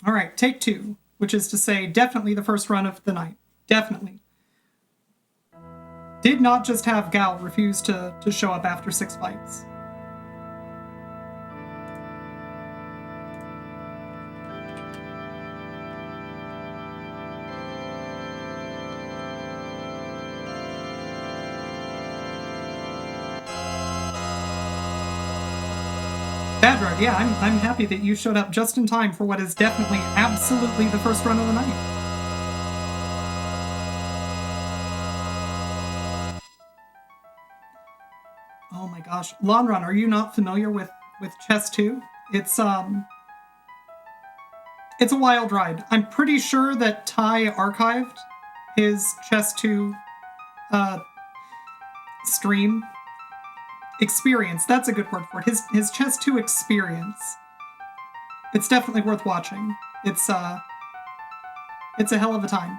All right, take 2, which is to say definitely the first run of the night. Definitely. Did not just have Gal refuse to show up after 6 fights. Bad Road, yeah, I'm happy that you showed up just in time for what is definitely, absolutely the first run of the night. Oh my gosh. Lonrun, are you not familiar with Chess 2? It's a wild ride. I'm pretty sure that Ty archived his Chess 2 stream. Experience, that's a good word for it. His Chess 2 experience. It's definitely worth watching. It's a hell of a time.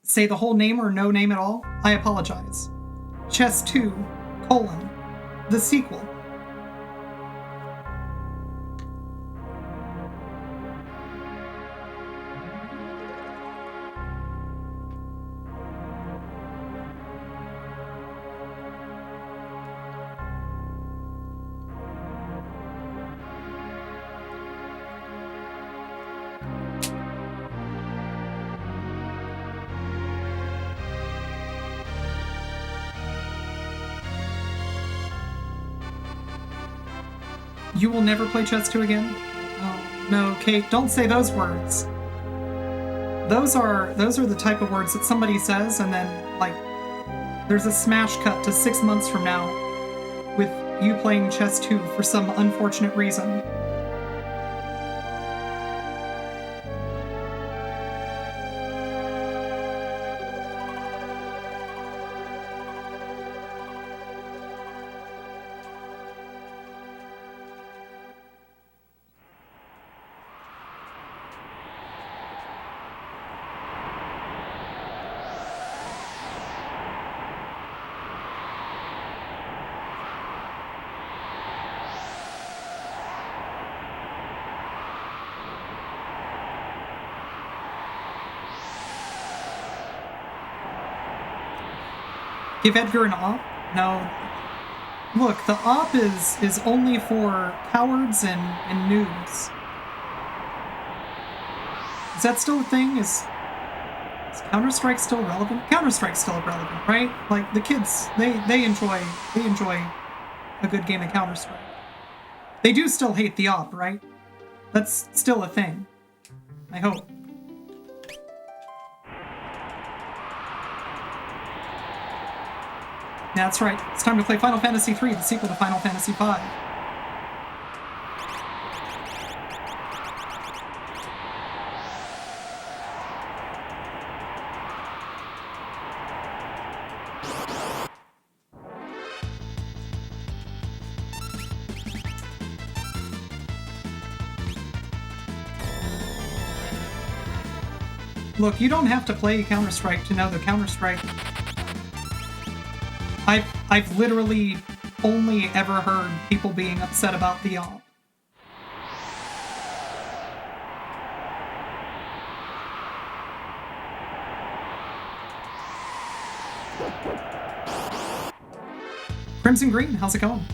Say the whole name or no name at all? I apologize. Chess 2, the sequel. You will never play Chess 2 again? Oh, no, Kate, don't say those words. Those are the type of words that somebody says and then, like, there's a smash cut to 6 months from now with you playing Chess 2 for some unfortunate reason. Give Edgar an op? No. Look, the op is only for cowards and noobs. Is that still a thing? Is Counter-Strike still relevant? Counter-Strike's still relevant, right? Like, the kids, they enjoy a good game of Counter-Strike. They do still hate the op, right? That's still a thing. I hope. That's right. It's time to play Final Fantasy III, the sequel to Final Fantasy V. Look, you don't have to play Counter-Strike to know the Counter-Strike. I've literally only ever heard people being upset about the op. Crimson Green, how's it going?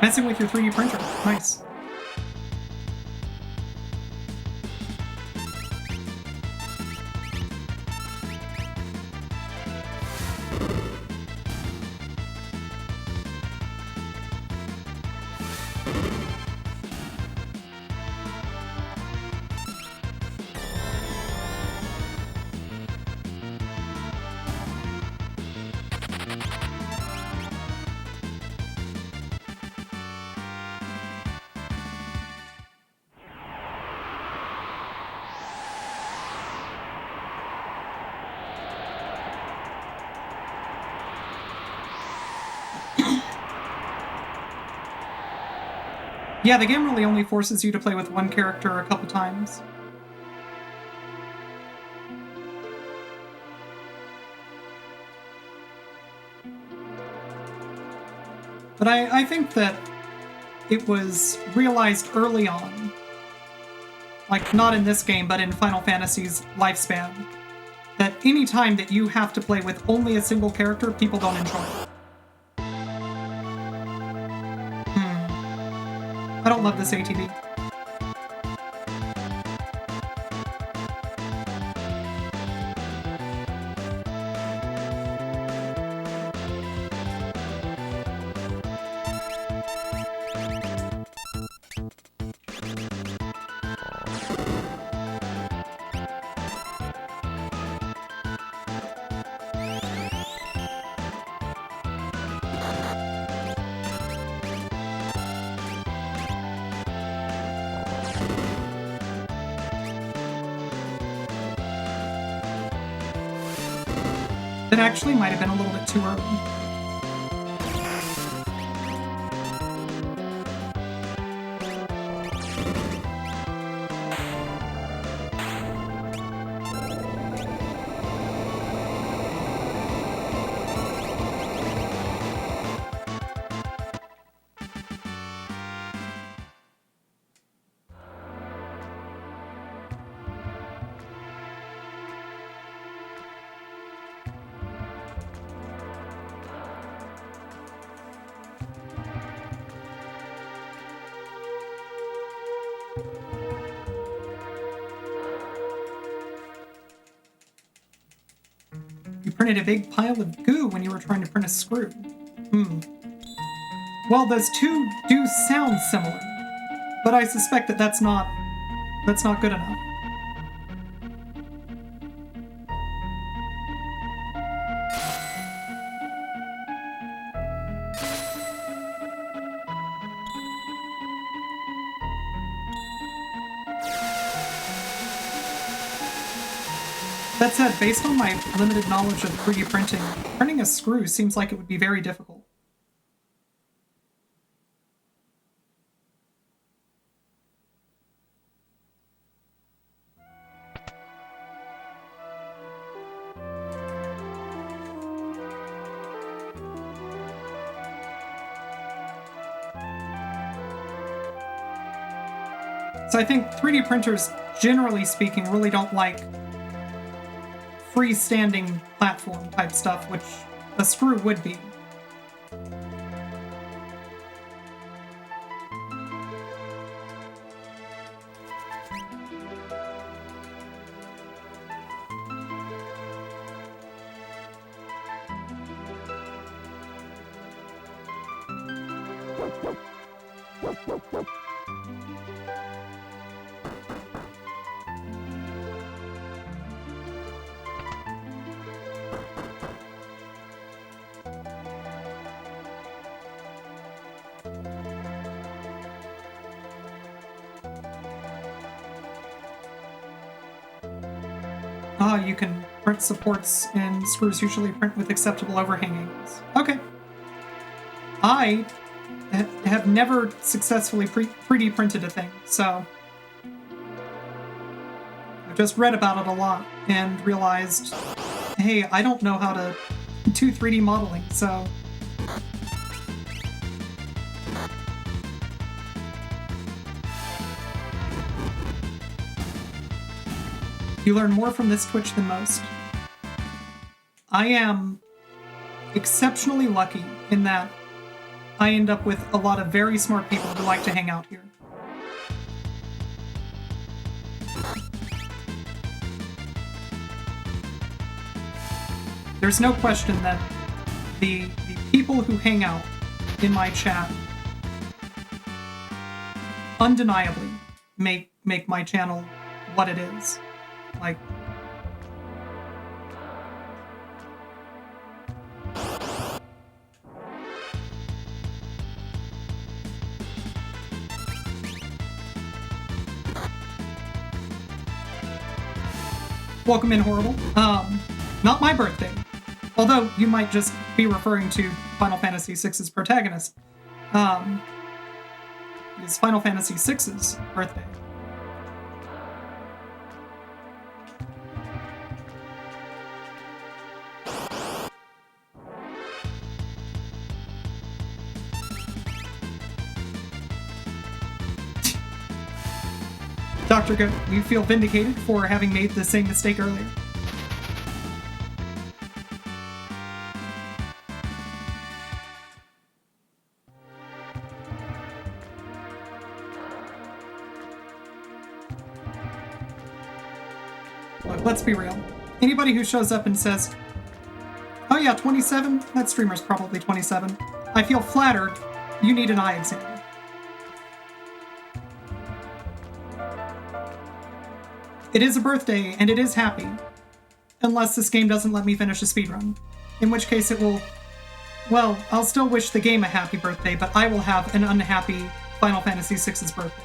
Messing with your 3D printer. Nice. Yeah, the game really only forces you to play with one character a couple times. But I think that it was realized early on, like not in this game, but in Final Fantasy's lifespan, that any time that you have to play with only a single character, people don't enjoy it. I don't love this ATV. That actually might have been a little bit too early. You printed a big pile of goo when you were trying to print a screw. Well, those two do sound similar, but I suspect that that's not good enough. That said, based on my limited knowledge of 3D printing, printing a screw seems like it would be very difficult. So I think 3D printers, generally speaking, really don't like freestanding platform type stuff, which a screw would be. You can print supports and screws usually print with acceptable overhang angles. Okay. I have never successfully 3D printed a thing, so I've just read about it a lot and realized, hey, I don't know how to do 3D modeling, so... You learn more from this Twitch than most. I am exceptionally lucky in that I end up with a lot of very smart people who like to hang out here. There's no question that the people who hang out in my chat undeniably make my channel what it is. Like, welcome in, Horrible. Not my birthday. Although you might just be referring to Final Fantasy VI's protagonist. It's Final Fantasy VI's birthday. Dr. Goat, you feel vindicated for having made the same mistake earlier. Look, let's be real. Anybody who shows up and says, oh yeah, 27? That streamer's probably 27. I feel flattered. You need an eye exam. It is a birthday, and it is happy. Unless this game doesn't let me finish a speedrun. In which case it will... Well, I'll still wish the game a happy birthday, but I will have an unhappy Final Fantasy VI's birthday.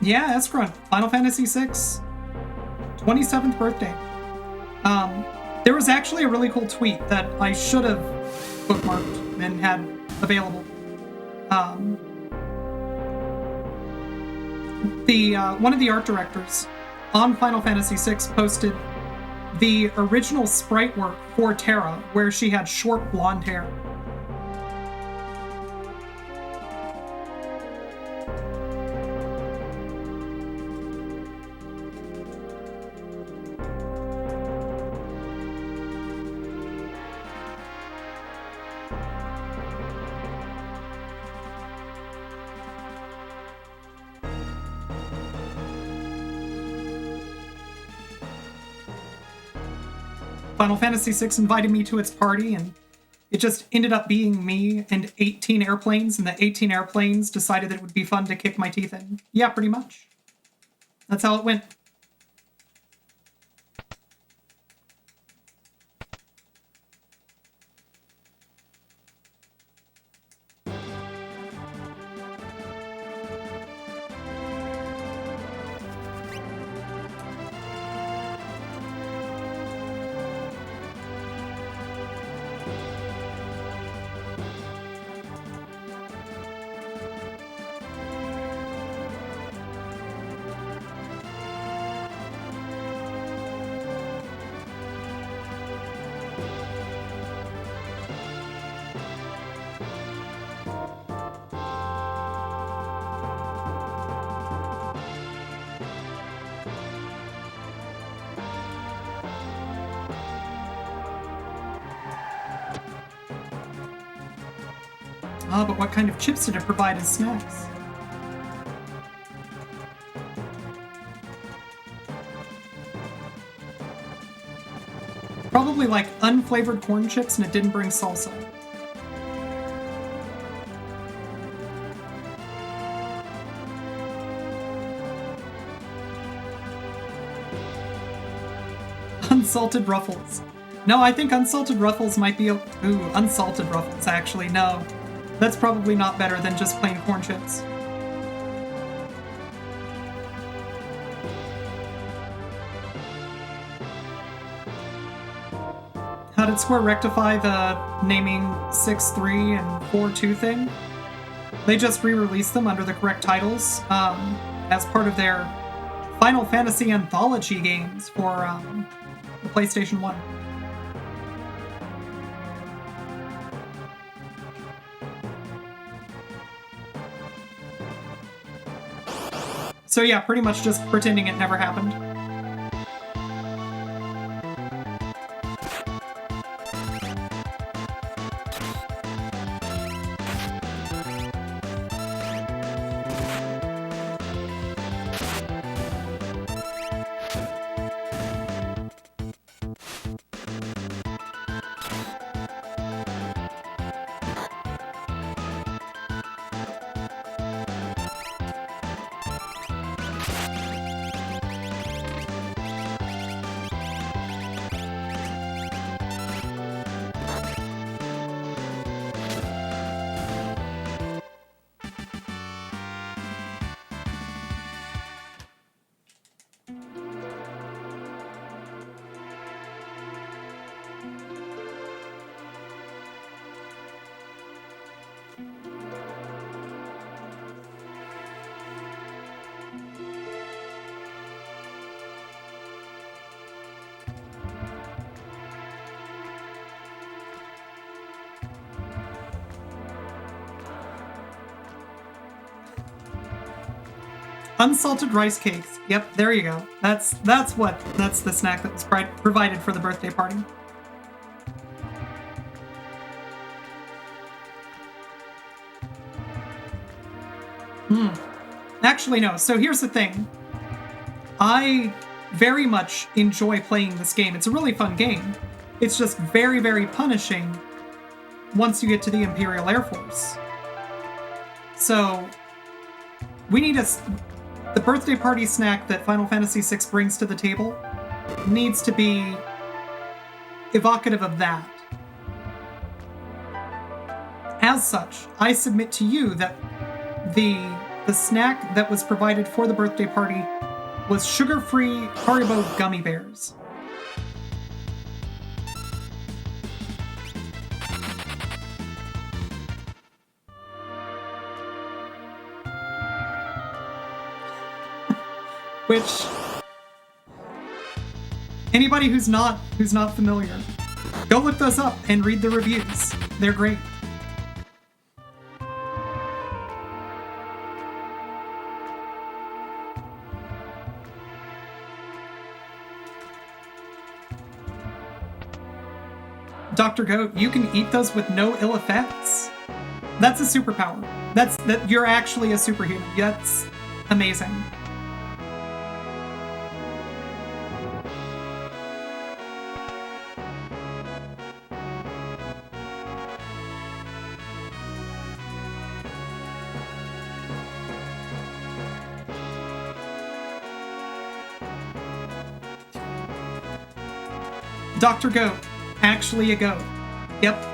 Yeah, Escron, Final Fantasy VI, 27th birthday. There was actually a really cool tweet that I should have bookmarked and had available. One of the art directors on Final Fantasy VI posted the original sprite work for Terra, where she had short blonde hair. Final Fantasy VI invited me to its party, and it just ended up being me and 18 airplanes, and the 18 airplanes decided that it would be fun to kick my teeth in. Yeah, pretty much. That's how it went. Ah, but what kind of chips did it provide as snacks? Probably like unflavored corn chips, and it didn't bring salsa. Unsalted Ruffles. No, I think Unsalted Ruffles might be a... Ooh, Unsalted Ruffles, actually, no. That's probably not better than just plain corn chips. How did Square rectify the naming 6-3 and 4-2 thing? They just re-released them under the correct titles as part of their Final Fantasy Anthology games for the PlayStation 1. So yeah, pretty much just pretending it never happened. Unsalted rice cakes. Yep, there you go. That's the snack that was provided for the birthday party. Actually, no. So here's the thing. I very much enjoy playing this game. It's a really fun game. It's just very, very punishing once you get to the Imperial Air Force. So we need the birthday party snack that Final Fantasy VI brings to the table needs to be evocative of that. As such, I submit to you that the snack that was provided for the birthday party was sugar-free Haribo gummy bears. Which, anybody who's not familiar, go look those up and read the reviews. They're great. Dr. Goat, you can eat those with no ill effects. That's a superpower. That you're actually a superhuman. That's amazing. Dr. Goat, actually a goat. Yep.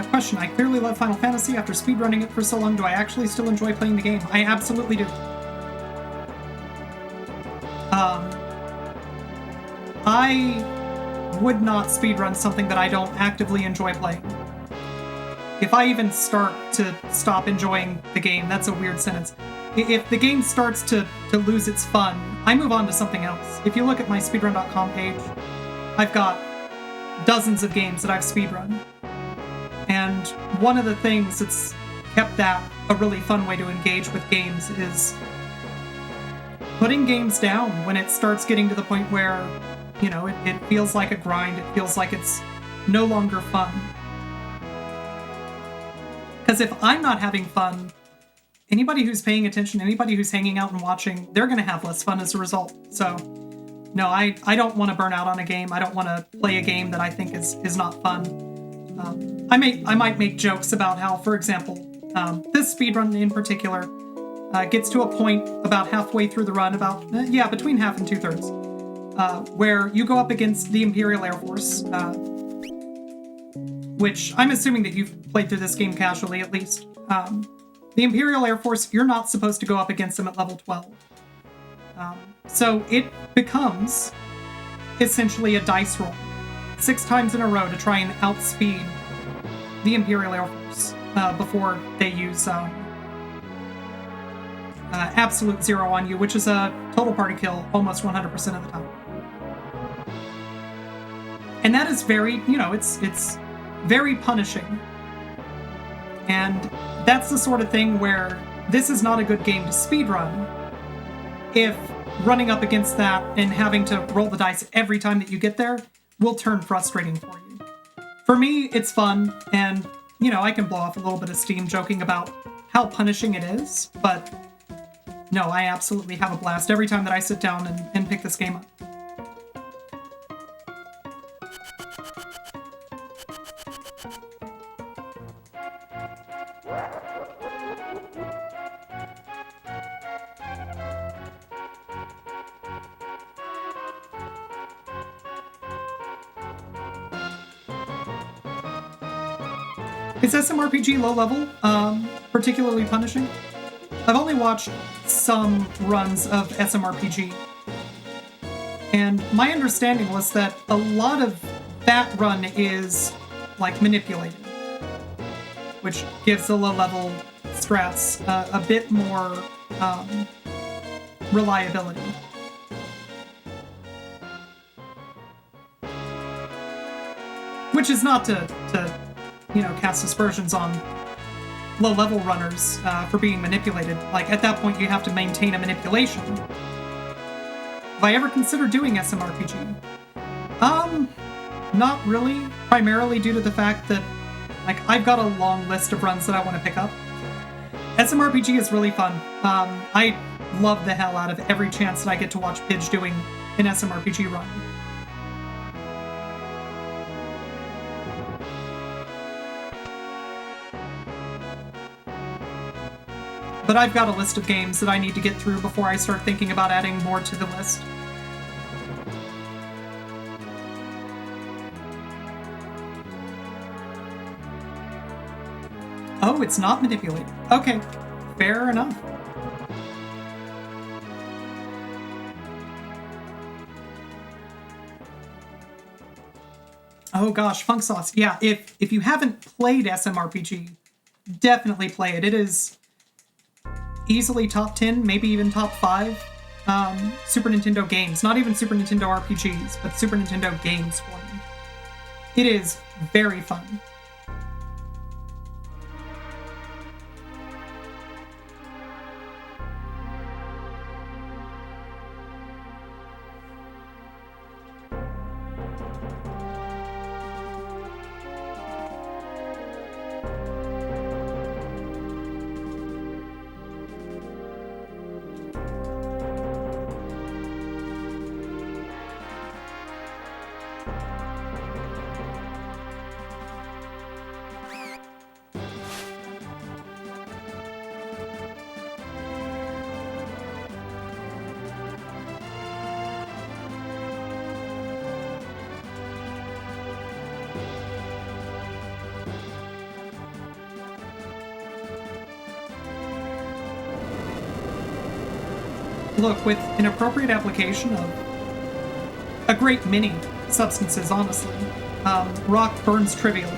Question, I clearly love Final Fantasy. After speedrunning it for so long, do I actually still enjoy playing the game? I absolutely do. I would not speedrun something that I don't actively enjoy playing. If I even start to stop enjoying the game, that's a weird sentence. If the game starts to lose its fun, I move on to something else. If you look at my speedrun.com page, I've got dozens of games that I've speedrun. And one of the things that's kept that a really fun way to engage with games is putting games down when it starts getting to the point where, you know, it feels like a grind, it feels like it's no longer fun. Because if I'm not having fun, anybody who's paying attention, anybody who's hanging out and watching, they're going to have less fun as a result. So, no, I don't want to burn out on a game. I don't want to play a game that I think is not fun. I might make jokes about how, for example, this speedrun in particular gets to a point about halfway through the run, between half and 2/3, where you go up against the Imperial Air Force, which I'm assuming that you've played through this game casually at least. The Imperial Air Force, you're not supposed to go up against them at level 12. So it becomes essentially a dice roll 6 times in a row to try and outspeed the Imperial Air Force before they use absolute zero on you, which is a total party kill almost 100% of the time. And that is very, it's very punishing. And that's the sort of thing where this is not a good game to speedrun if running up against that and having to roll the dice every time that you get there will turn frustrating for you. For me, it's fun, and, I can blow off a little bit of steam joking about how punishing it is, but no, I absolutely have a blast every time that I sit down and pick this game up. Is SMRPG low level particularly punishing? I've only watched some runs of SMRPG, and my understanding was that a lot of that run is manipulated, which gives the low level strats a bit more reliability. Which is not to cast aspersions on low-level runners for being manipulated. At that point, you have to maintain a manipulation. Have I ever considered doing SMRPG? Not really. Primarily due to the fact that, I've got a long list of runs that I want to pick up. SMRPG is really fun. I love the hell out of every chance that I get to watch Bich doing an SMRPG run. But I've got a list of games that I need to get through before I start thinking about adding more to the list. Oh, it's not manipulated. Okay, fair enough. Oh gosh, Funk Sauce. Yeah, if you haven't played SMRPG, definitely play it. It is easily top 10, maybe even top 5 Super Nintendo games. Not even Super Nintendo RPGs, but Super Nintendo games for me. It is very fun. Look, with an appropriate application of a great many substances, honestly, rock burns trivially.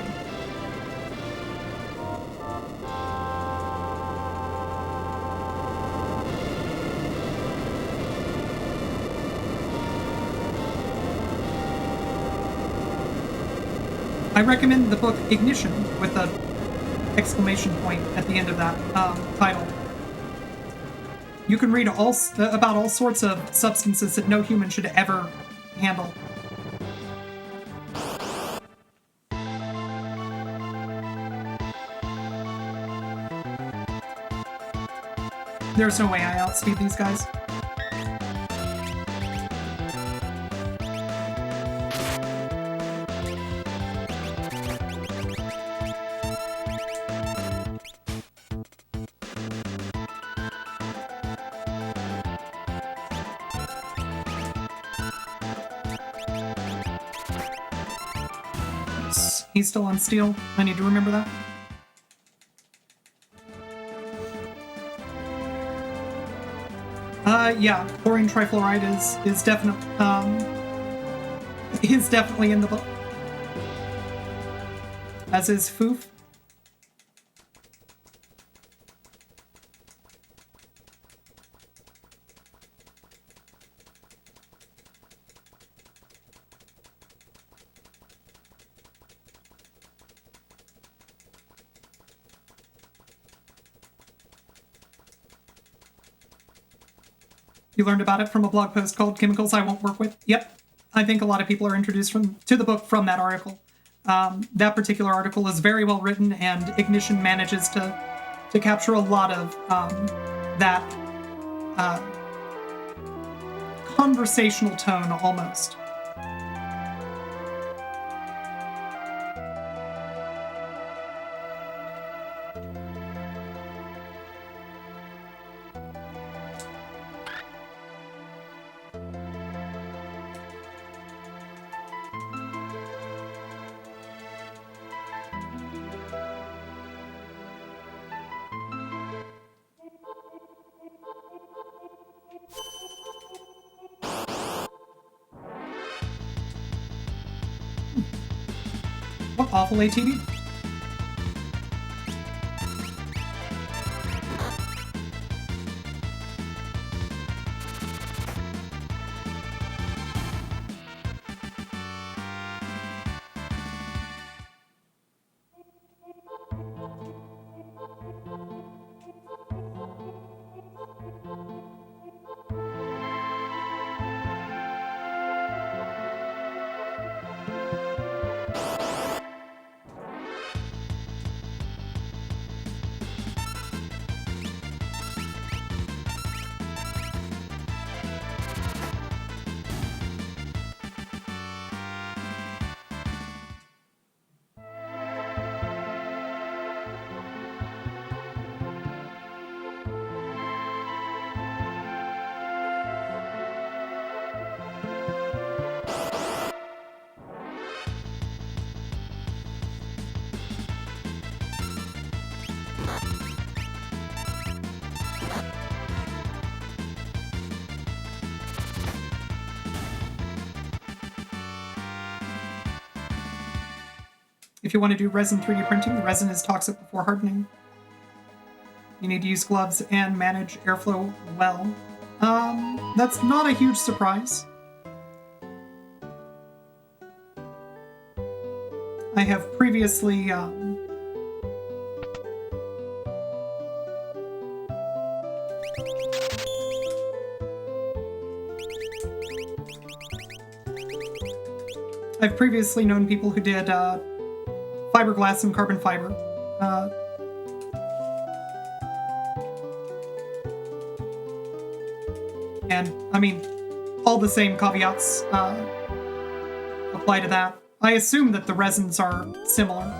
I recommend the book Ignition with an exclamation point at the end of that title. You can read about all sorts of substances that no human should ever handle. There's no way I outspeed these guys. He's still on steel. I need to remember that. Yeah, chlorine trifluoride is definitely in the book. as is Foof. You learned about it from a blog post called Chemicals I Won't Work With? Yep. I think a lot of people are introduced to the book from that article. That particular article is very well written, and Ignition manages to capture a lot of that conversational tone almost. What awful ATV? If you want to do resin 3D printing, the resin is toxic before hardening. You need to use gloves and manage airflow well. That's not a huge surprise. I have previously I've previously known people who did fiberglass and carbon fiber. And, I mean, all the same caveats apply to that. I assume that the resins are similar.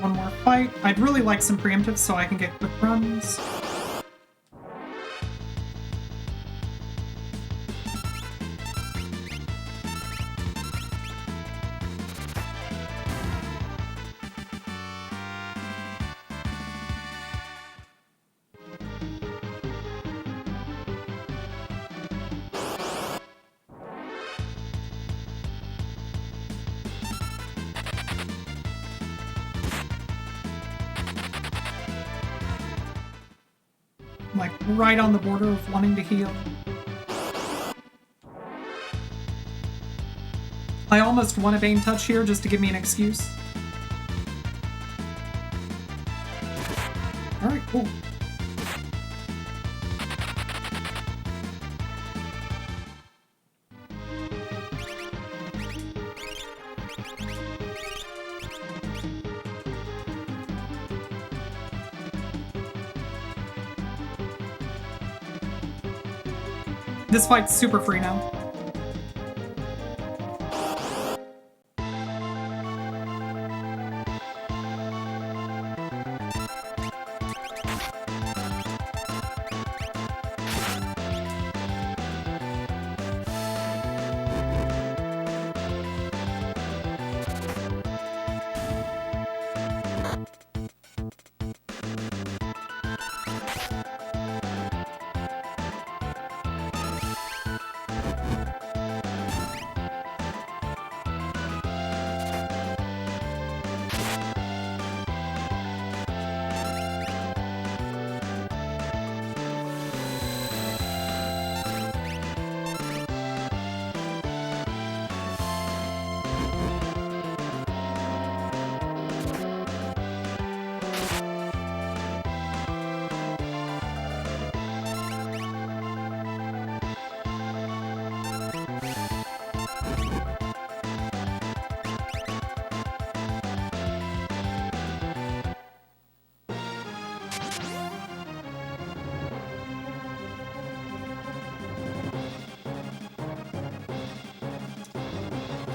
one more fight. I'd really like some preemptives so I can get quick runs. Like, right on the border of wanting to heal. I almost want a Bane Touch here just to give me an excuse. Alright, cool. This fight's super free now.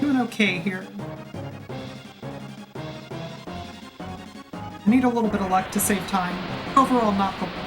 Doing okay here. I need a little bit of luck to save time. Overall, not the worst.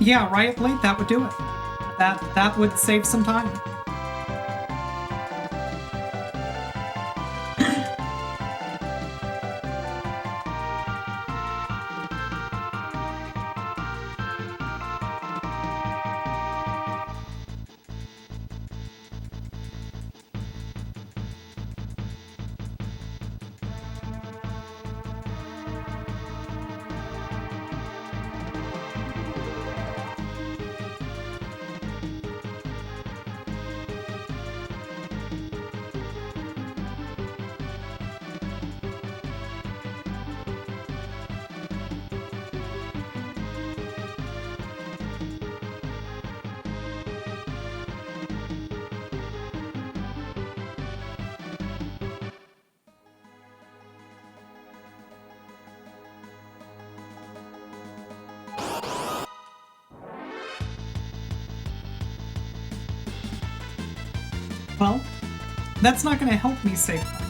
Yeah, Riot Blade, that would do it. That would save some time. Well, that's not going to help me save time.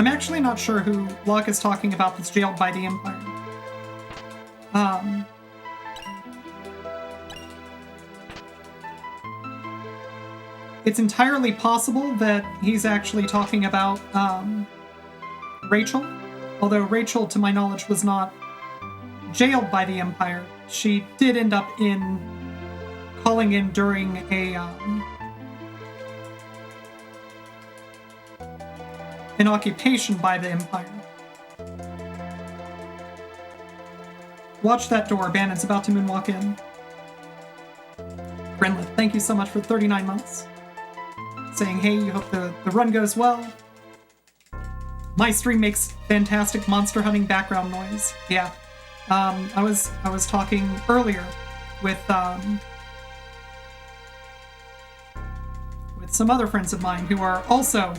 I'm actually not sure who Locke is talking about that's jailed by the Empire. It's entirely possible that he's actually talking about Rachel, although Rachel, to my knowledge, was not jailed by the Empire. She did end up calling in during an occupation by the Empire. Watch that door. Bannon's about to moonwalk in. Grinlet, thank you so much for 39 months. Saying, hey, you hope the run goes well. My stream makes fantastic monster hunting background noise. Yeah. I was talking earlier with some other friends of mine who are also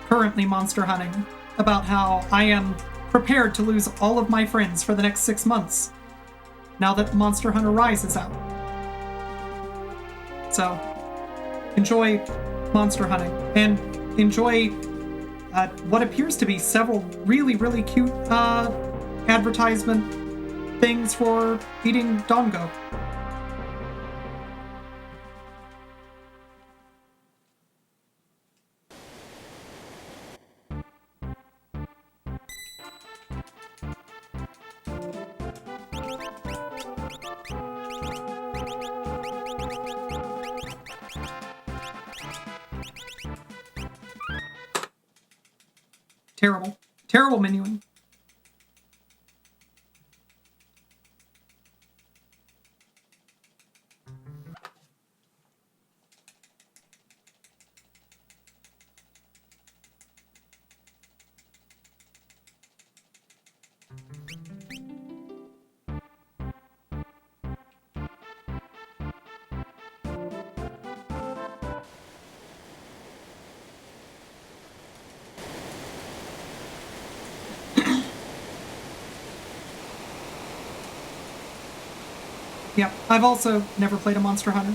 currently monster hunting about how I am prepared to lose all of my friends for the next 6 months now that Monster Hunter Rise is out. So enjoy monster hunting and enjoy what appears to be several really, really cute advertisement things for eating dango. Terrible. Terrible menuing. Yep, I've also never played a Monster Hunter.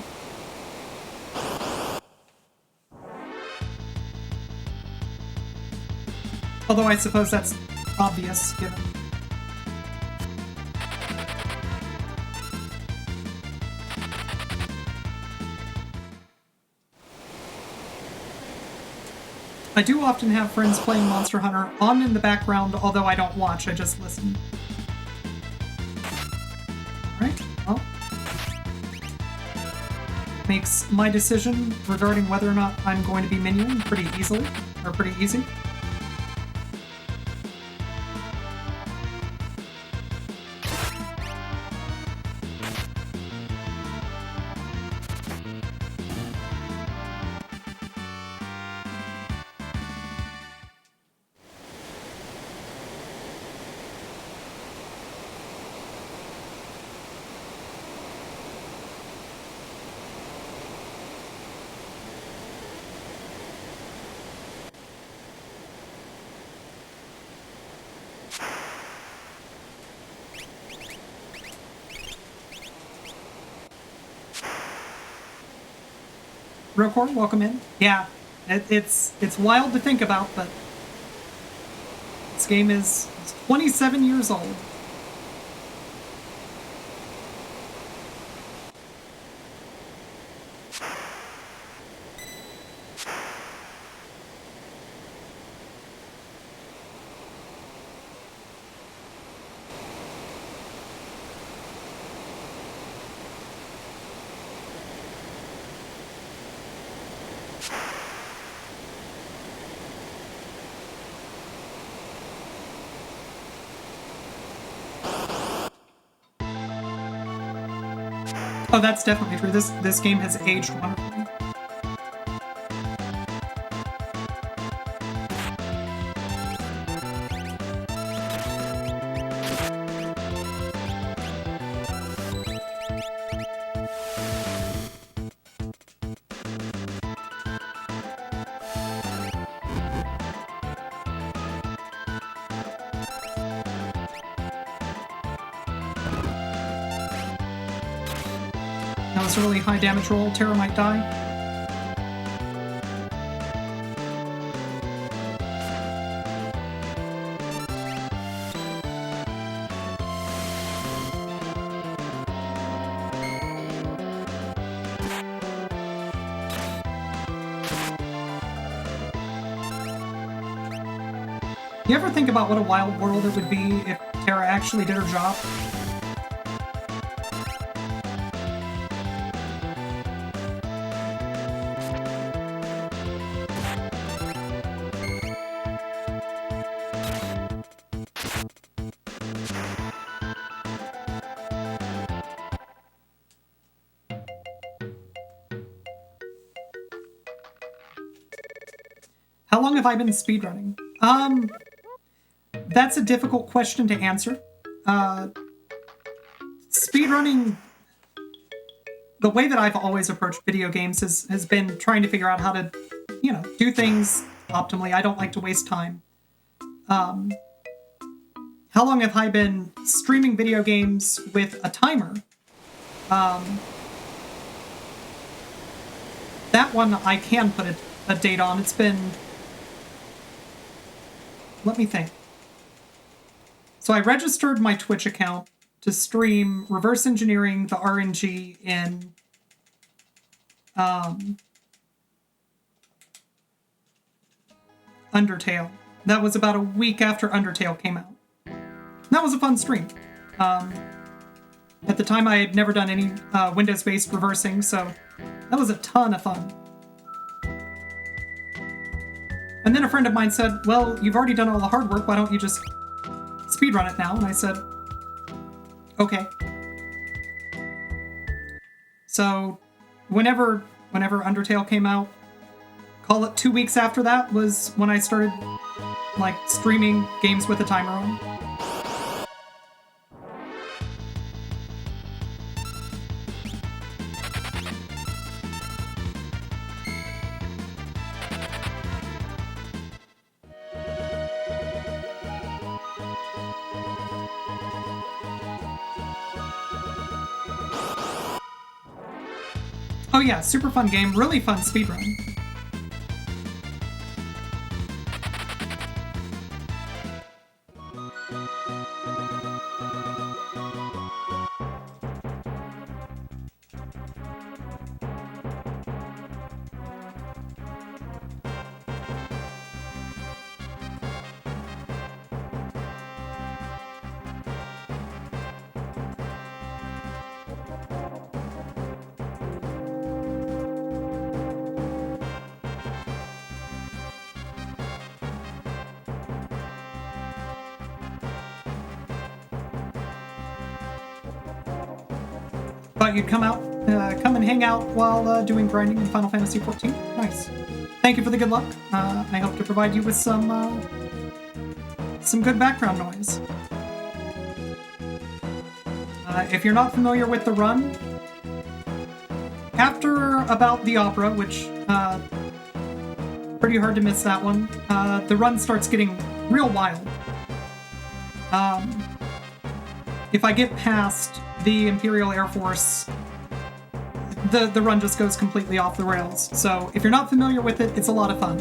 Although I suppose that's obvious, given. I do often have friends playing Monster Hunter on in the background, although I don't watch, I just listen. Alright, well. Makes my decision regarding whether or not I'm going to be minuing pretty easily, or pretty easy. Rocore, welcome in. Yeah, it's wild to think about, but this game is 27 years old. Oh, that's definitely true. This game has aged wonderfully. That was a really high damage roll. Terra might die. You ever think about what a wild world it would be if Terra actually did her job? How long have I been speedrunning? That's a difficult question to answer. Speedrunning, the way that I've always approached video games has been trying to figure out how to, do things optimally. I don't like to waste time. How long have I been streaming video games with a timer? That one I can put a date on. It's been... Let me think. So I registered my Twitch account to stream reverse engineering the RNG in Undertale. That was about a week after Undertale came out. That was a fun stream. At the time, I had never done any Windows-based reversing, so that was a ton of fun. And then a friend of mine said, well, you've already done all the hard work, why don't you just speedrun it now? And I said, okay. So whenever Undertale came out, call it 2 weeks after that was when I started streaming games with a timer on. Oh yeah, super fun game, really fun speedrun. Thought you'd come and hang out while doing grinding in Final Fantasy XIV. Nice. Thank you for the good luck. I hope to provide you with some good background noise. If you're not familiar with the run, after about the opera, which pretty hard to miss that one, the run starts getting real wild. If I get past the Imperial Air Force, the run just goes completely off the rails. So if you're not familiar with it, it's a lot of fun.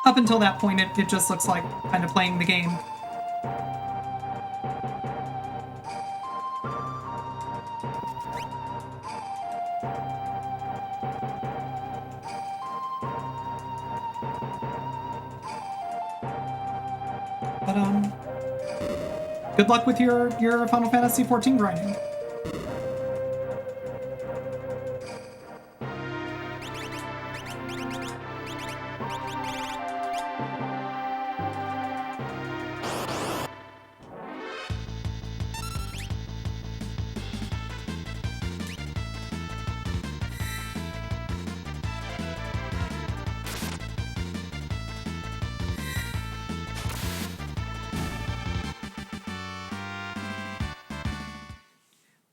Up until that point, it just looks like kind of playing the game. But good luck with your Final Fantasy XIV grinding.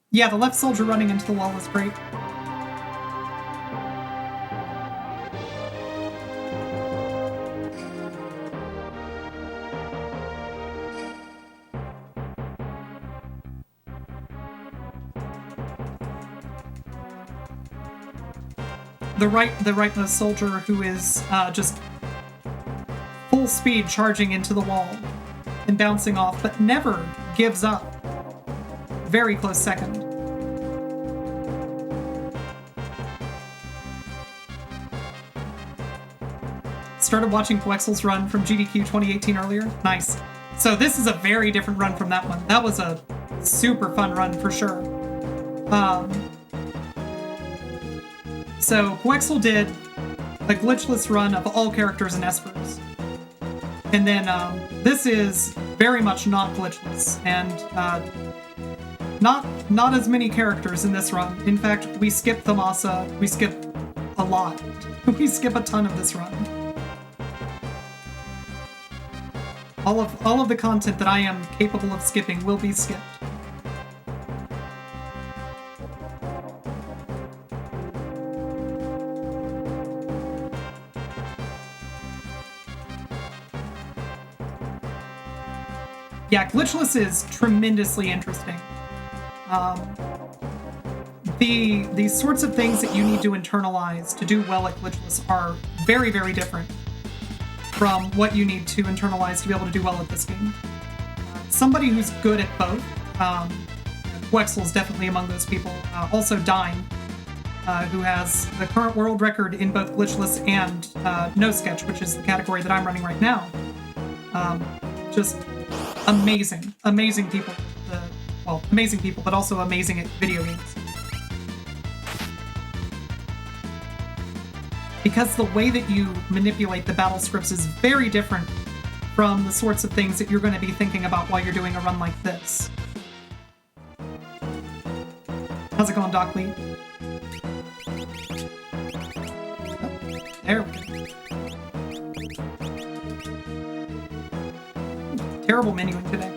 Yeah, the left soldier running into the wall is great. The rightmost soldier who is just full speed charging into the wall and bouncing off, but never gives up. Very close second. started watching Quexel's run from GDQ 2018 earlier. Nice. So this is a very different run from that one. That was a super fun run for sure. So Quexel did a glitchless run of all characters and espers. And then this is very much not glitchless, and not as many characters in this run. In fact, we skip the Masa. We skip a lot. We skip a ton of this run. All of the content that I am capable of skipping will be skipped. Yeah, glitchless is tremendously interesting. The sorts of things that you need to internalize to do well at glitchless are very, very different from what you need to internalize to be able to do well at this game. Somebody who's good at both, Quexel is definitely among those people. Also Dine, who has the current world record in both glitchless and no sketch, which is the category that I'm running right now. Just amazing people. Well, amazing people, but also amazing at video games. Because the way that you manipulate the battle scripts is very different from the sorts of things that you're going to be thinking about while you're doing a run like this. How's it going, Doc Lee? Oh, there we go. Terrible menuing today.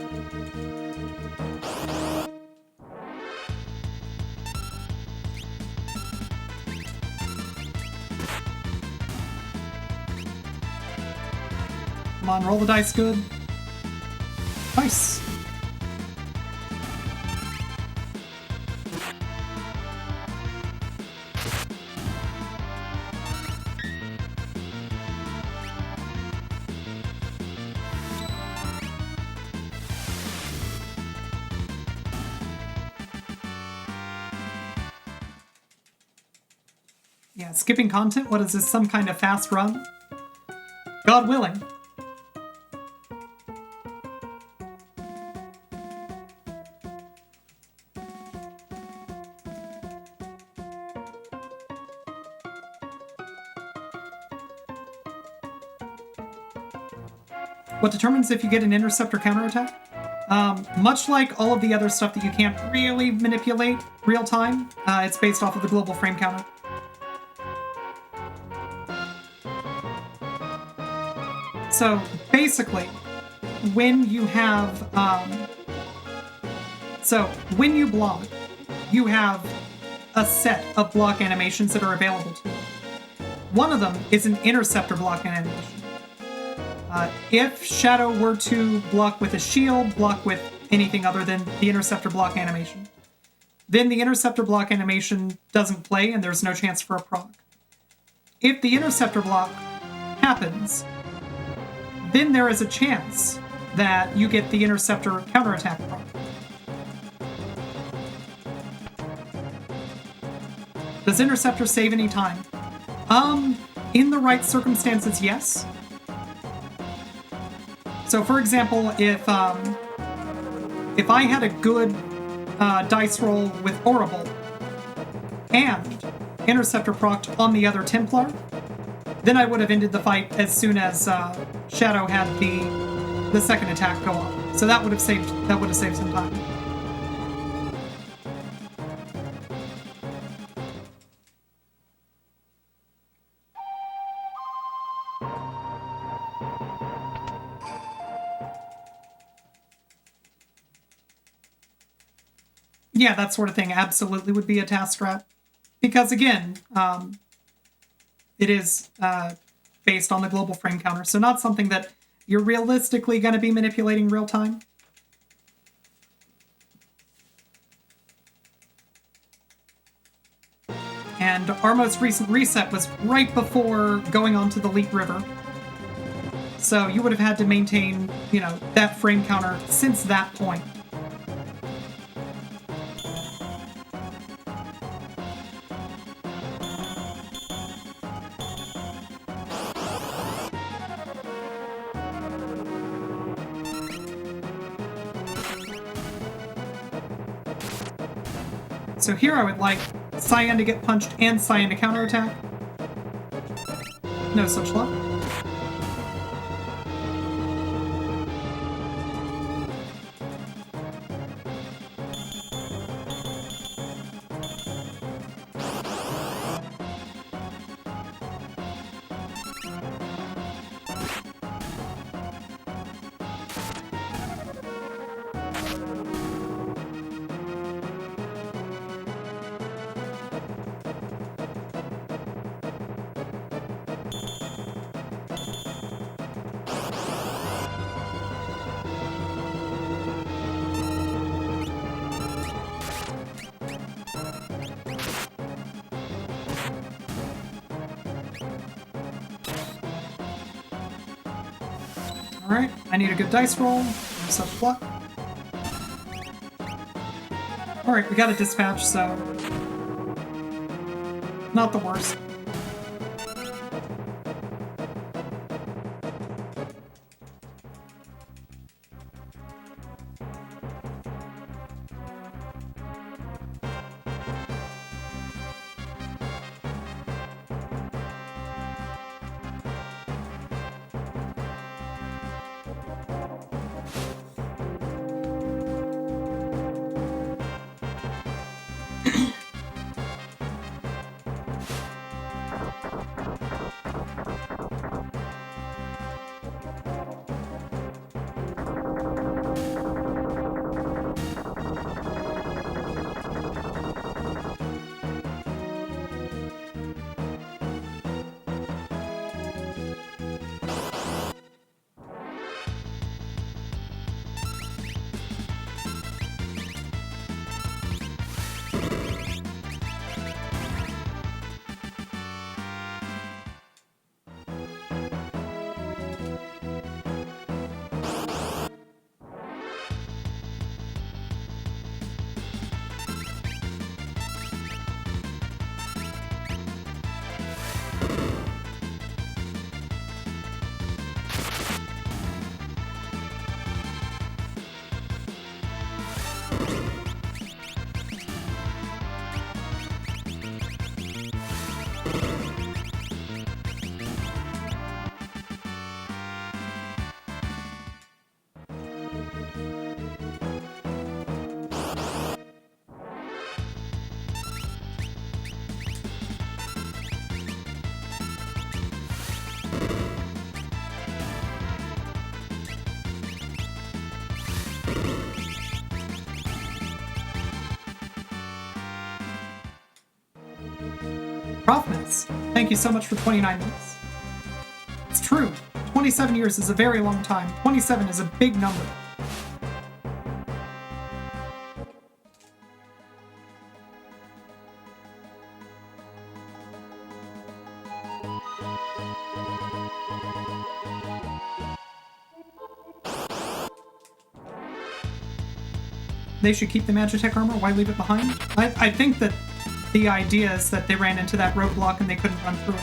Come on, roll the dice good. Nice. Yeah, skipping content? What is this, some kind of fast run? God willing. What determines if you get an intercept or counterattack? Much like all of the other stuff that you can't really manipulate real time, it's based off of the global frame counter. So basically, when you have, when you block, you have a set of block animations that are available to you. One of them is an interceptor block animation. If Shadow were to block with a shield, block with anything other than the interceptor block animation, then the interceptor block animation doesn't play and there's no chance for a proc. If the interceptor block happens, then there is a chance that you get the interceptor counterattack proc. Does interceptor save any time? In the right circumstances, yes. So, for example, if I had a good dice roll with Horrible and Interceptor procced on the other Templar, then I would have ended the fight as soon as Shadow had the second attack go off. So that would have saved some time. Yeah, that sort of thing absolutely would be a task strat. Because again, it is based on the global frame counter, so not something that you're realistically going to be manipulating real time. And our most recent reset was right before going onto the Leak River. So you would have had to maintain, that frame counter since that point. So here I would like Cyan to get punched and Cyan to counterattack. No such luck. Alright, I need a good dice roll. No such luck. Alright, we got a dispatch, so... not the worst. Profness, thank you so much for 29 minutes. It's true, 27 years is a very long time. 27 is a big number. They should keep the Magitech armor, why leave it behind? I think that the idea is that they ran into that roadblock and they couldn't run through it.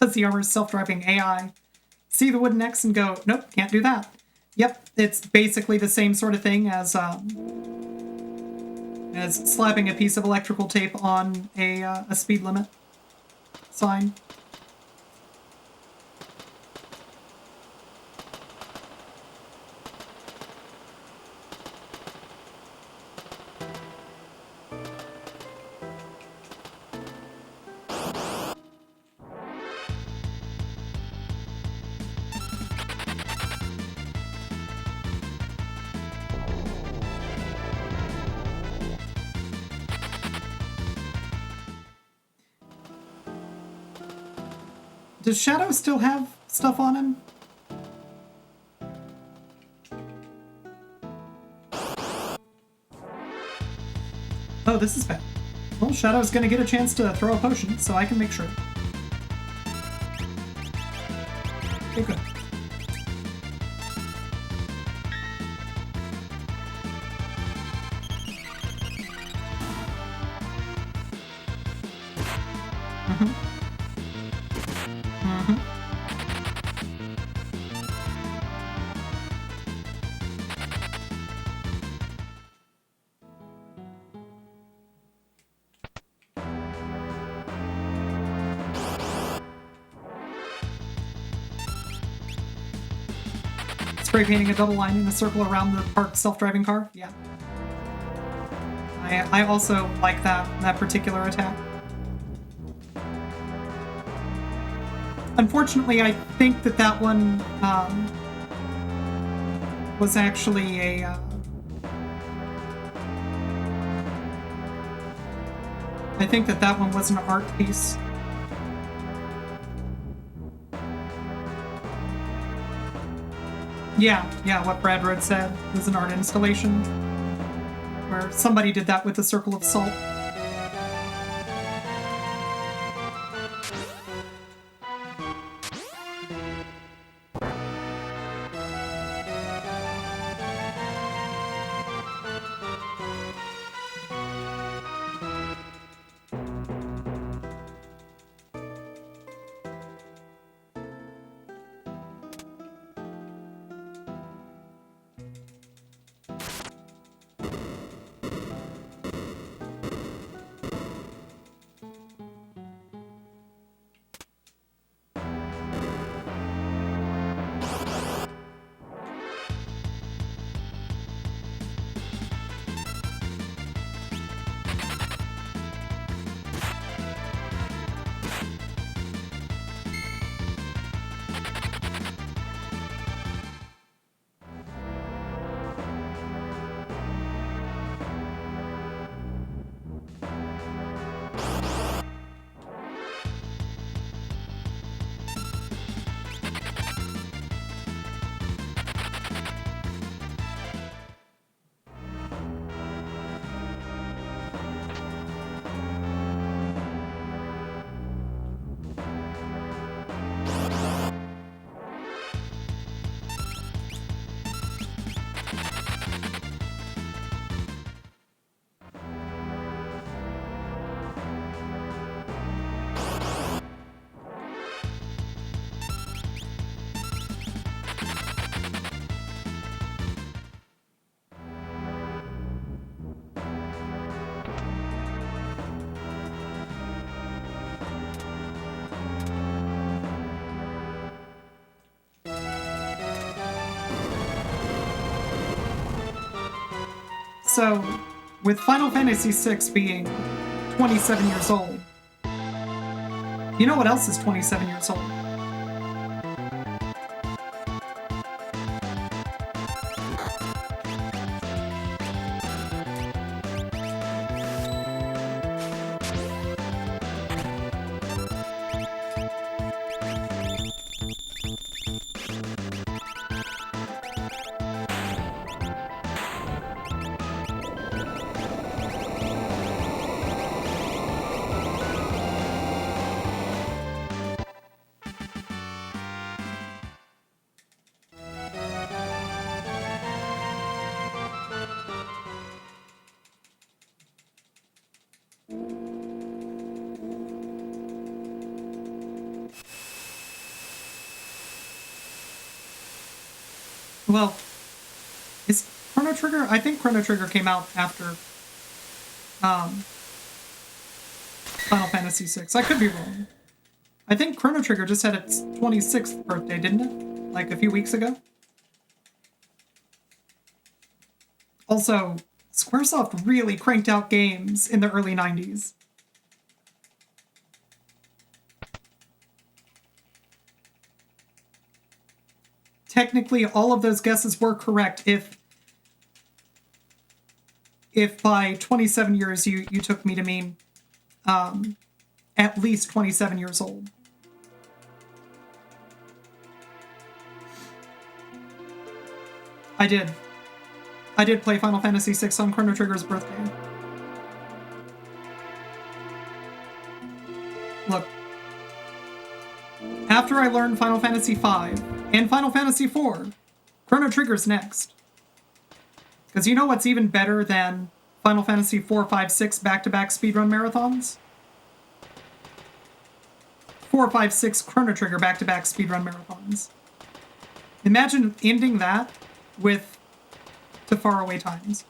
Does the armor's self-driving AI see the wooden X and go, nope, can't do that? Yep, it's basically the same sort of thing as slapping a piece of electrical tape on a speed limit sign. Does Shadow still have stuff on him? Oh, this is bad. Well, Shadow's gonna get a chance to throw a potion, so I can make sure. Okay, good. Spray painting a double line in a circle around the parked self-driving car? Yeah. I also like that particular attack. Unfortunately, I think that one was actually a... I think that one was an art piece. Yeah, what Brad Road said was an art installation where somebody did that with a circle of salt. So, with Final Fantasy VI being 27 years old, you know what else is 27 years old? Well, is Chrono Trigger? I think Chrono Trigger came out after Final Fantasy VI. I could be wrong. I think Chrono Trigger just had its 26th birthday, didn't it? Like a few weeks ago? Also, Squaresoft really cranked out games in the early 90s. Technically, all of those guesses were correct if by 27 years you took me to mean at least 27 years old. I did. I did play Final Fantasy VI on Chrono Trigger's birthday. Look. After I learned Final Fantasy V and Final Fantasy IV, Chrono Trigger's next. Because you know what's even better than Final Fantasy IV, V, 6 back-to-back speedrun marathons? 4, 5, 6 Chrono Trigger back-to-back speedrun marathons. Imagine ending that with the faraway times.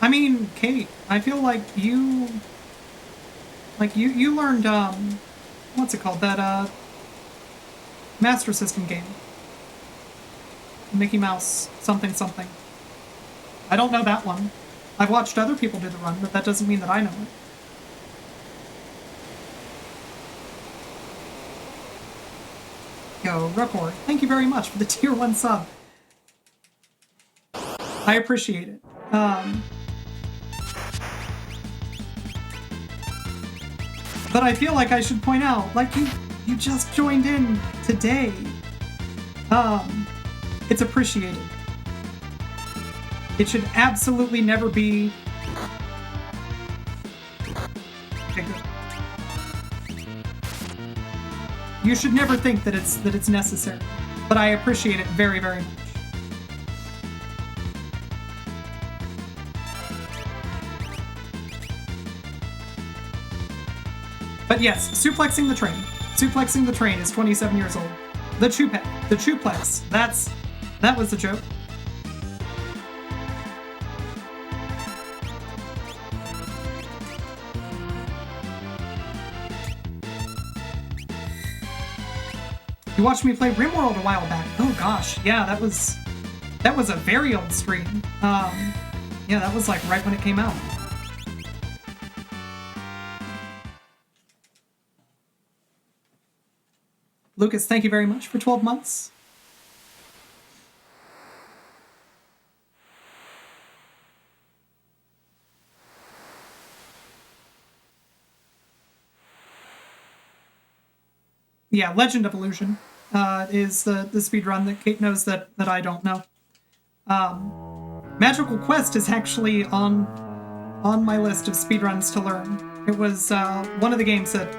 I mean, Kate, I feel like you learned, what's it called? That, Master System game. Mickey Mouse something something. I don't know that one. I've watched other people do the run, but that doesn't mean that I know it. Yo, Rukor, thank you very much for the tier 1 sub. I appreciate it. But I feel like I should point out, like, you just joined in today. It's appreciated. It should absolutely never be... Okay, good. You should never think that it's necessary, but I appreciate it very, very much. But yes, suplexing the train. Suplexing the train is 27 years old. The Chuplex. That was the joke. You watched me play RimWorld a while back. Oh gosh, yeah, that was a very old stream. Yeah, that was like right when it came out. Lucas, thank you very much for 12 months. Yeah, Legend of Illusion is the speedrun that Kate knows that I don't know. Magical Quest is actually on my list of speedruns to learn. It was one of the games that...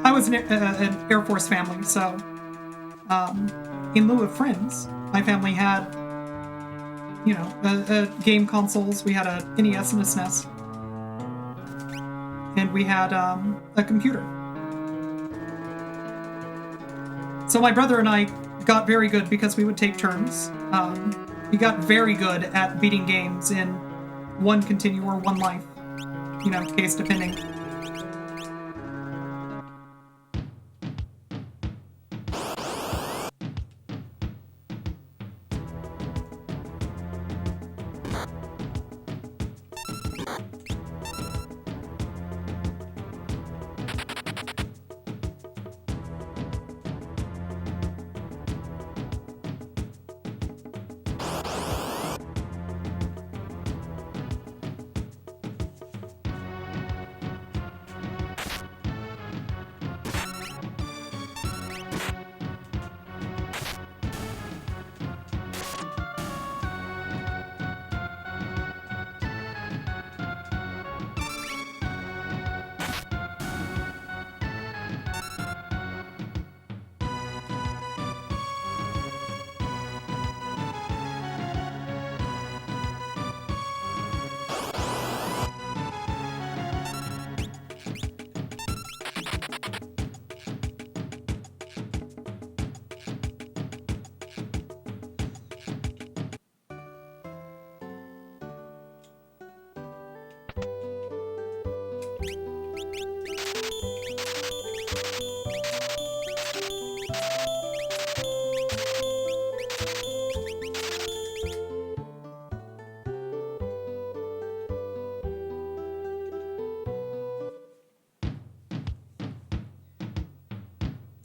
I was an Air Force family, so in lieu of friends, my family had, you know, game consoles. We had a NES and a SNES. And we had a computer. So my brother and I got very good because we would take turns. We got very good at beating games in one continue or one life, you know, case depending.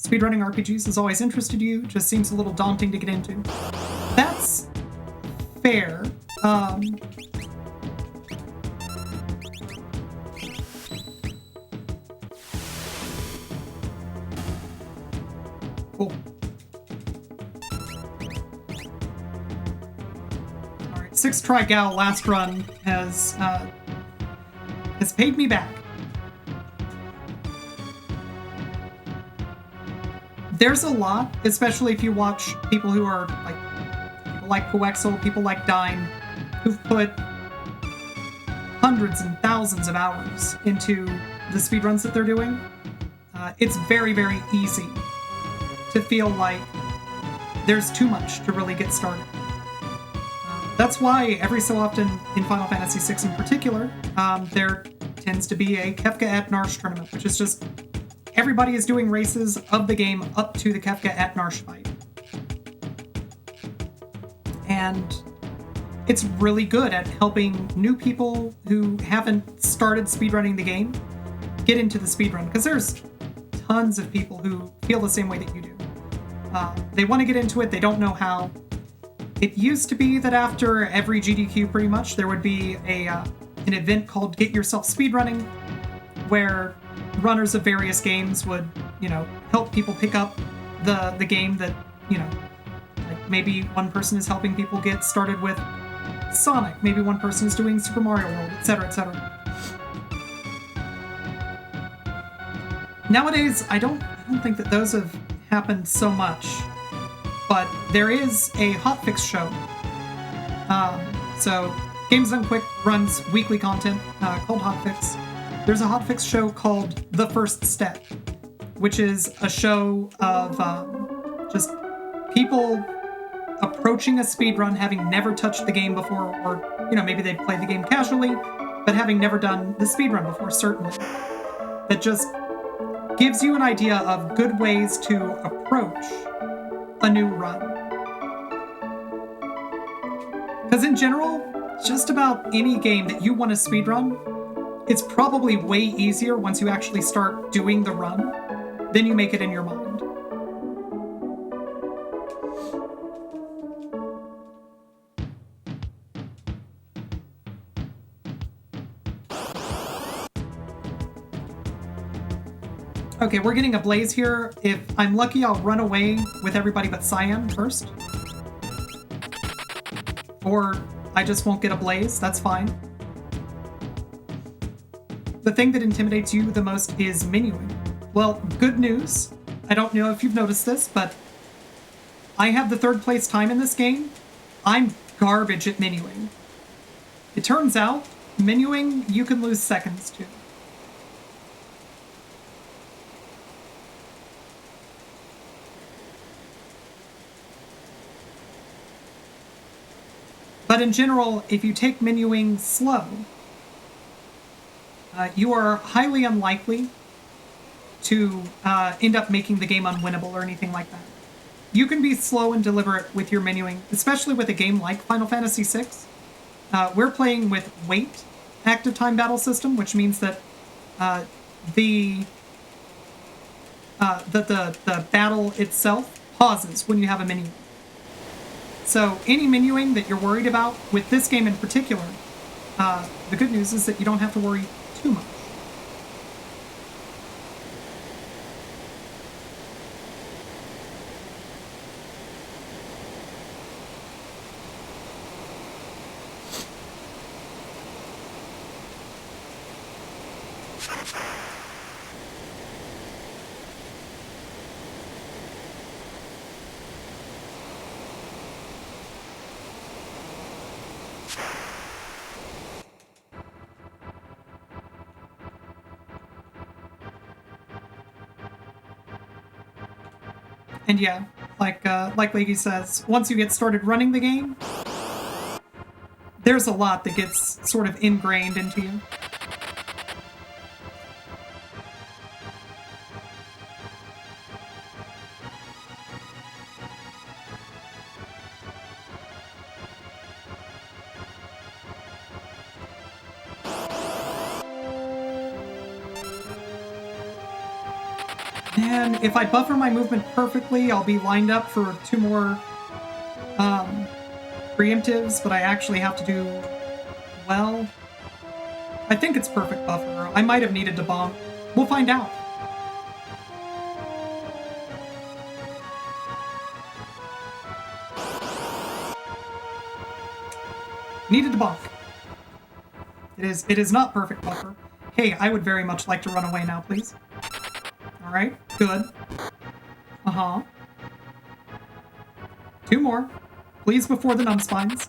speedrunning RPGs has always interested you, just seems a little daunting to get into. That's fair. Cool. Alright, 6th try gal last run has paid me back. There's a lot, especially if you watch people who are like Coexel, people like Dine, who've put hundreds and thousands of hours into the speedruns that they're doing. It's very, very easy to feel like there's too much to really get started. That's why every so often in Final Fantasy VI in particular, there tends to be a Kefka at Narsh tournament, which is just everybody is doing races of the game up to the Kefka at Narsh fight. And it's really good at helping new people who haven't started speedrunning the game get into the speedrun, because there's tons of people who feel the same way that you do. They want to get into it, they don't know how. It used to be that after every GDQ, pretty much, there would be an event called Get Yourself Speedrunning, where runners of various games would, help people pick up the game that, like maybe one person is helping people get started with Sonic, maybe one person is doing Super Mario World, etc., etc. Nowadays, I don't think that those have happened so much, but there is a hotfix show. So Games Done Quick runs weekly content called Hotfix. There's a hotfix show called The First Step, which is a show of just people approaching a speedrun having never touched the game before, or maybe they've played the game casually, but having never done the speedrun before, certainly. That just gives you an idea of good ways to approach a new run. Because in general, just about any game that you want to speedrun, it's probably way easier once you actually start doing the run than you make it in your mind. Okay, we're getting a blaze here. If I'm lucky, I'll run away with everybody but Cyan first. Or I just won't get a blaze, that's fine. The thing that intimidates you the most is menuing. Well, good news. I don't know if you've noticed this, but I have the 3rd place time in this game. I'm garbage at menuing. It turns out, menuing you can lose seconds to. But in general, if you take menuing slow, you are highly unlikely to end up making the game unwinnable or anything like that. You can be slow and deliberate with your menuing, especially with a game like Final Fantasy VI. We're playing with wait active time battle system, which means that the battle itself pauses when you have a menu. So any menuing that you're worried about with this game in particular, the good news is that you don't have to worry too much. And yeah, like Leggy says, once you get started running the game, there's a lot that gets sort of ingrained into you. And if I buffer my movement perfectly, I'll be lined up for 2 more preemptives, but I actually have to do well. I think it's perfect buffer. I might have needed to bonk. We'll find out. Needed to bonk. It is not perfect buffer. Hey, I would very much like to run away now, please. Alright, good. Uh-huh. 2 more. Please before the numbspines.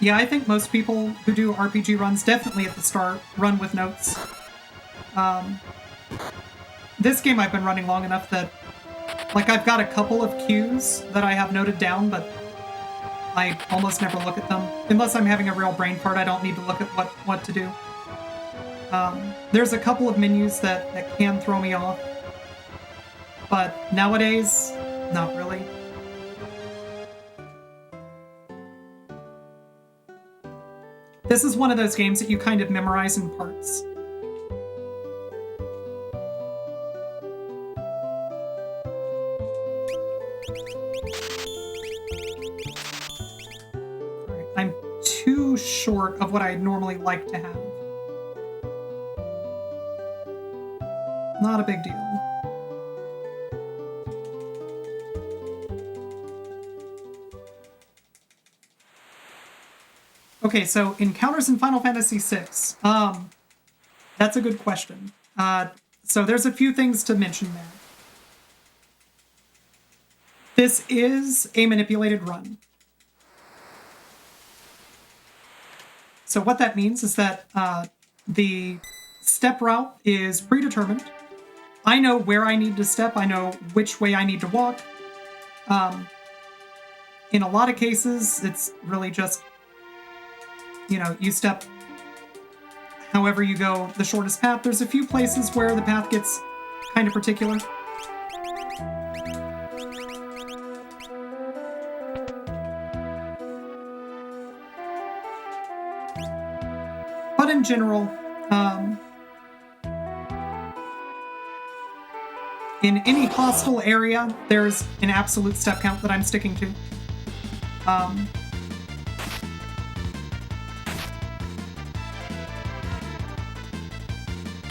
Yeah, I think most people who do RPG runs, definitely at the start, run with notes. This game I've been running long enough that, like, I've got a couple of cues that I have noted down, but I almost never look at them. Unless I'm having a real brain fart, I don't need to look at what to do. There's a couple of menus that can throw me off, but nowadays, not really. This is one of those games that you kind of memorize in parts. Alright, I'm too short of what I'd normally like to have. Not a big deal. Okay, so encounters in Final Fantasy VI. That's a good question. So there's a few things to mention there. This is a manipulated run. So what that means is that the step route is predetermined. I know where I need to step. I know which way I need to walk. In a lot of cases, it's really just, you know, you step however you go the shortest path. There's a few places where the path gets kind of particular. But in general, in any hostile area, there's an absolute step count that I'm sticking to.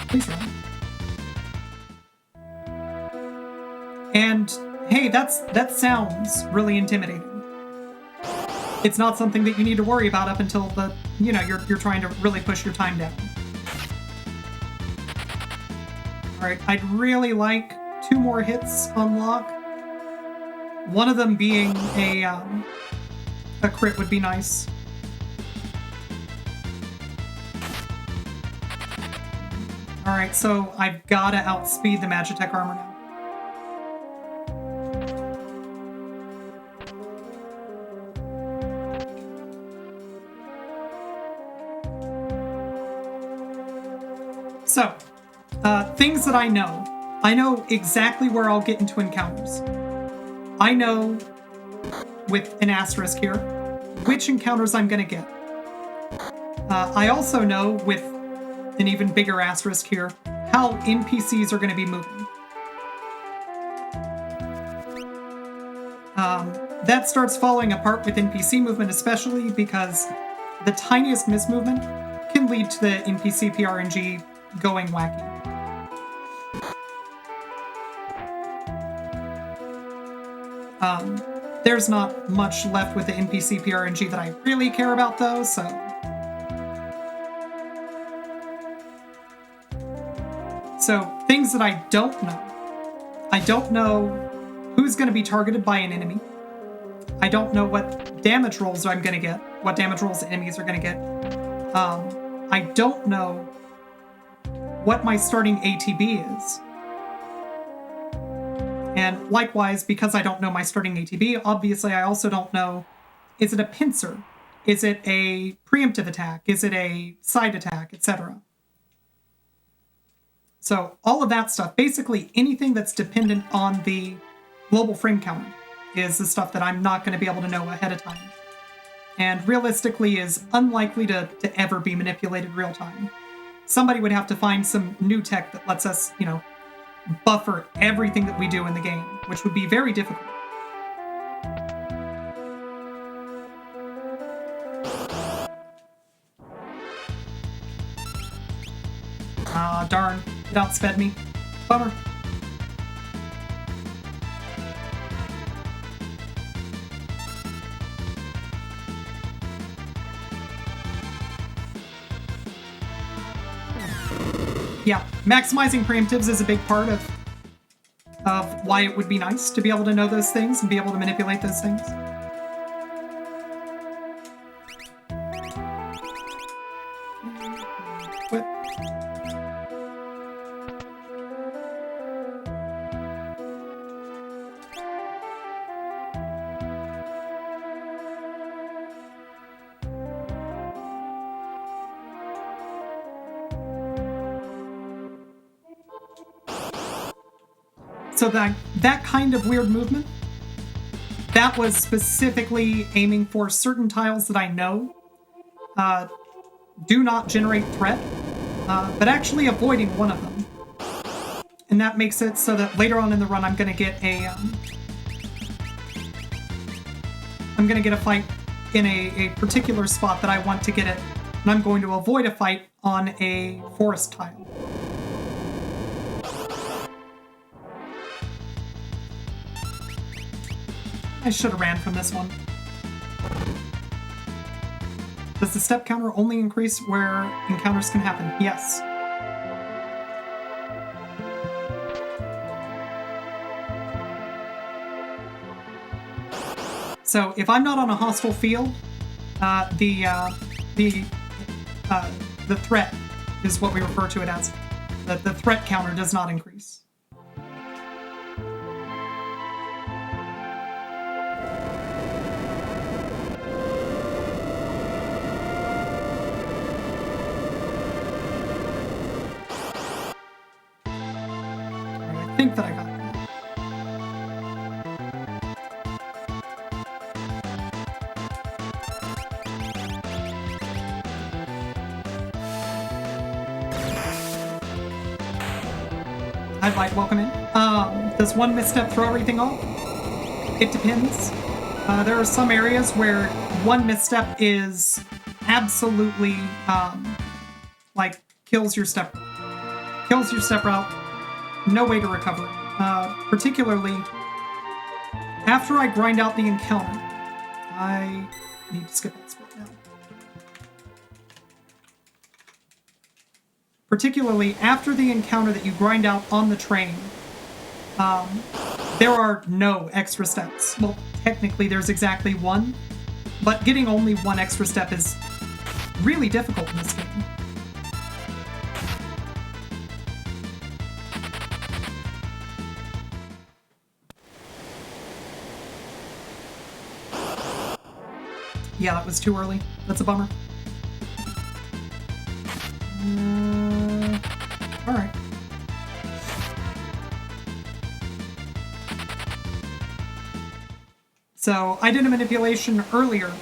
Please run. And hey, that sounds really intimidating. It's not something that you need to worry about up until the, you know, you're trying to really push your time down. All right, I'd really like 2 more hits on lock. One of them being a crit would be nice. All right, so I've got to outspeed the Magitech armor now. So, things that I know. I know exactly where I'll get into encounters. I know, with an asterisk here, which encounters I'm going to get. I also know, with an even bigger asterisk here, how NPCs are going to be moving. That starts falling apart with NPC movement, especially because the tiniest mismovement can lead to the NPC PRNG going wacky. There's not much left with the NPC PRNG that I really care about, though, so... So, things that I don't know. I don't know who's going to be targeted by an enemy. I don't know what damage rolls I'm going to get, what damage rolls enemies are going to get. I don't know what my starting ATB is. And likewise, because I don't know my starting ATB, obviously I also don't know, is it a pincer? Is it a preemptive attack? Is it a side attack, etc.? So all of that stuff, basically anything that's dependent on the global frame counter, is the stuff that I'm not going to be able to know ahead of time. and realistically is unlikely to ever be manipulated real time. Somebody would have to find some new tech that lets us, buffer everything that we do in the game, which would be very difficult. Ah, darn. It outsped me. Bummer. Yeah, maximizing preemptives is a big part of why it would be nice to be able to know those things and be able to manipulate those things. Quit. So that kind of weird movement, that was specifically aiming for certain tiles that I know do not generate threat, but actually avoiding one of them. And that makes it so that later on in the run, I'm going to get a fight in a particular spot that I want to get it, and I'm going to avoid a fight on a forest tile. I should have ran from this one. Does the step counter only increase where encounters can happen? Yes. So if I'm not on a hostile field, the threat is what we refer to it as. The threat counter does not increase. I think that I got it. Hi, Bite, welcome in. Does one misstep throw everything off? It depends. There are some areas where one misstep is absolutely, kills your step route. No way to recover it. Particularly, after I grind out the encounter, I need to skip that spot now. Particularly after the encounter that you grind out on the train, there are no extra steps. Well, technically there's exactly one, but getting only one extra step is really difficult in this game. Yeah, that was too early. That's a bummer. Alright. So I did a manipulation earlier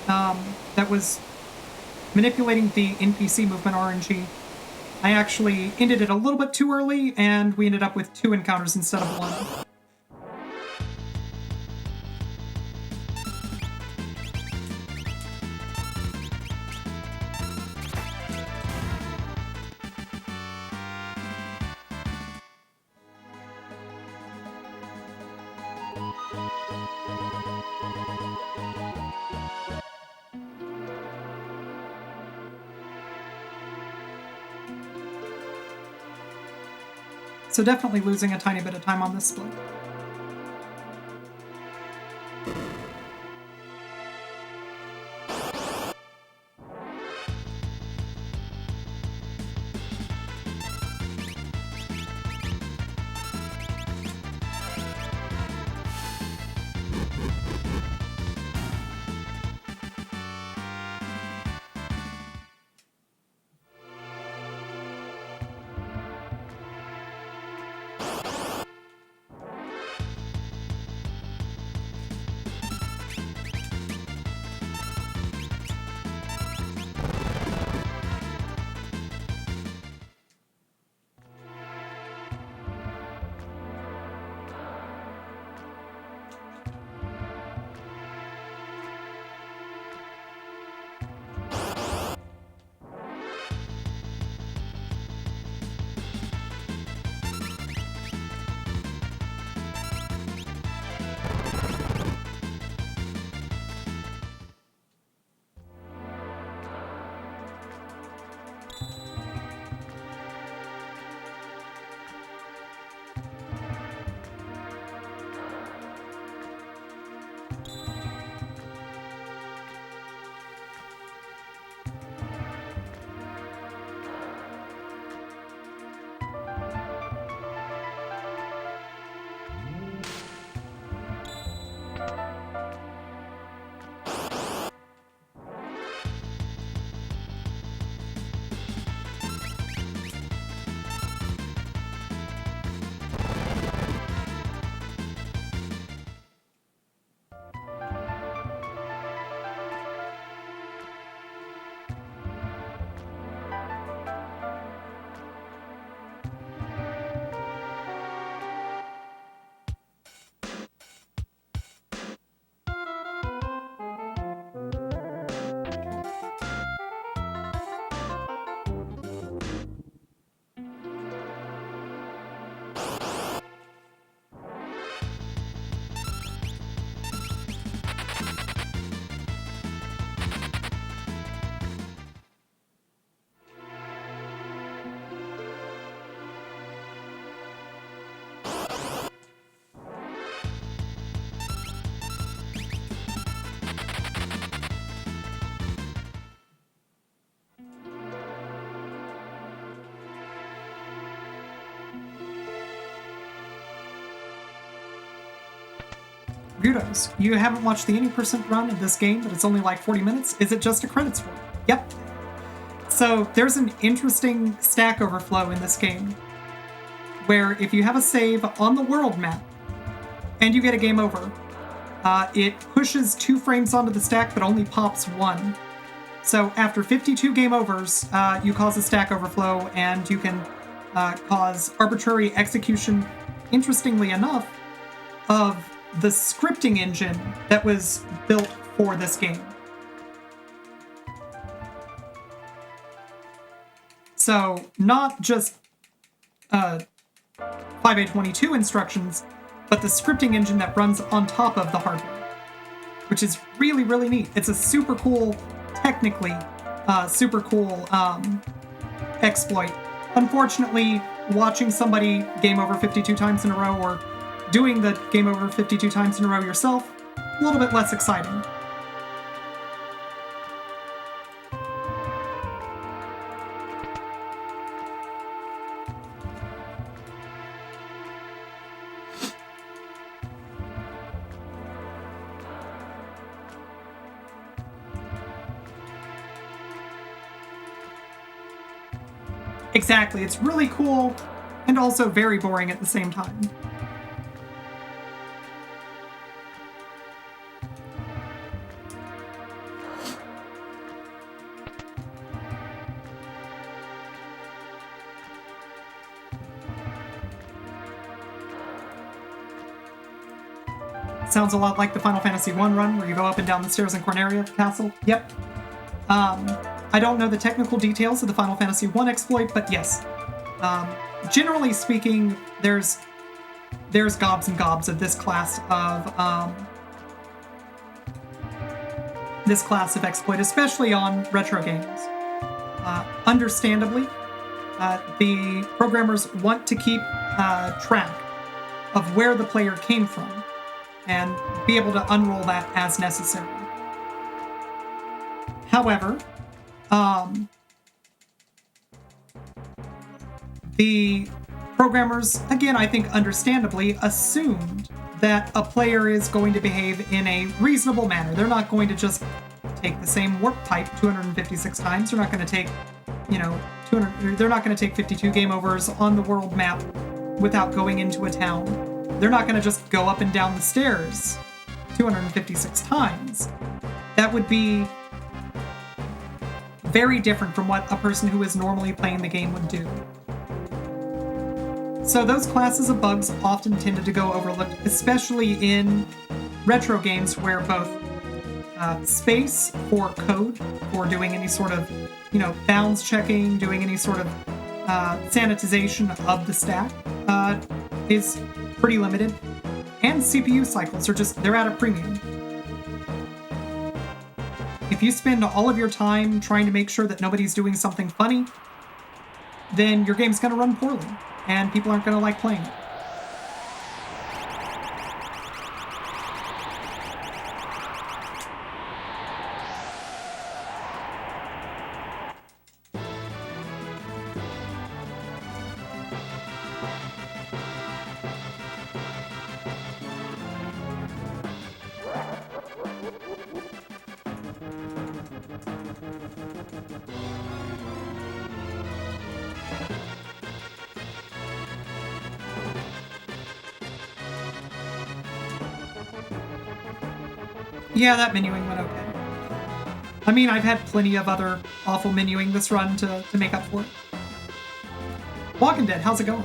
that was manipulating the NPC movement RNG. I actually ended it a little bit too early, and we ended up with 2 encounters instead of 1. So definitely losing a tiny bit of time on this split. Gudos, you haven't watched the 80% run of this game, but it's only like 40 minutes. Is it just a credits roll? Yep. So there's an interesting stack overflow in this game where if you have a save on the world map and you get a game over, it pushes 2 frames onto the stack but only pops 1. So after 52 game overs, you cause a stack overflow and you can cause arbitrary execution, interestingly enough, of the scripting engine that was built for this game. So not just 5A22 instructions, but the scripting engine that runs on top of the hardware, which is really, really neat. It's a super cool, technically, super cool exploit. Unfortunately, watching somebody game over 52 times in a row or doing the game over 52 times in a row yourself, a little bit less exciting. Exactly, it's really cool and also very boring at the same time. Sounds a lot like the Final Fantasy I run, where you go up and down the stairs in Corneria Castle. Yep. I don't know the technical details of the Final Fantasy I exploit, but yes. Generally speaking, there's gobs and gobs of this class of exploit, especially on retro games. Understandably, the programmers want to keep track of where the player came from and be able to unroll that as necessary. However, the programmers, again, I think understandably, assumed that a player is going to behave in a reasonable manner. They're not going to just take the same warp type 256 times. They're not going to take, they're not going to take 52 game overs on the world map without going into a town. They're not going to just go up and down the stairs 256 times. That would be very different from what a person who is normally playing the game would do. So those classes of bugs often tended to go overlooked, especially in retro games where both space for code, for doing any sort of, bounds checking, doing any sort of sanitization of the stack is pretty limited, and CPU cycles they're at a premium. If you spend all of your time trying to make sure that nobody's doing something funny, then your game's going to run poorly, and people aren't going to like playing it. Yeah, that menuing went okay. I mean, I've had plenty of other awful menuing this run to make up for it. Walking Dead, how's it going?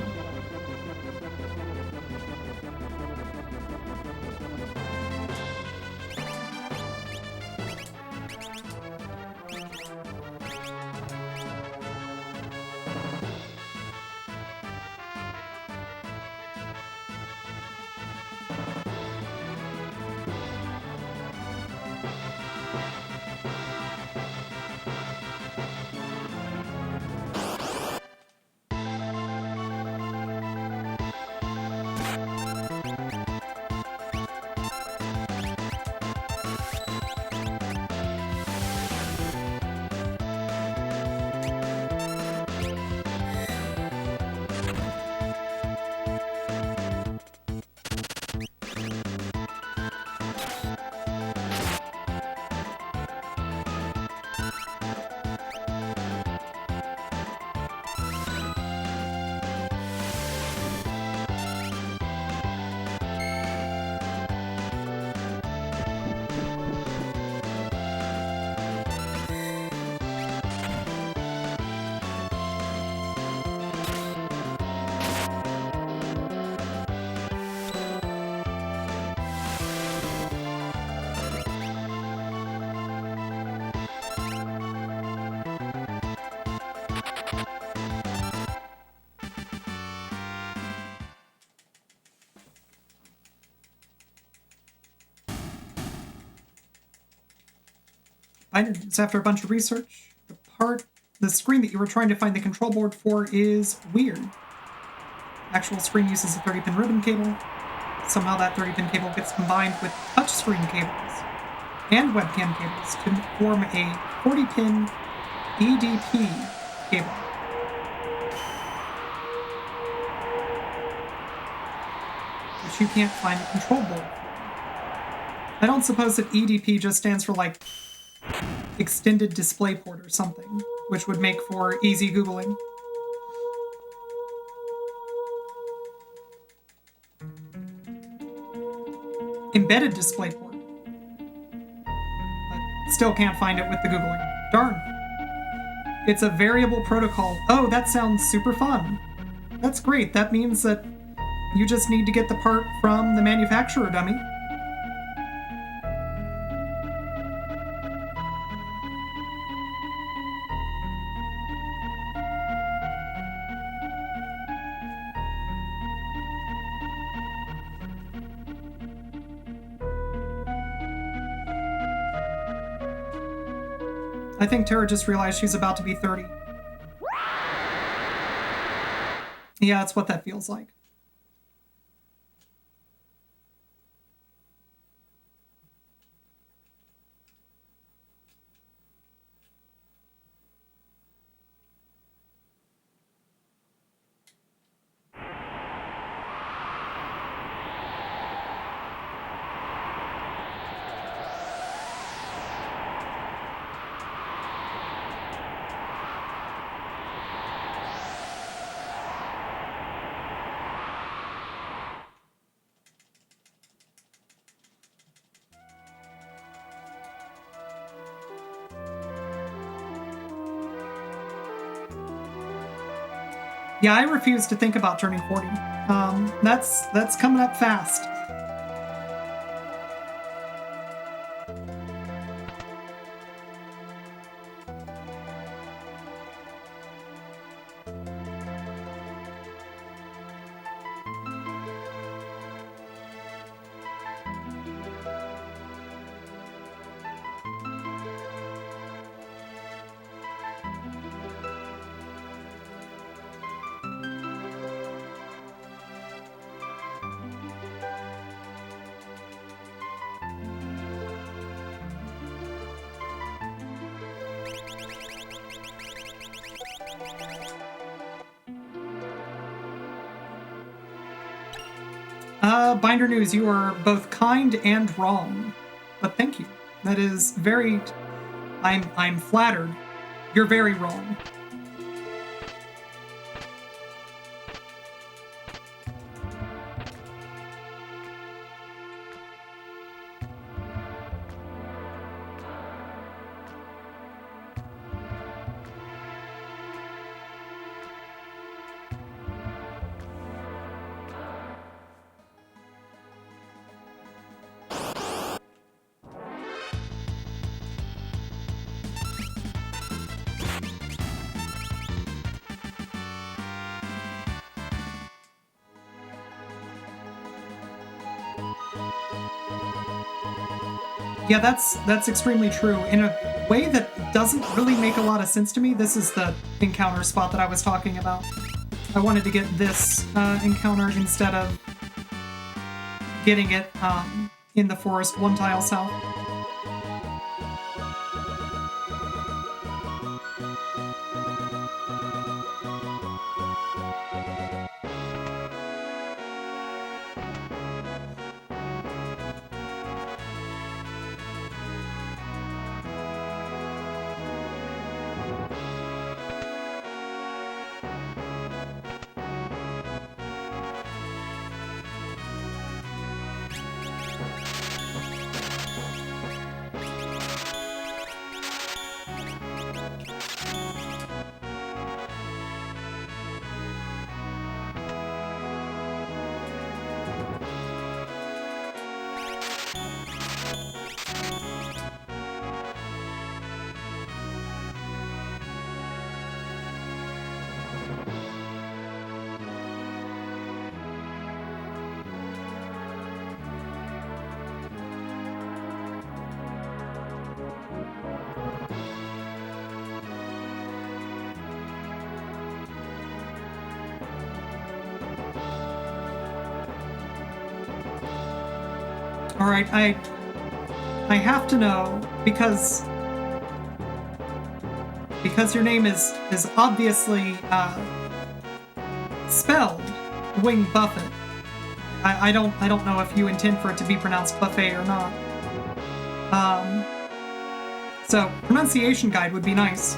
So after a bunch of research, the screen that you were trying to find the control board for is weird. Actual screen uses a 30-pin ribbon cable. Somehow that 30-pin cable gets combined with touchscreen cables and webcam cables to form a 40-pin EDP cable. Which you can't find a control board for. I don't suppose that EDP just stands for, like, Extended Display Port or something, which would make for easy Googling. Embedded Display Port. But still can't find it with the Googling. Darn. It's a variable protocol. Oh, that sounds super fun. That's great. That means that you just need to get the part from the manufacturer, dummy. I think Tara just realized she's about to be 30. Yeah, that's what that feels like. Yeah, I refuse to think about turning 40. That's coming up fast. Binder News, you are both kind and wrong. But thank you. That is very... I'm flattered. You're very wrong. Yeah, that's extremely true. In a way that doesn't really make a lot of sense to me, this is the encounter spot that I was talking about. I wanted to get this encounter instead of getting it in the forest 1 tile south. All right, I have to know because your name is obviously spelled Wing Buffett. I don't know if you intend for it to be pronounced buffet or not. So pronunciation guide would be nice.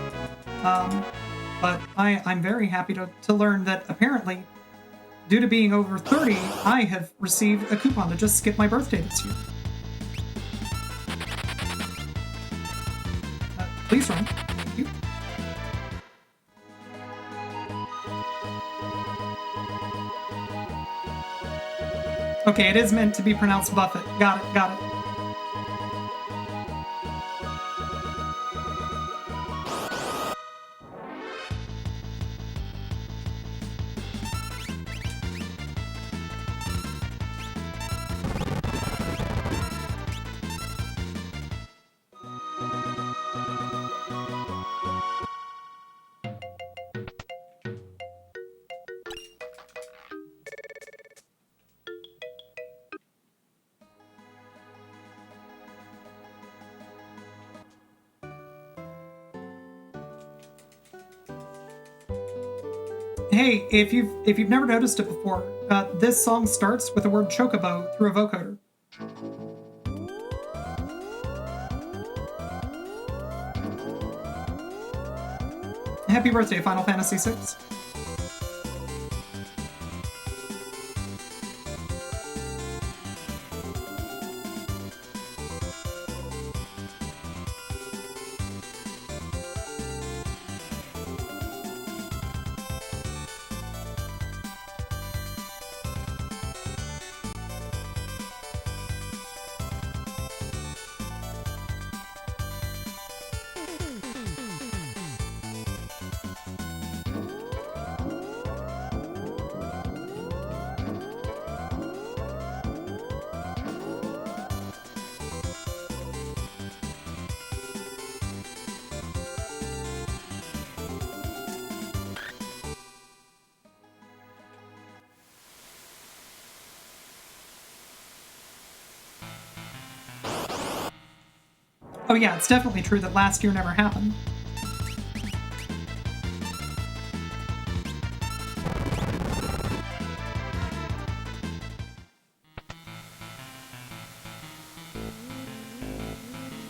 But I'm very happy to learn that apparently, due to being over 30, I have received a coupon to just skip my birthday this year. Please run. Thank you. Okay, it is meant to be pronounced Buffett. Got it, got it. Hey, if you've never noticed it before, this song starts with the word chocobo through a vocoder. Happy birthday, Final Fantasy VI. Oh yeah, it's definitely true that last year never happened.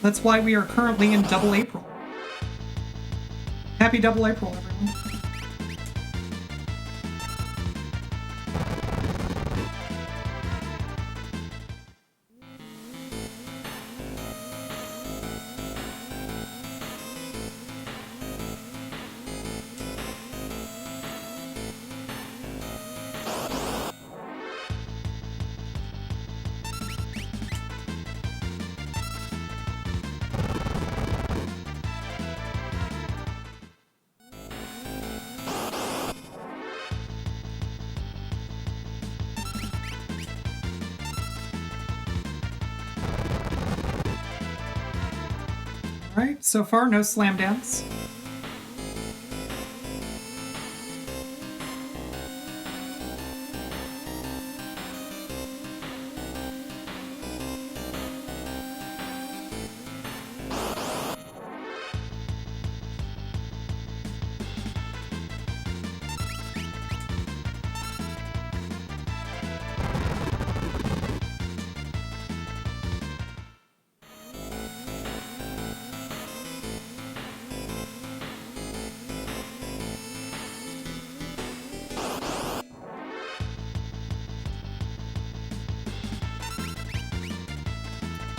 That's why we are currently in Double April. Happy Double April, everyone. Alright, so far no slam dance.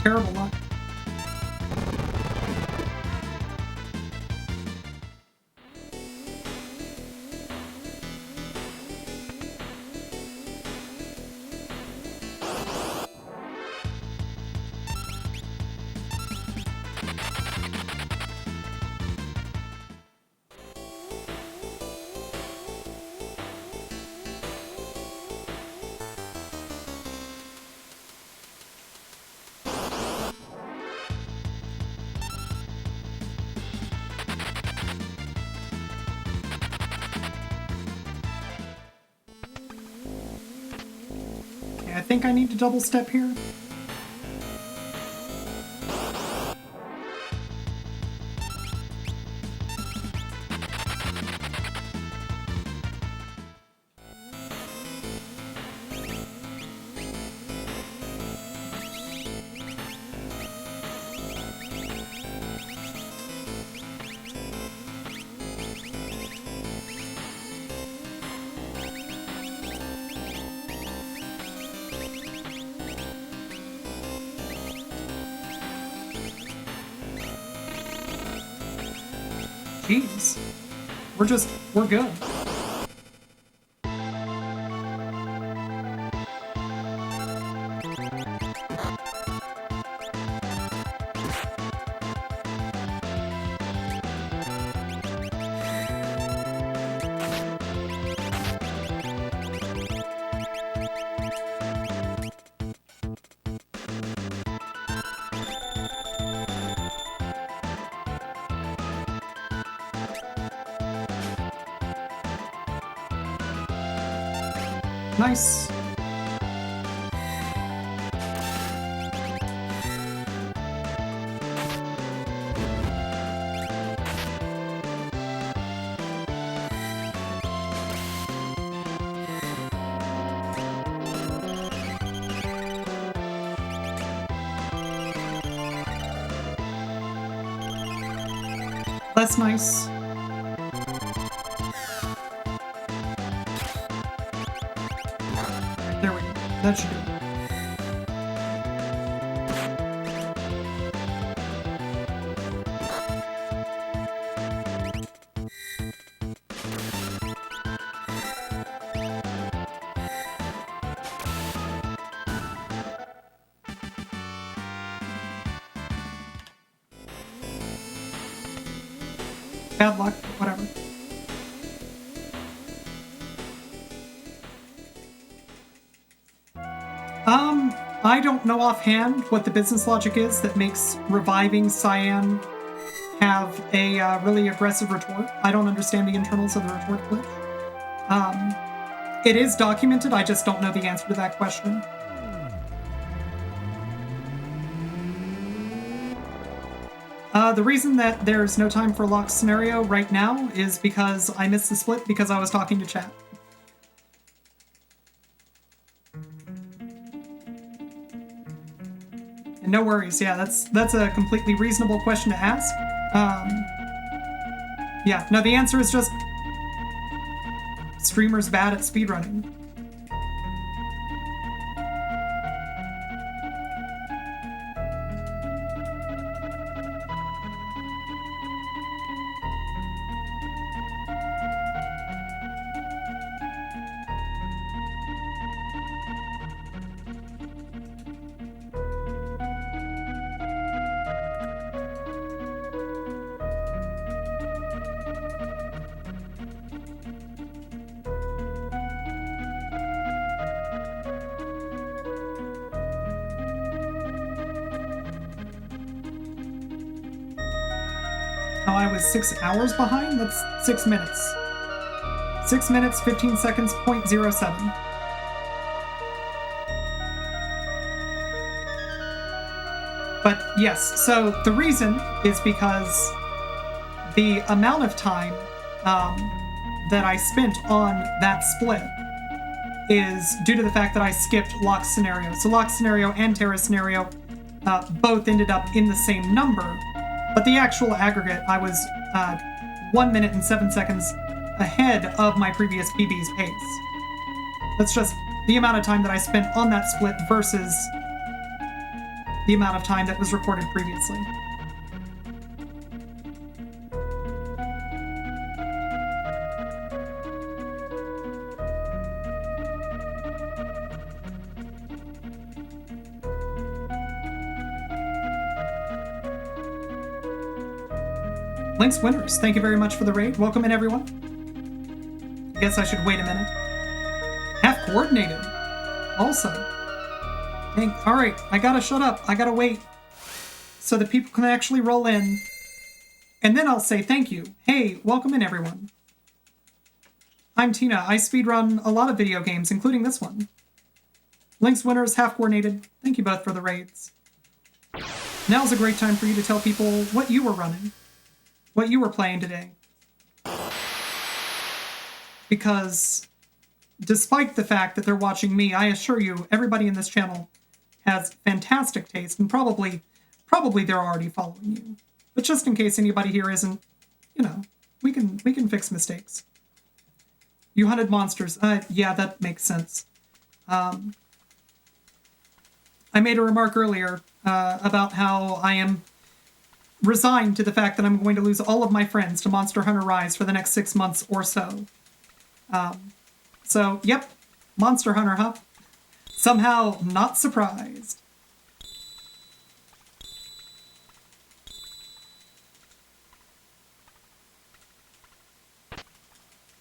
Terrible luck. I think I need to double step here. Jeez. We're good. Nice. That's nice. There we go. That should do it. Bad luck, whatever. I don't know offhand what the business logic is that makes reviving Cyan have a really aggressive retort. I don't understand the internals of the retort glitch. It is documented, I just don't know the answer to that question. The reason that there's no time for lock scenario right now is because I missed the split because I was talking to chat. And no worries, yeah, that's a completely reasonable question to ask. Yeah, no, the answer is just streamers bad at speedrunning. How I was 6 hours behind? That's 6 minutes. 6 minutes, 15 seconds, 0.07. But yes, so the reason is because the amount of time that I spent on that split is due to the fact that I skipped lock scenario. So lock scenario and terra scenario both ended up in the same number, but the actual aggregate, I was 1 minute and 7 seconds ahead of my previous PB's pace. That's just the amount of time that I spent on that split versus the amount of time that was recorded previously. Link's Winners, thank you very much for the raid. Welcome in, everyone. I guess I should wait a minute. Half coordinated. Also. Dang. All right, I gotta shut up. I gotta wait so that people can actually roll in. And then I'll say thank you. Hey, welcome in, everyone. I'm Tina. I speedrun a lot of video games, including this one. Link's Winners, half coordinated. Thank you both for the raids. Now's a great time for you to tell people what you were running. What you were playing today. Because despite the fact that they're watching me, I assure you, everybody in this channel has fantastic taste, and probably they're already following you. But just in case anybody here isn't, you know, we can fix mistakes. You hunted monsters. Yeah, that makes sense. I made a remark earlier about how I am resigned to the fact that I'm going to lose all of my friends to Monster Hunter Rise for the next 6 months or so. So, yep, Monster Hunter, huh? Somehow not surprised.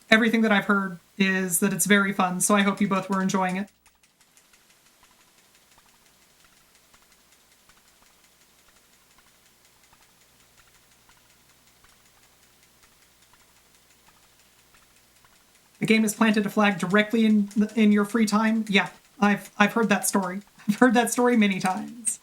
Everything that I've heard is that it's very fun, so I hope you both were enjoying it. The game has planted a flag directly in your free time? Yeah, I've heard that story. I've heard that story many times.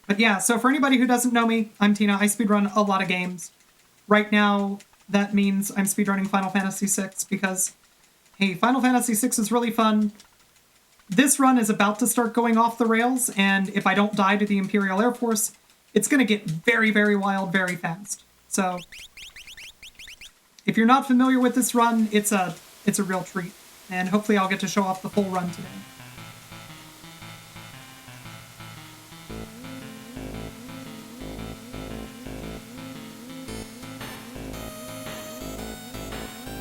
But yeah, so for anybody who doesn't know me, I'm Tina. I speedrun a lot of games. Right now, that means I'm speedrunning Final Fantasy VI because, hey, Final Fantasy VI is really fun. This run is about to start going off the rails, and if I don't die to the Imperial Air Force, it's going to get very, very wild very fast. So, if you're not familiar with this run, it's a real treat. And hopefully I'll get to show off the full run today.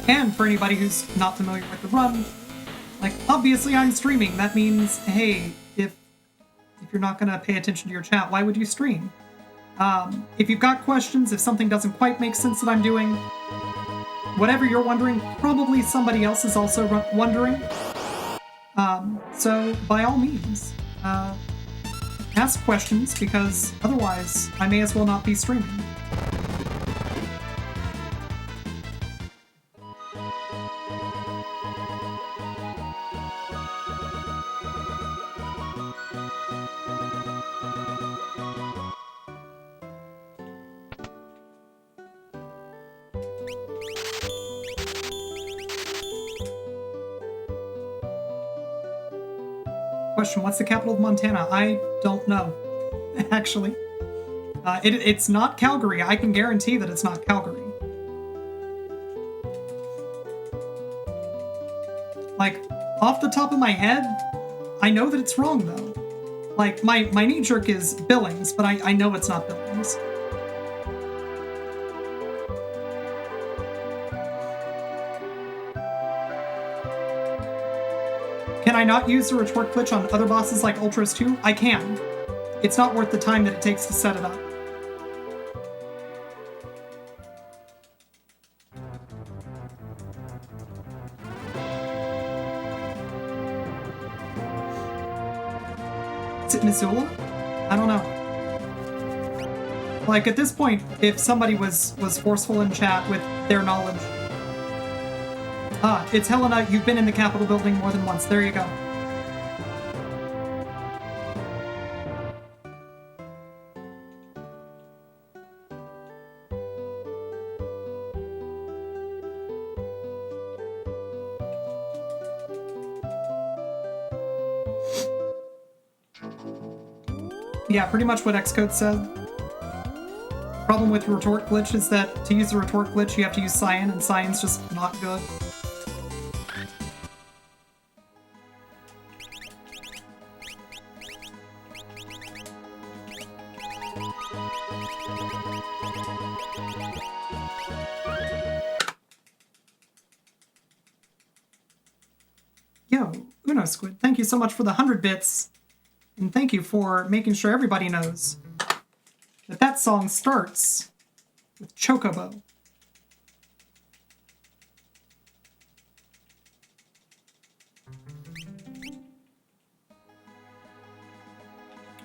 And for anybody who's not familiar with the run, like, obviously I'm streaming. That means, hey, if you're not going to pay attention to your chat, why would you stream? If you've got questions, if something doesn't quite make sense that I'm doing, whatever you're wondering, probably somebody else is also wondering. So, by all means, ask questions, because otherwise I may as well not be streaming. Question, what's the capital of Montana? I don't know, actually. It's not Calgary. I can guarantee that it's not Calgary. Like, off the top of my head, I know that it's wrong, though. Like, my knee-jerk is Billings, but I know it's not Billings. Can I not use the retort glitch on other bosses like Ultras too? I can. It's not worth the time that it takes to set it up. Is it Missoula? I don't know. Like, at this point, if somebody was forceful in chat with their knowledge. Ah, it's Helena. You've been in the Capitol building more than once. There you go. Yeah, pretty much what Xcode said. Problem with retort glitch is that to use the retort glitch, you have to use cyan, and cyan's just not good. Yo, Uno Squid, thank you so much for the 100 bits. And thank you for making sure everybody knows that that song starts with Chocobo.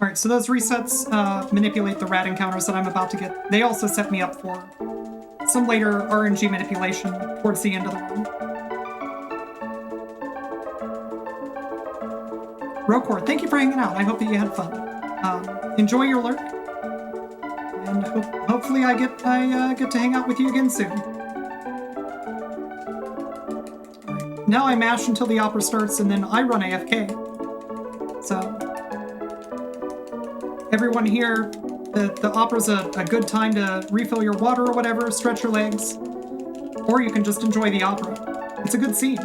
Alright, so those resets manipulate the rat encounters that I'm about to get. They also set me up for some later RNG manipulation towards the end of the run. Rokor, thank you for hanging out. I hope that you had fun. Enjoy your lurk, and hopefully I get to hang out with you again soon. Right. Now I mash until the opera starts, and then I run AFK. So everyone here The opera's a good time to refill your water or whatever, stretch your legs, or you can just enjoy the opera. It's a good scene.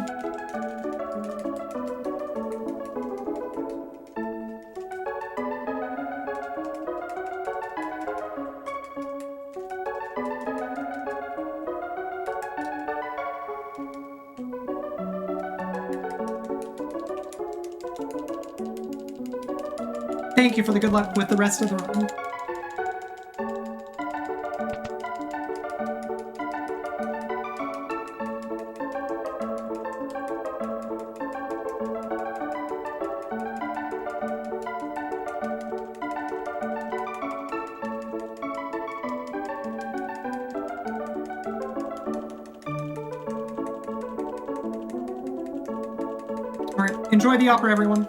Thank you for the good luck with the rest of the run. All right, enjoy the opera, everyone.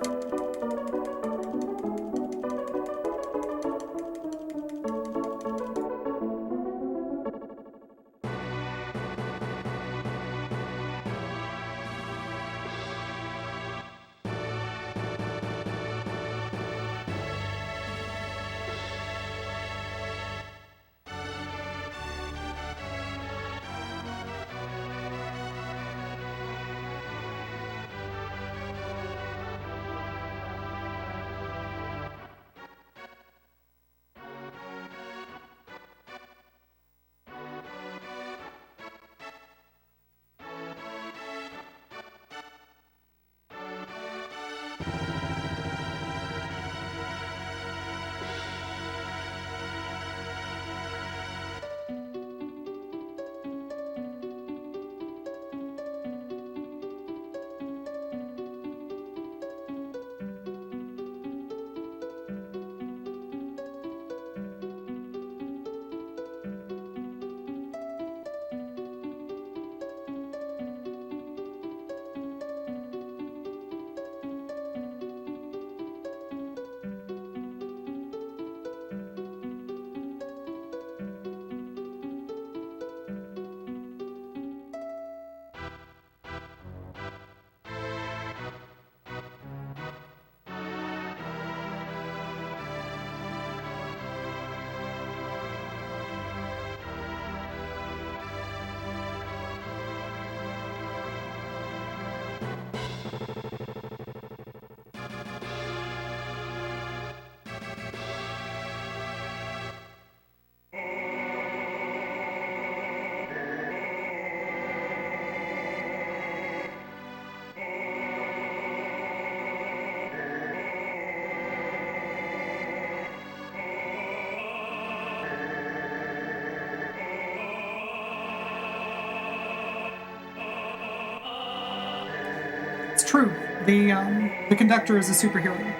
It's true. The conductor is a superhero.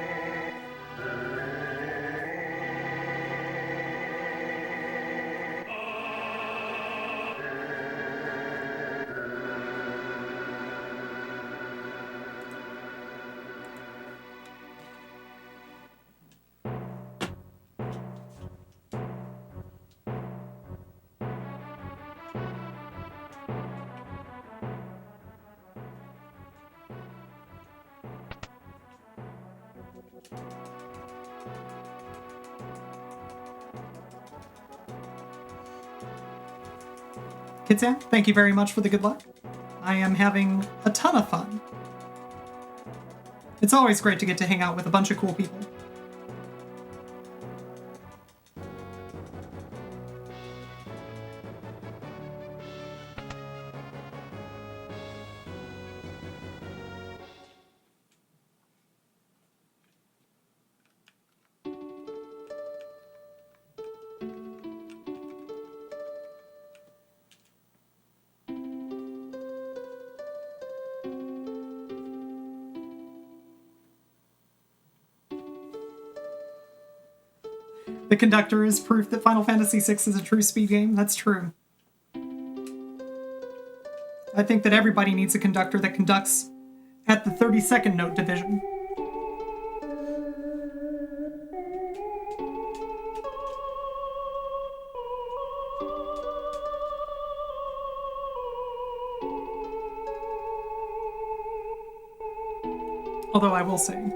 Kitsan, thank you very much for the good luck. I am having a ton of fun. It's always great to get to hang out with a bunch of cool people. The conductor is proof that Final Fantasy VI is a true speed game. That's true. I think that everybody needs a conductor that conducts at the 32nd note division. Although I will say,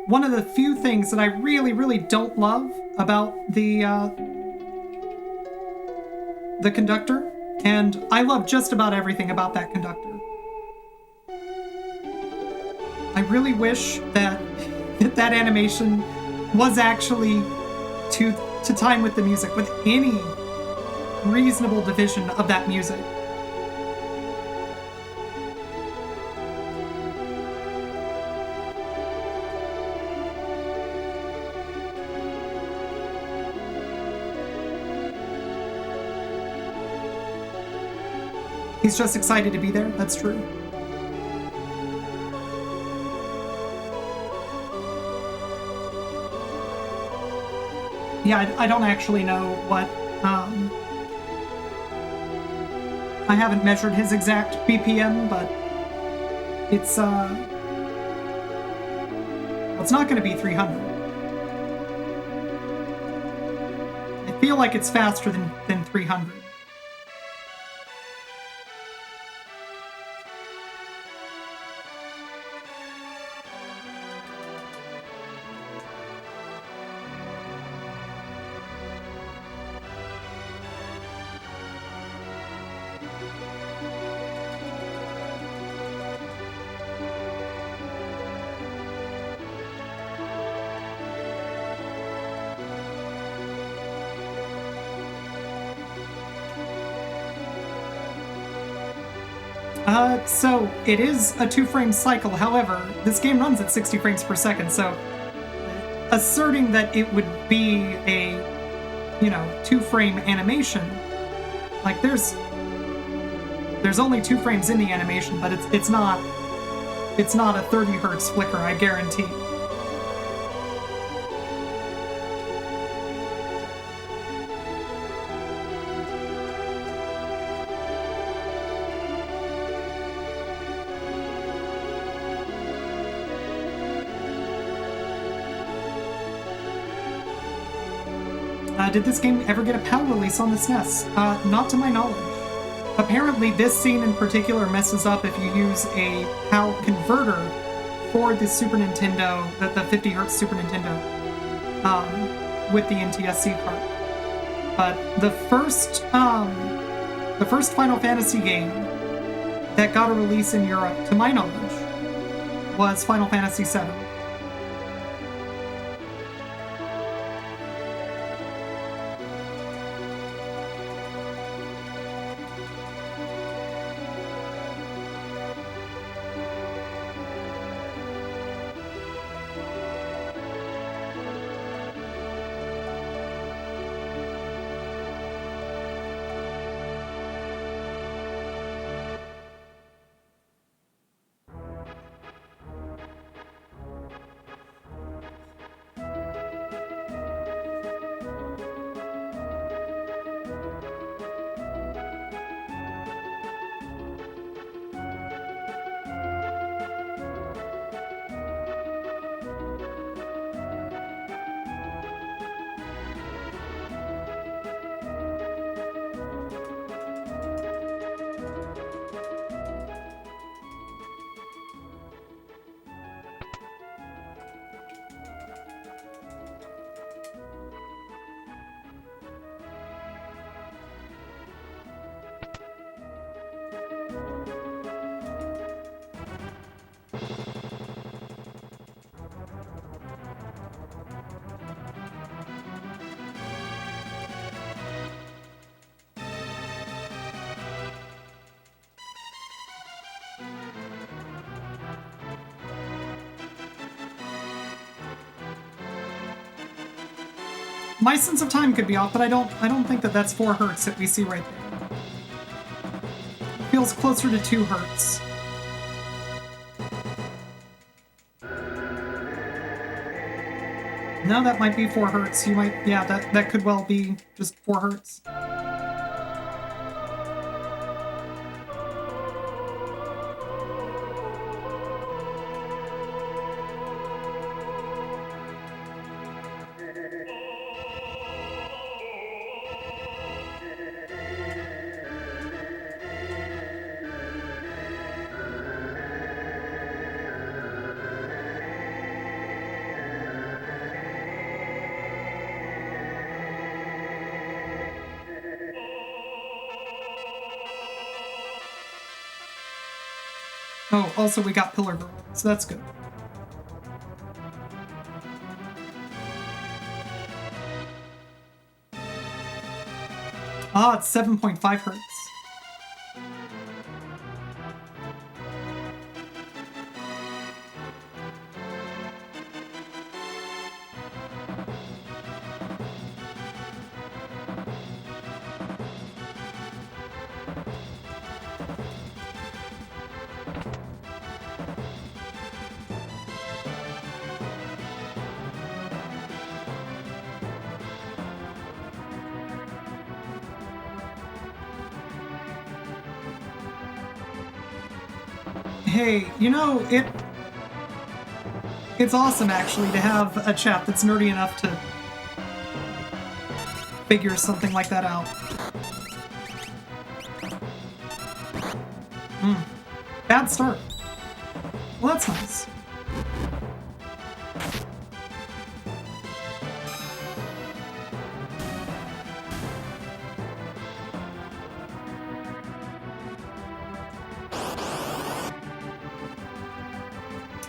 one of the few things that I really, really don't love about the conductor, and I love just about everything about that conductor. I really wish that that animation was actually to time with the music, with any reasonable division of that music. He's just excited to be there, that's true. Yeah, I don't actually know what, I haven't measured his exact BPM, but it's not going to be 300. I feel like it's faster than 300. So it is a 2-frame cycle. However, this game runs at 60 frames per second, so asserting that it would be a, 2-frame animation, like there's only 2 frames in the animation, but it's not a 30 hertz flicker, I guarantee. Did this game ever get a PAL release on the SNES? Not to my knowledge. Apparently this scene in particular messes up if you use a PAL converter for the Super Nintendo, the 50 Hz Super Nintendo, with the NTSC card. But the first Final Fantasy game that got a release in Europe, to my knowledge, was Final Fantasy VII. My sense of time could be off, but I don't think that that's 4 hertz that we see right there. It feels closer to 2 hertz. No, that might be 4 hertz. Yeah, that could well be just 4 hertz. Oh, also we got Pillar Girl, so that's good. Ah, it's 7.5 hertz. Hey, you know, it's awesome actually to have a chat that's nerdy enough to figure something like that out. Bad start. Well, that's nice.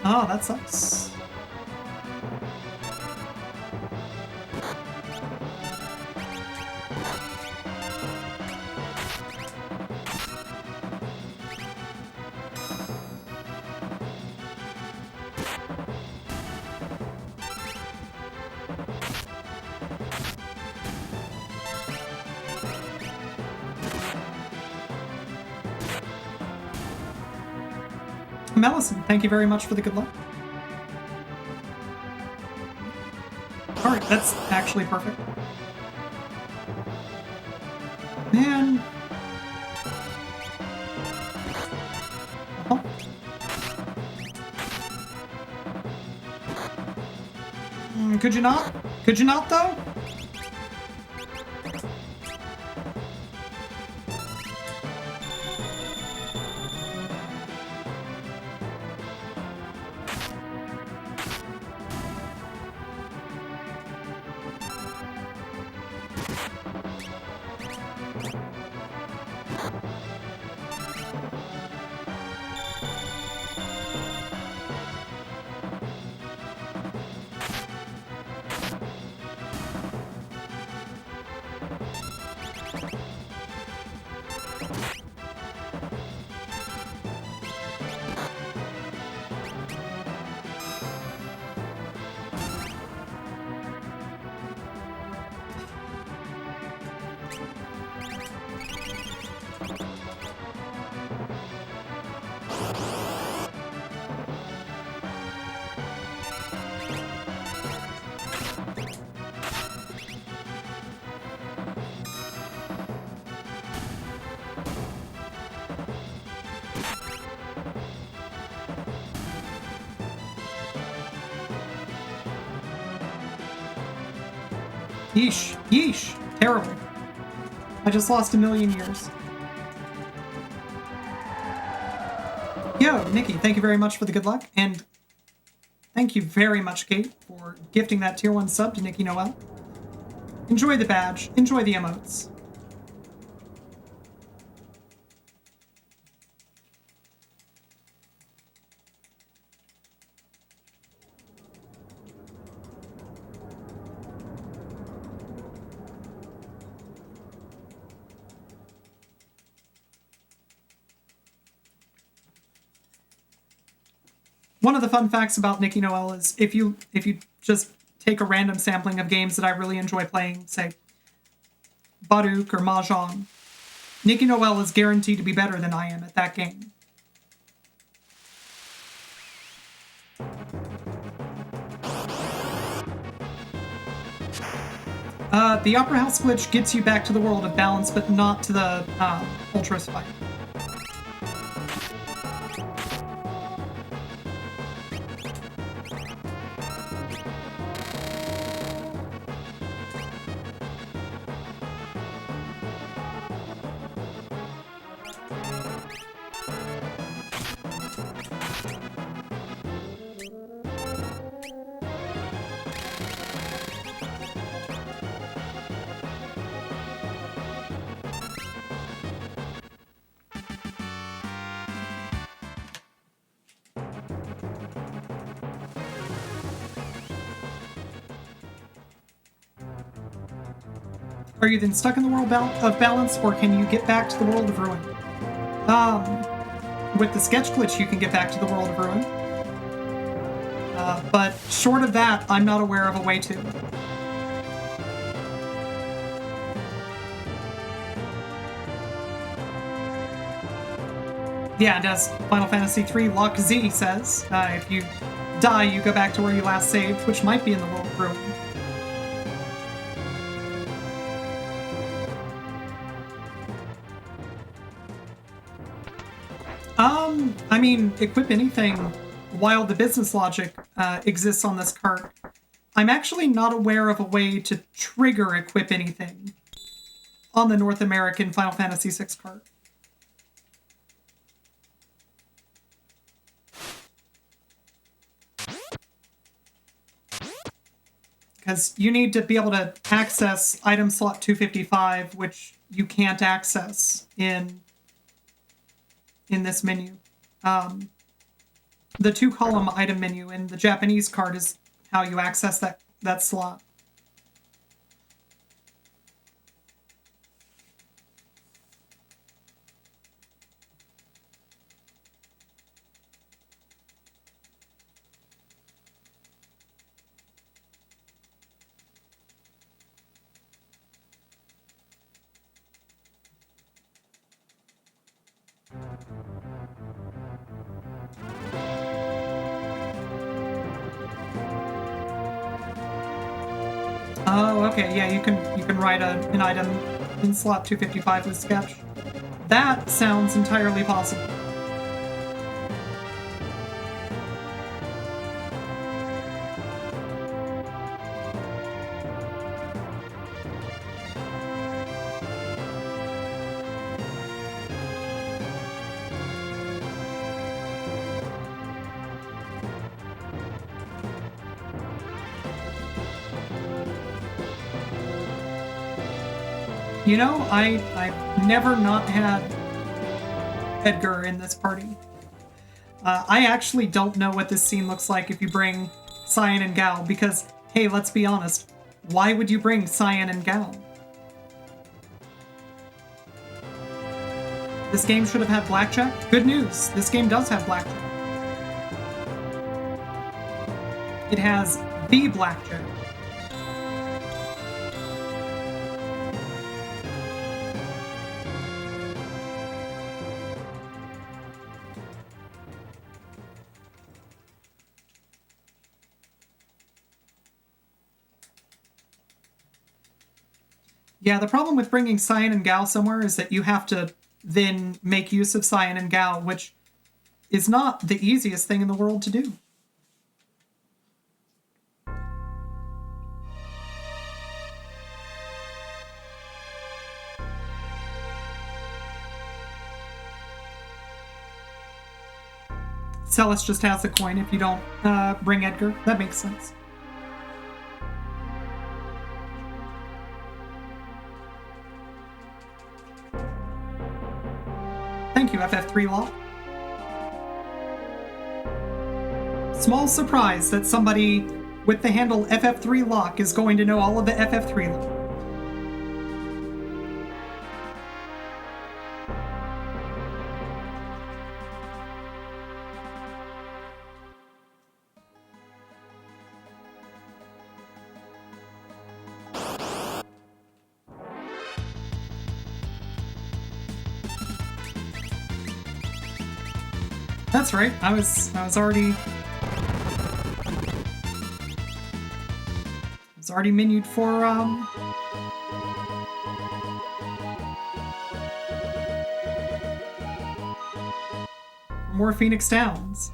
Oh, that sucks. Mellison, thank you very much for the good luck. Alright, that's actually perfect. Man. Uh-huh. Could you not? Could you not, though? Yeesh. Yeesh. Terrible. I just lost a million years. Yo, Nikki, thank you very much for the good luck, and thank you very much, Kate, for gifting that tier 1 sub to Nikki Noel. Enjoy the badge. Enjoy the emotes. One of the fun facts about Nikki Noel is if you just take a random sampling of games that I really enjoy playing, say Baduk or Mahjong, Nikki Noel is guaranteed to be better than I am at that game. The Opera House glitch gets you back to the world of balance, but not to the Ultra Spike. Are you then stuck in the world of balance, or can you get back to the world of ruin? With the sketch glitch, you can get back to the world of ruin. But short of that, I'm not aware of a way to. Yeah, and as Final Fantasy III Lock Z says, if you die, you go back to where you last saved, which might be in the world of ruin. I mean, equip anything while the business logic exists on this cart. I'm actually not aware of a way to trigger equip anything on the North American Final Fantasy VI cart. Because you need to be able to access item slot 255, which you can't access in this menu. The 2-column item menu in the Japanese card is how you access that slot. Oh, okay, yeah, you can write an item in slot 255 with Sketch. That sounds entirely possible. You know, I've never not had Edgar in this party. I actually don't know what this scene looks like if you bring Cyan and Gao, because, hey, let's be honest, why would you bring Cyan and Gao? This game should have had Blackjack. Good news, this game does have Blackjack. It has the Blackjack. Yeah, the problem with bringing Cyan and Gao somewhere is that you have to then make use of Cyan and Gao, which is not the easiest thing in the world to do. Celis just has a coin if you don't bring Edgar. That makes sense. Thank you, FF3 Law. Small surprise that somebody with the handle FF3 Lock is going to know all of the FF3 Law. That's right. I was already menued for more Phoenix Downs.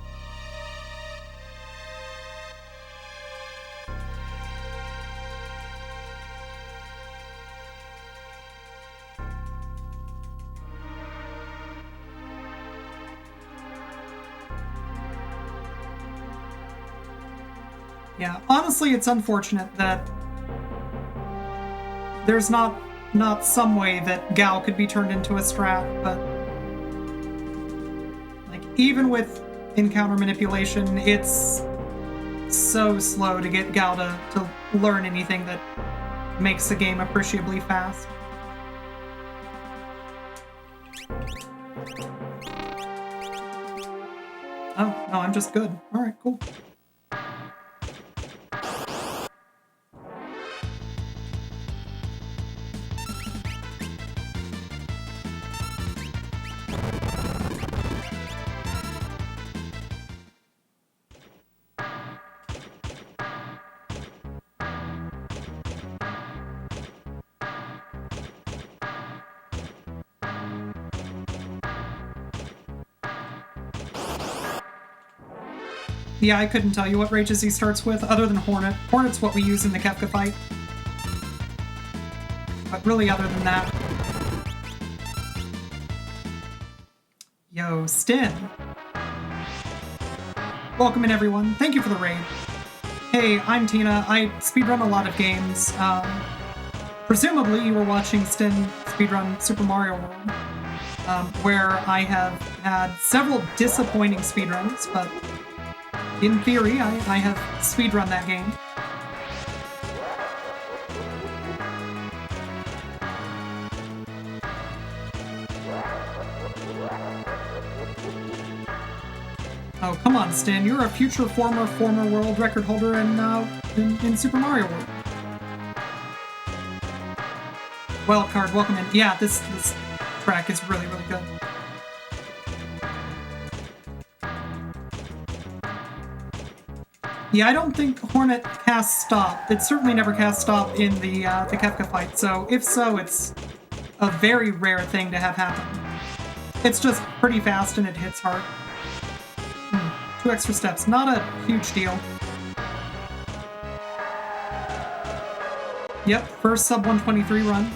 Yeah, honestly, it's unfortunate that there's not some way that Gao could be turned into a strat, but like even with encounter manipulation, it's so slow to get Gao to learn anything that makes the game appreciably fast. Oh, no, I'm just good. Alright, cool. Yeah, I couldn't tell you what rages he starts with, other than Hornet. Hornet's what we use in the Kefka fight. But really, other than that... Yo, Stin! Welcome in, everyone. Thank you for the raid. Hey, I'm Tina. I speedrun a lot of games. Presumably, you were watching Stin speedrun Super Mario World, where I have had several disappointing speedruns, but... in theory, I have speedrun that game. Oh, come on, Stan. You're a future former world record holder in Super Mario World. Wildcard, welcome in. Yeah, this track is really, really good. Yeah, I don't think Hornet casts stop. It certainly never casts stop in the Kefka fight, so if so, it's a very rare thing to have happen. It's just pretty fast and it hits hard. 2 extra steps, not a huge deal. Yep, first sub 123 run.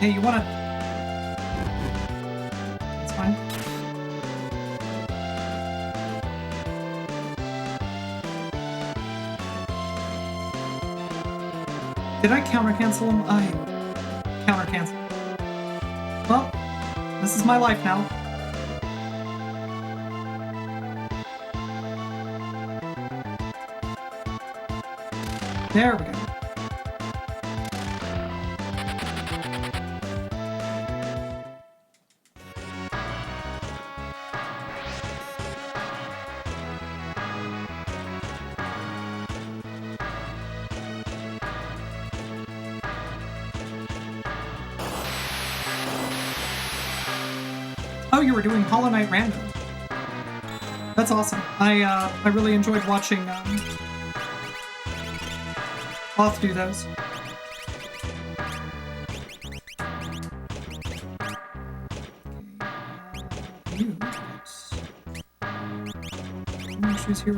Hey, you wanna... It's fine. Did I counter-cancel him? I counter-canceled. Well, this is my life now. There we go. Oh, you were doing Hollow Knight Random. That's awesome. I really enjoyed watching Hoth do those. Issues here.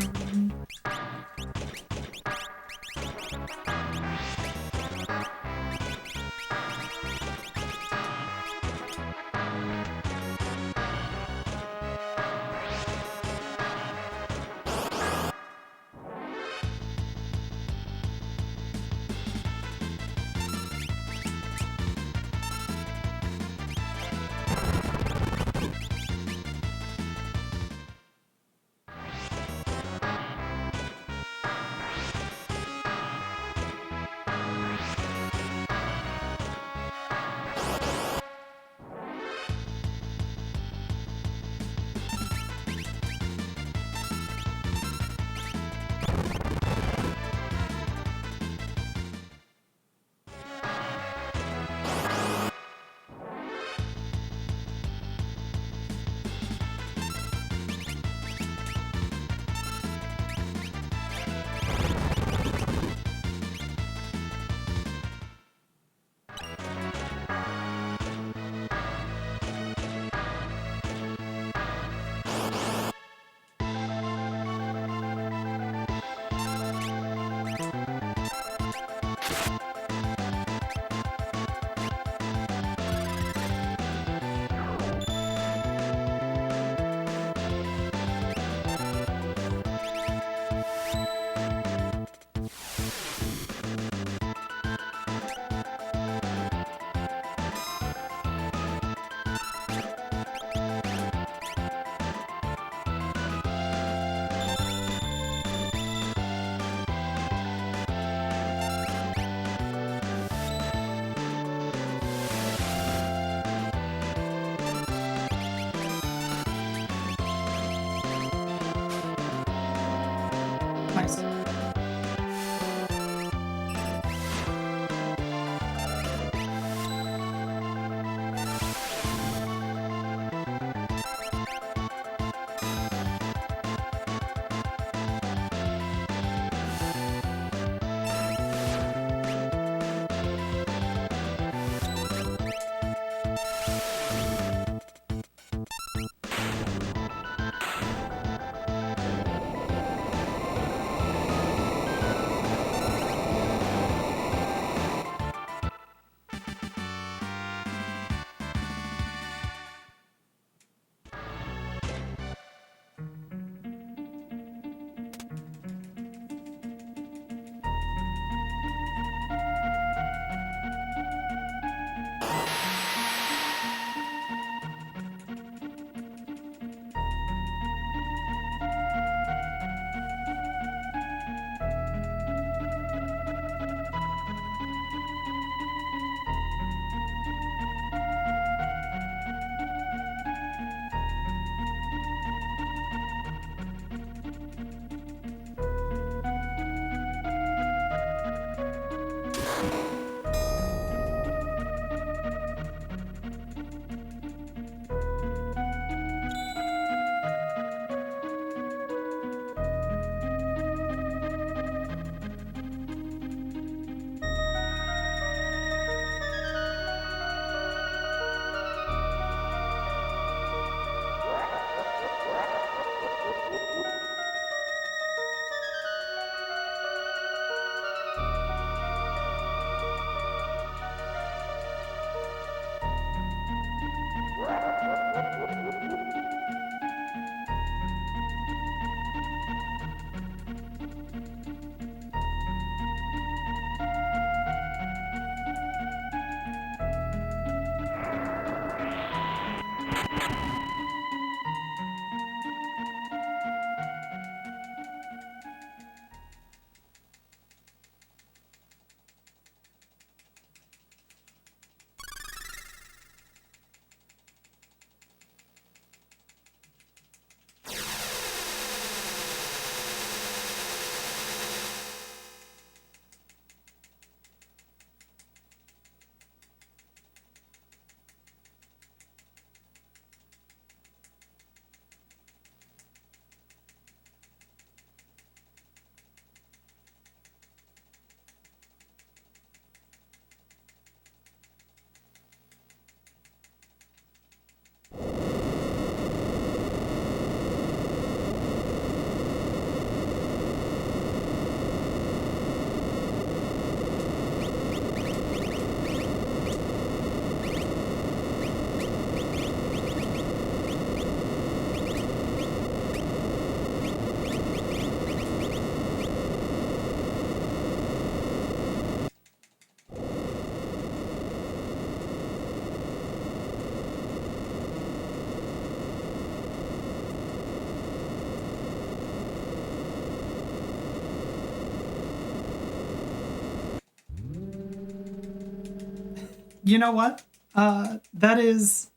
You know what? That's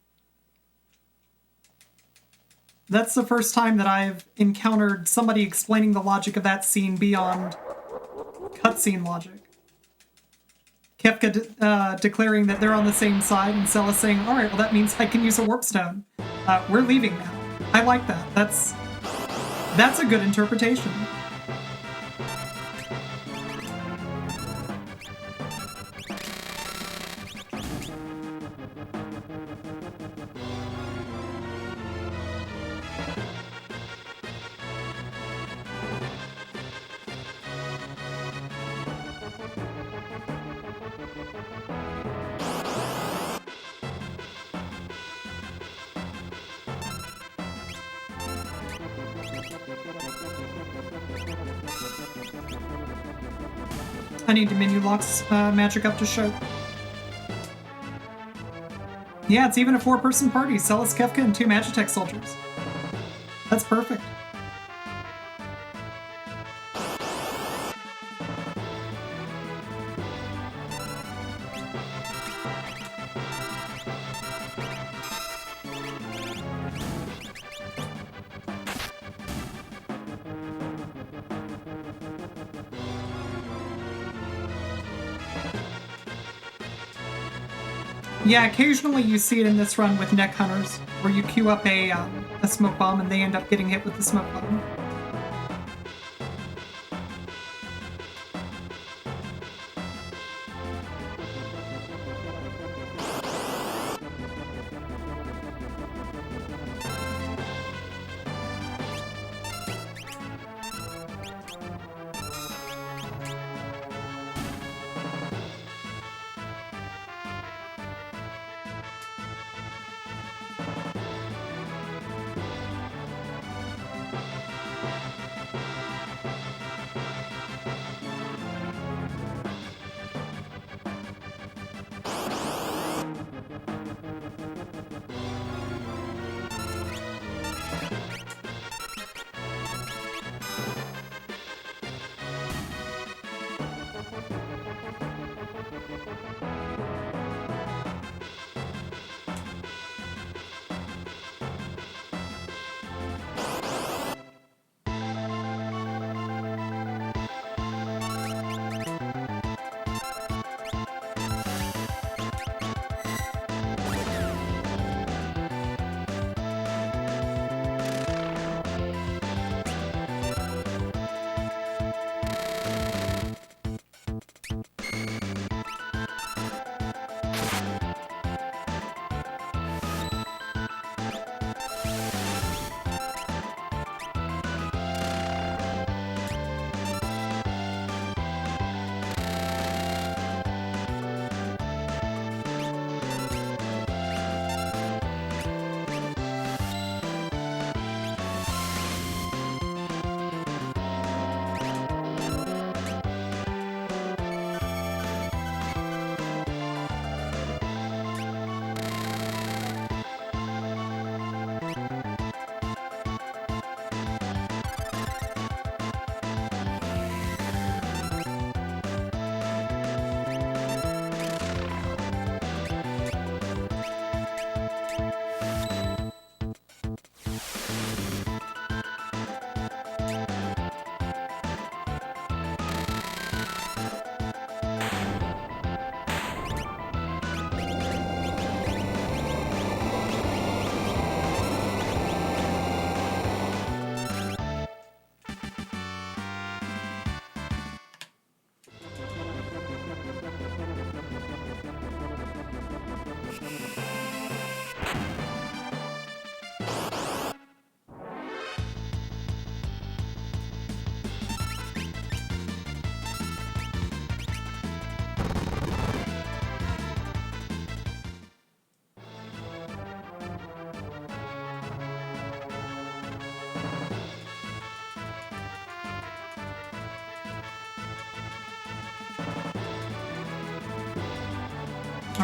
the first time that I've encountered somebody explaining the logic of that scene beyond cutscene logic. Kefka declaring that they're on the same side, and Celes saying, all right, well, that means I can use a warp stone. We're leaving now. I like that. That's a good interpretation. I need to menu locks magic up to show. Yeah, it's even a 4-person party. Celes, Kefka, and 2 Magitech soldiers. That's perfect. Yeah, occasionally you see it in this run with neck hunters, where you queue up a smoke bomb and they end up getting hit with the smoke bomb.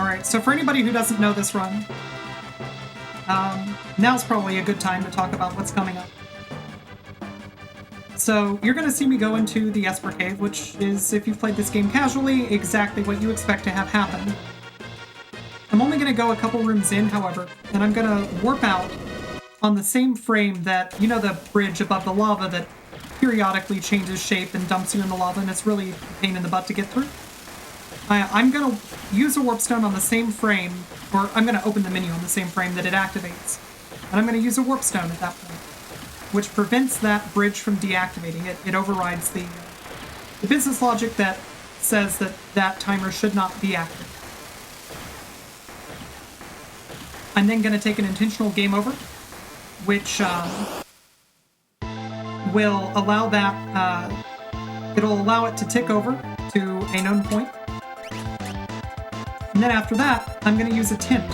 Alright, so for anybody who doesn't know this run, now's probably a good time to talk about what's coming up. So you're going to see me go into the Esper Cave, which is, if you've played this game casually, exactly what you expect to have happen. I'm only going to go a couple rooms in, however, and I'm going to warp out on the same frame that, you know, the bridge above the lava that periodically changes shape and dumps you in the lava, and it's really a pain in the butt to get through. I'm going to use a warp stone on the same frame, or I'm going to open the menu on the same frame that it activates. And I'm going to use a warp stone at that point, which prevents that bridge from deactivating. It overrides the business logic that says that that timer should not be active. I'm then going to take an intentional game over, which will allow that, it'll allow it to tick over to a known point. And then after that, I'm going to use a tint.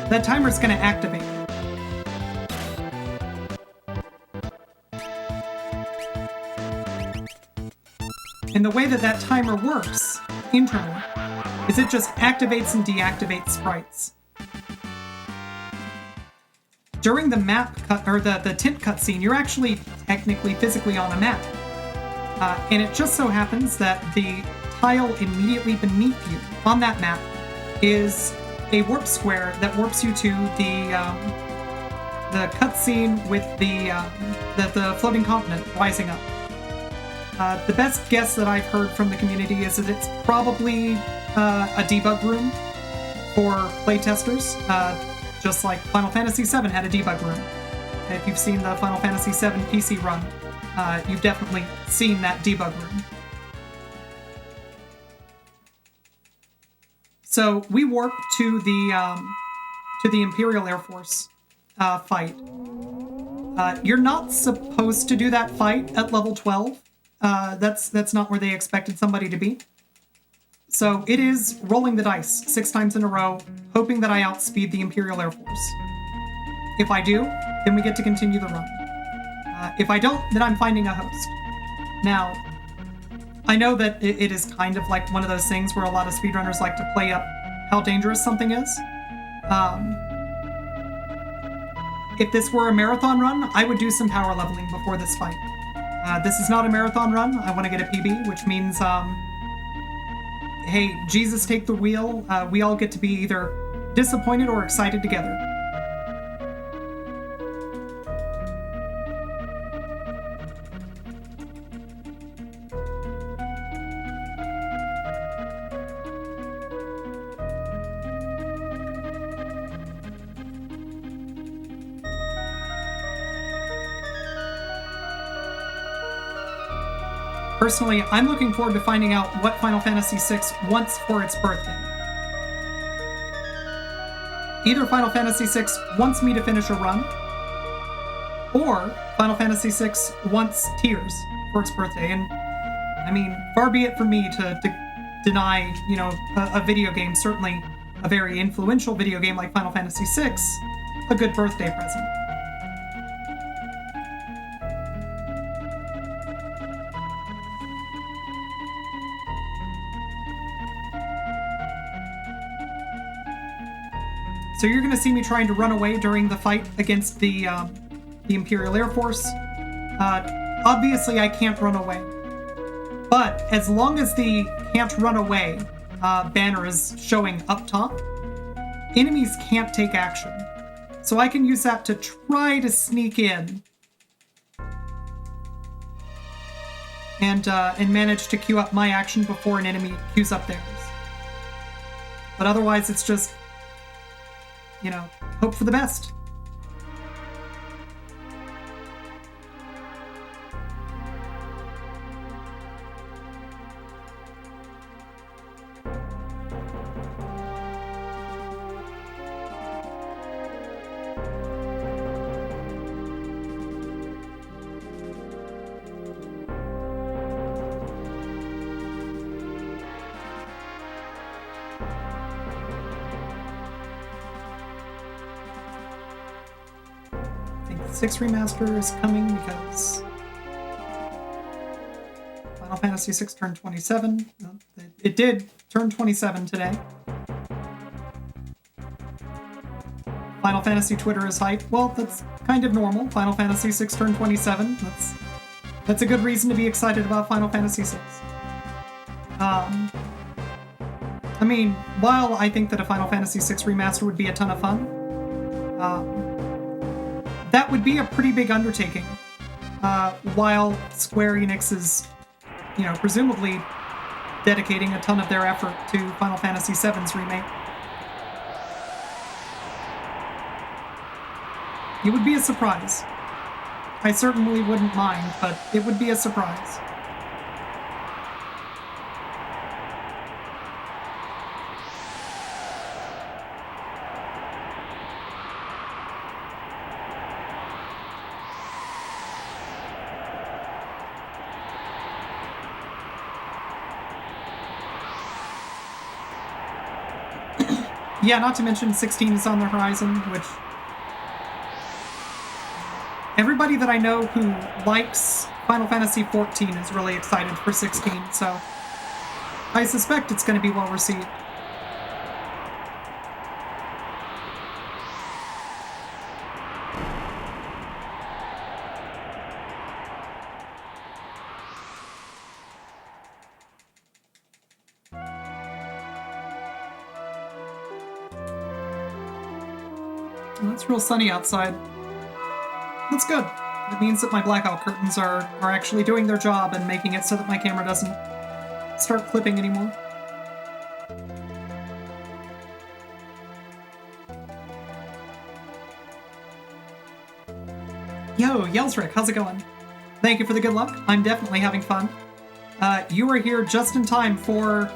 That timer's going to activate. And the way that that timer works, internally, is it just activates and deactivates sprites. During the map cut, or the tint cutscene, you're actually technically physically on a map. And it just so happens that the tile immediately beneath you on that map is a warp square that warps you to the cutscene with the floating continent rising up. The best guess that I've heard from the community is that it's probably a debug room for playtesters, just like Final Fantasy VII had a debug room. If you've seen the Final Fantasy VII PC run, you've definitely seen that debug room. So we warp to the Imperial Air Force fight. You're not supposed to do that fight at level 12. That's not where they expected somebody to be. So it is rolling the dice 6 times in a row, hoping that I outspeed the Imperial Air Force. If I do, then we get to continue the run. If I don't, then I'm finding a host. Now, I know that it is kind of like one of those things where a lot of speedrunners like to play up how dangerous something is. If this were a marathon run, I would do some power leveling before this fight. This is not a marathon run. I want to get a PB, which means, hey, Jesus take the wheel. We all get to be either disappointed or excited together. Personally, I'm looking forward to finding out what Final Fantasy VI wants for its birthday. Either Final Fantasy VI wants me to finish a run, or Final Fantasy VI wants tears for its birthday. And, I mean, far be it from me to deny, you know, a video game, certainly a very influential video game like Final Fantasy VI, a good birthday present. So you're going to see me trying to run away during the fight against the Imperial Air Force. Obviously, I can't run away. But as long as the can't run away banner is showing up top, enemies can't take action. So I can use that to try to sneak in and manage to queue up my action before an enemy queues up theirs. But otherwise, it's just, you know, hope for the best. I think the 6 remaster is coming because Final Fantasy VI turned 27. It did turned 27 today. Final Fantasy Twitter is hype. Well, that's kind of normal. Final Fantasy VI turned 27. That's a good reason to be excited about Final Fantasy VI. I mean, while I think that a Final Fantasy VI remaster would be a ton of fun, that would be a pretty big undertaking. While Square Enix is, presumably dedicating a ton of their effort to Final Fantasy VII's remake. It would be a surprise. I certainly wouldn't mind, but it would be a surprise. Yeah, not to mention 16 is on the horizon, which everybody that I know who likes Final Fantasy XIV is really excited for 16, so I suspect it's going to be well received. Well, it's real sunny outside. That's good. It means that my blackout curtains are actually doing their job and making it so that my camera doesn't start clipping anymore. Yo, Yelsrick, how's it going? Thank you for the good luck. I'm definitely having fun. You are here just in time for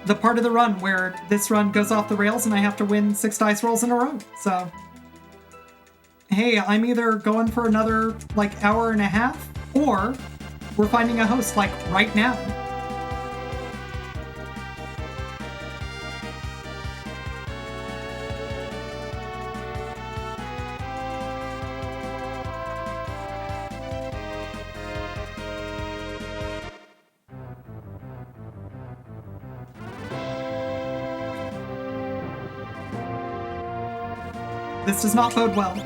the part of the run where this run goes off the rails and I have to win 6 dice rolls in a row, so hey, I'm either going for another, hour and a half, or we're finding a host, right now. This does not bode well.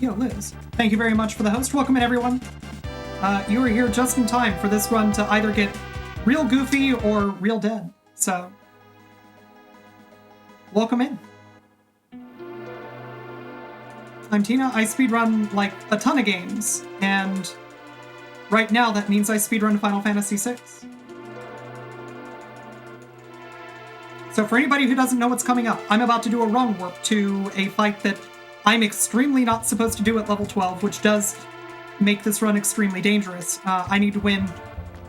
Yo, Liz. Thank you very much for the host. Welcome in, everyone. You are here just in time for this run to either get real goofy or real dead. So, welcome in. I'm Tina. I speedrun, a ton of games. And right now, that means I speedrun Final Fantasy VI. So for anybody who doesn't know what's coming up, I'm about to do a run warp to a fight that I'm extremely not supposed to do at level 12, which does make this run extremely dangerous. I need to win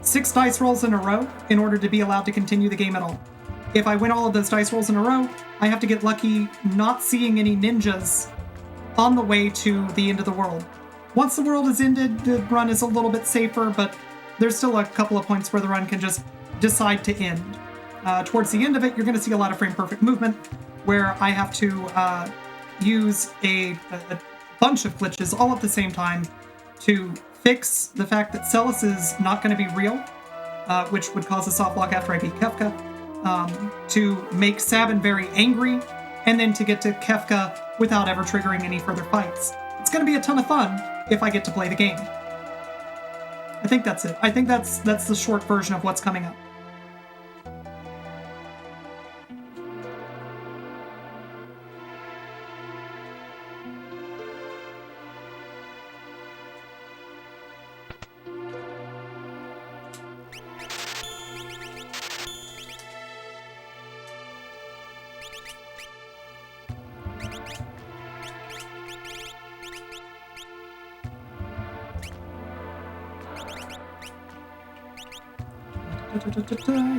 6 dice rolls in a row in order to be allowed to continue the game at all. If I win all of those dice rolls in a row, I have to get lucky not seeing any ninjas on the way to the end of the world. Once the world is ended, the run is a little bit safer, but there's still a couple of points where the run can just decide to end. Towards the end of it, you're going to see a lot of frame-perfect movement, where I have to use a bunch of glitches all at the same time to fix the fact that Celis is not going to be real, which would cause a soft lock after I beat Kefka, to make Sabin very angry, and then to get to Kefka without ever triggering any further fights. It's going to be a ton of fun if I get to play the game. I think that's it. I think that's the short version of what's coming up.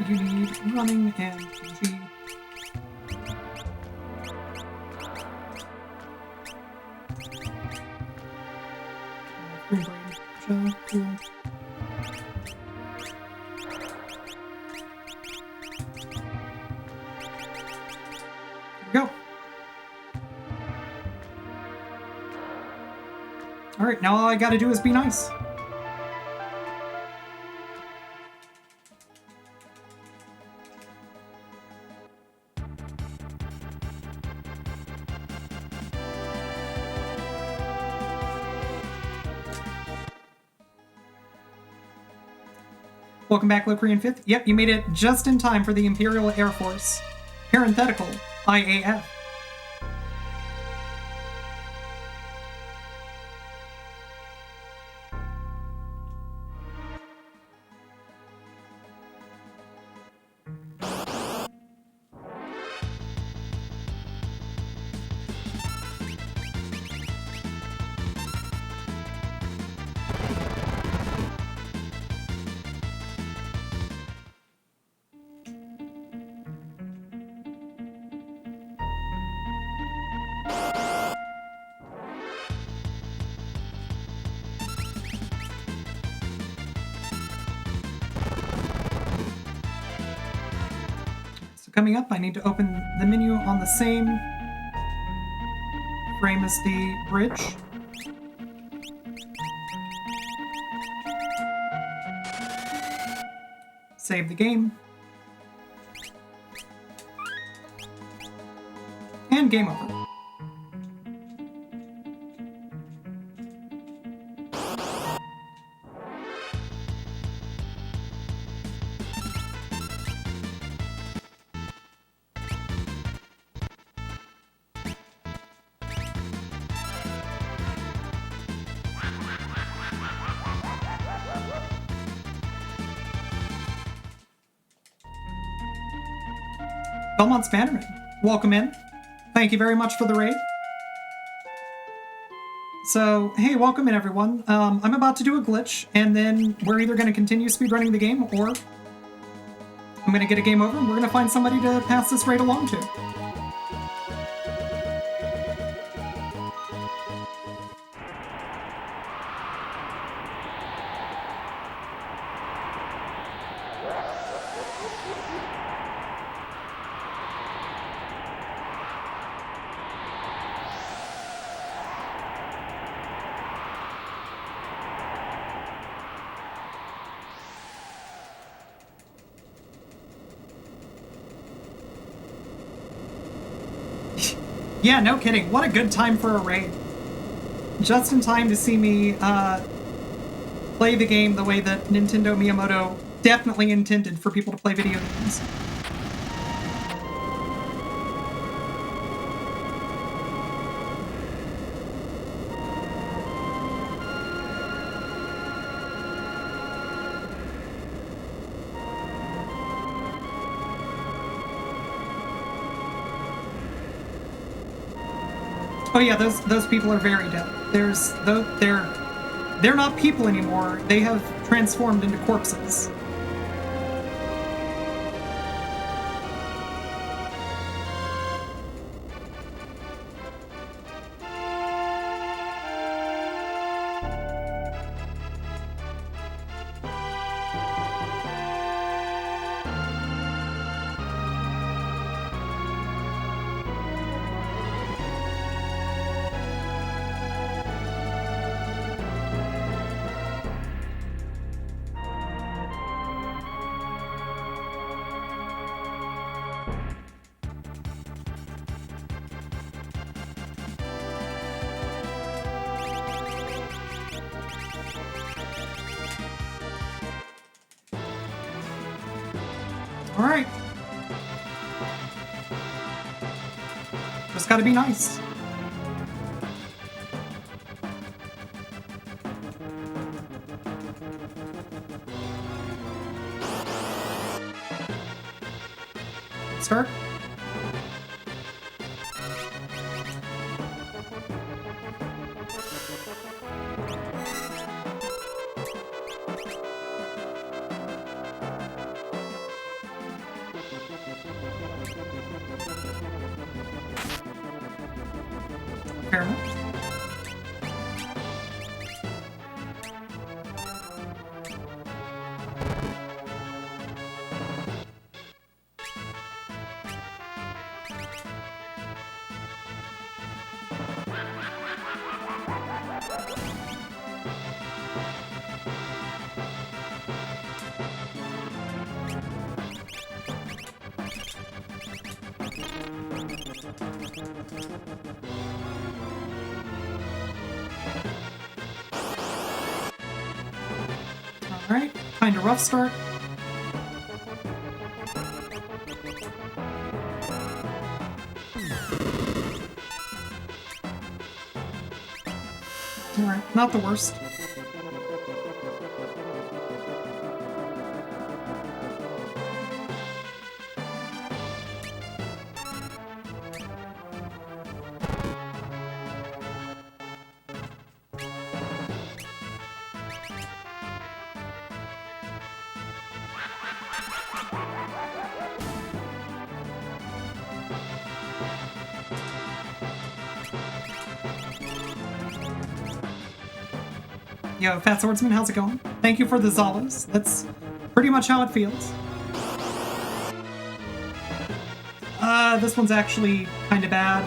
You need running and PG. Green brain. Cool. Go. All right, now all I gotta do is be nice. Welcome back, Locrian 5th. Yep, you made it just in time for the Imperial Air Force. Parenthetical, IAF. Coming up, I need to open the menu on the same frame as the bridge. Save the game. And game over. Belmont Spannerman, welcome in. Thank you very much for the raid. So, hey, welcome in, everyone. I'm about to do a glitch, and then we're either going to continue speedrunning the game, or I'm going to get a game over, and we're going to find somebody to pass this raid along to. Yeah, no kidding. What a good time for a raid. Just in time to see me play the game the way that Nintendo Miyamoto definitely intended for people to play video games. Oh yeah, those people are very dead. They're not people anymore. They have transformed into corpses. All right. Just gotta be nice. Start. Fair enough. Alright, kinda rough start. Alright, not the worst. Yo, Fat Swordsman, how's it going? Thank you for the Zalas. That's pretty much how it feels. This one's actually kinda bad.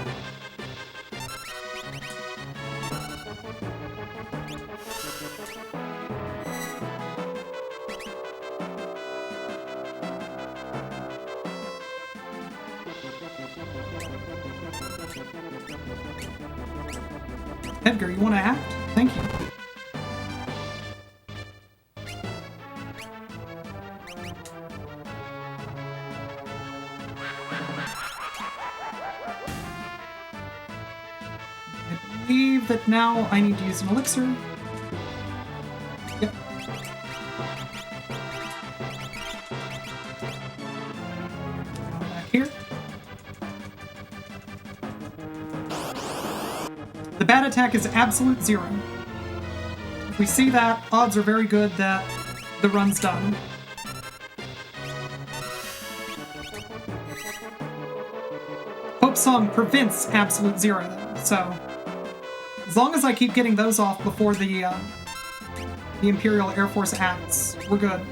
Edgar, you wanna act? Thank you. I believe that now I need to use an elixir. Yep. Back here. The bat attack is absolute 0. If we see that, odds are very good that the run's done. Hope Song prevents absolute 0 though, so as long as I keep getting those off before the Imperial Air Force acts, we're good.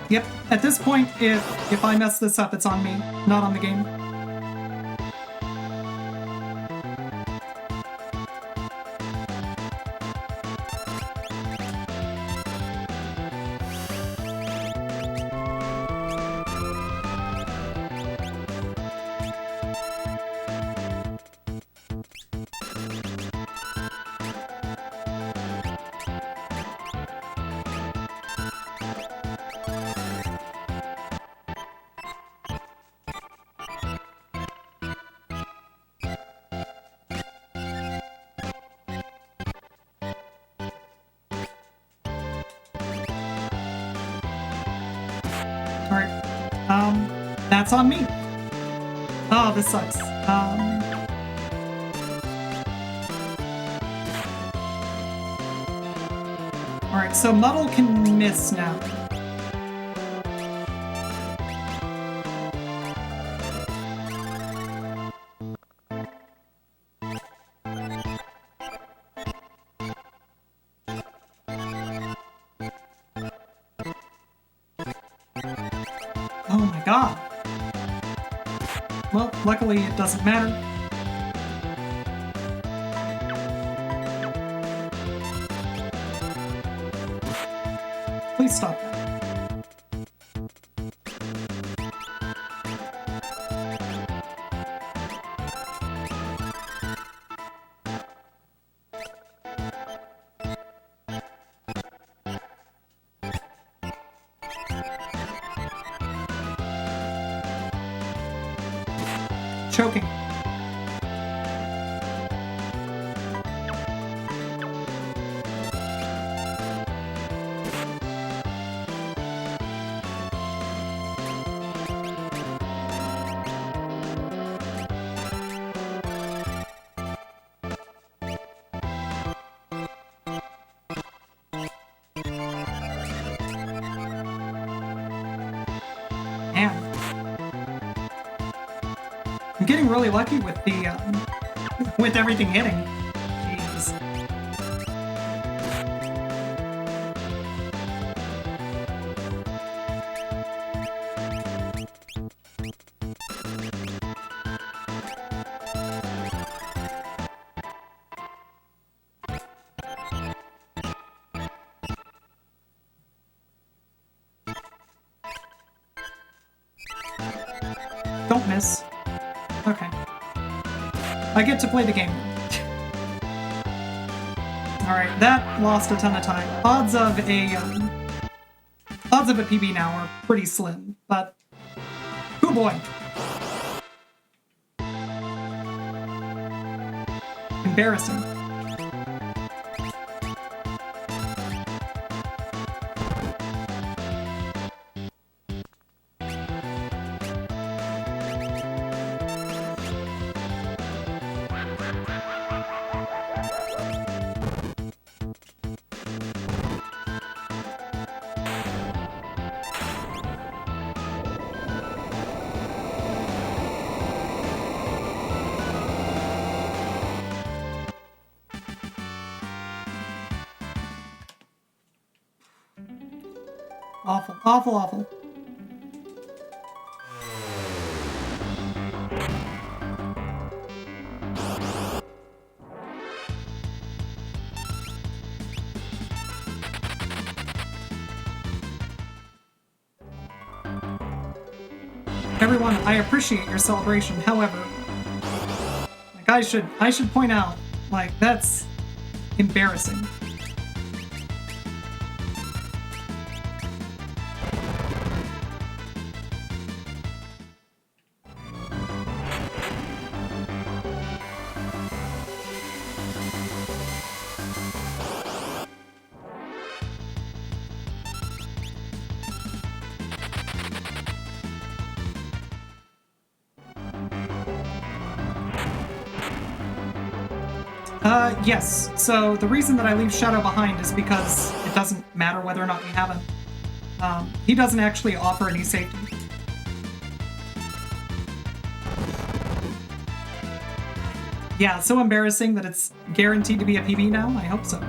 Yep, at this point, if I mess this up, it's on me, not on the game. Alright, that's on me. Oh, this sucks. Alright, so Muddle can miss now. Oh my god. Well, luckily it doesn't matter. Please stop that. Choking. I'm getting really lucky with the with everything hitting. Jeez. Don't miss. Okay. I get to play the game. Alright, that lost a ton of time. Odds of a PB now are pretty slim, but oh boy. Embarrassing. Awful, awful, awful. Everyone, I appreciate your celebration. However, like I should point out, like, that's embarrassing. Yes. So the reason that I leave Shadow behind is because it doesn't matter whether or not you have him. He doesn't actually offer any safety. Yeah, it's so embarrassing that it's guaranteed to be a PB now. I hope so.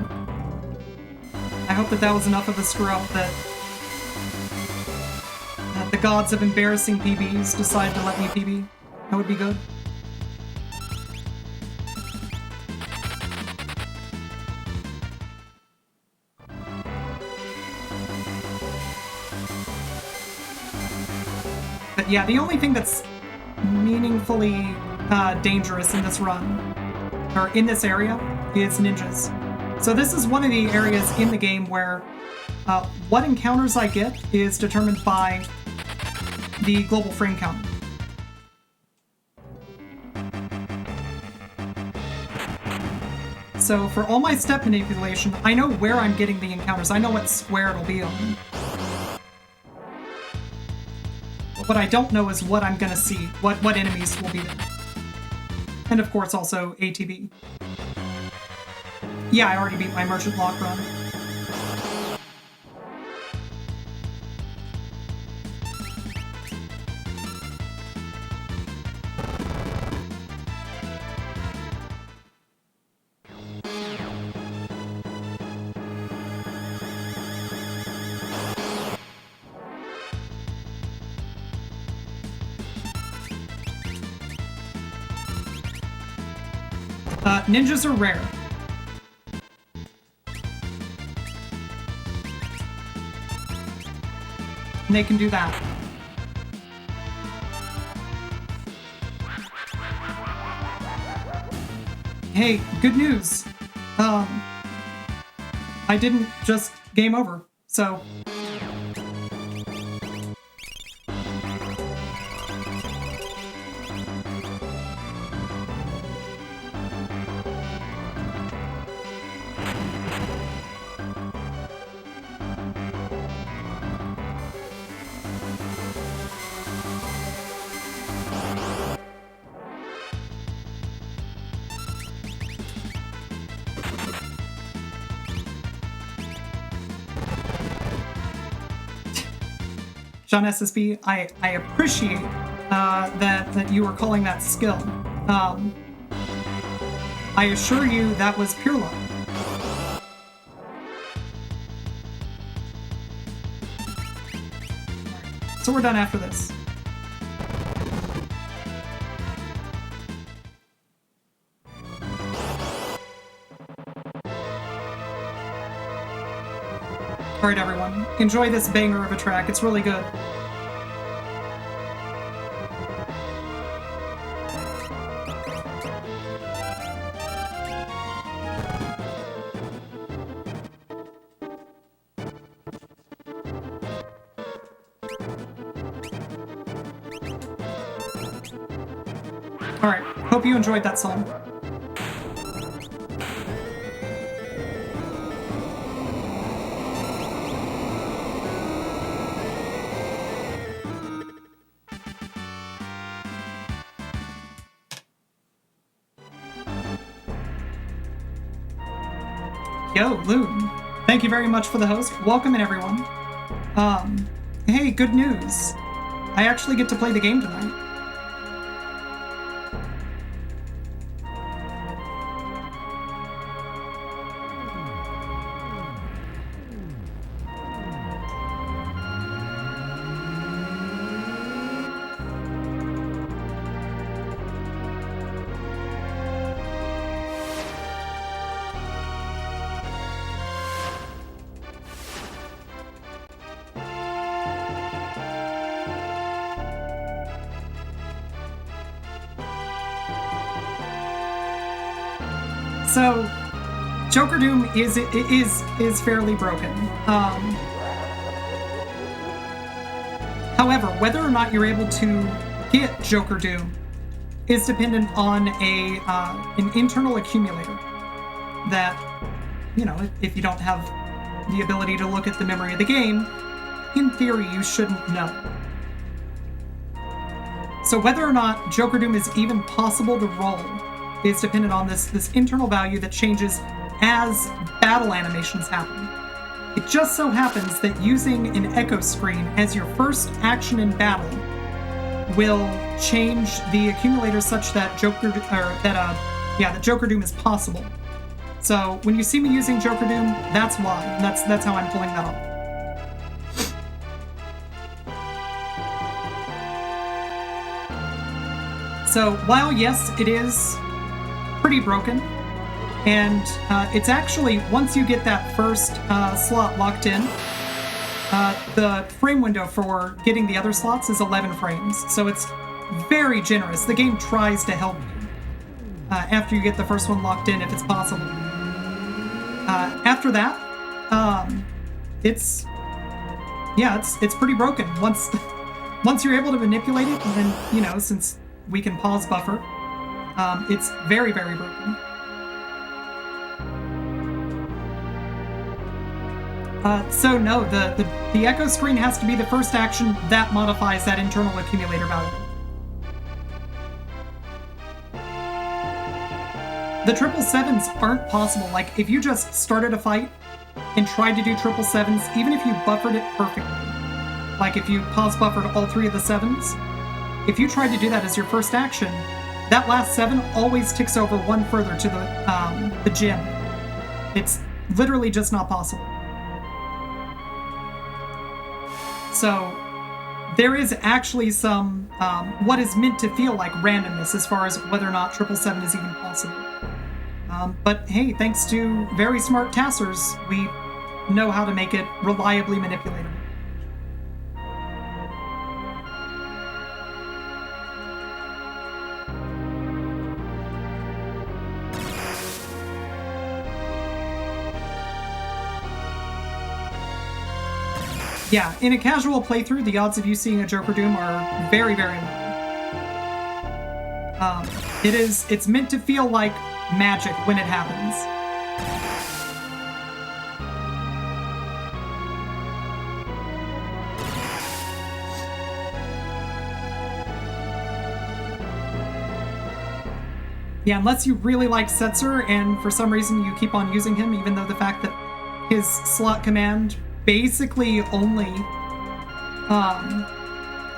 I hope that that was enough of a screw-up that the gods of embarrassing PBs decide to let me PB. That would be good. But yeah, the only thing that's meaningfully dangerous in this run, or in this area, is ninjas. So this is one of the areas in the game where what encounters I get is determined by the global frame count. So for all my step manipulation, I know where I'm getting the encounters. I know what square it'll be on. But what I don't know is what I'm gonna see, what enemies will be there. And of course also ATV. Yeah, I already beat my Merchant Lock run. Ninjas are rare. And they can do that. Hey, good news. I didn't just game over, so... John SSB, I appreciate that you were calling that skill. I assure you that was pure luck. So we're done after this. Alright everyone, enjoy this banger of a track, it's really good. Alright, hope you enjoyed that song. Yo, Loon. Thank you very much for the host. Welcome in, everyone. Hey, good news. I actually get to play the game tonight. So, Joker Doom is fairly broken. However, whether or not you're able to get Joker Doom is dependent on an internal accumulator that, you know, if you don't have the ability to look at the memory of the game, in theory you shouldn't know. So whether or not Joker Doom is even possible to roll is dependent on this internal value that changes as battle animations happen. It just so happens that using an echo screen as your first action in battle will change the accumulator such that Joker Doom is possible. So when you see me using Joker Doom, that's why. And that's how I'm pulling that off. So while yes, it is pretty broken, and it's actually, once you get that first slot locked in, the frame window for getting the other slots is 11 frames, so it's very generous. The game tries to help you after you get the first one locked in, if it's possible. After that, it's pretty broken. Once you're able to manipulate it, and then, you know, since we can pause buffer, it's very, very broken. So no, the echo screen has to be the first action that modifies that internal accumulator value. The 777s aren't possible. Like, if you just started a fight and tried to do 777s, even if you buffered it perfectly, like if you pause buffered all 3 of the 7s, if you tried to do that as your first action, that last 7 always ticks over 1 further to the gym. It's literally just not possible. So there is actually some what is meant to feel like randomness as far as whether or not 777 is even possible. But hey, thanks to very smart tassers, we know how to make it reliably manipulatable. Yeah, in a casual playthrough, the odds of you seeing a Joker Doom are very, very low. It's meant to feel like magic when it happens. Yeah, unless you really like Setzer and for some reason you keep on using him, even though the fact that his slot command basically only,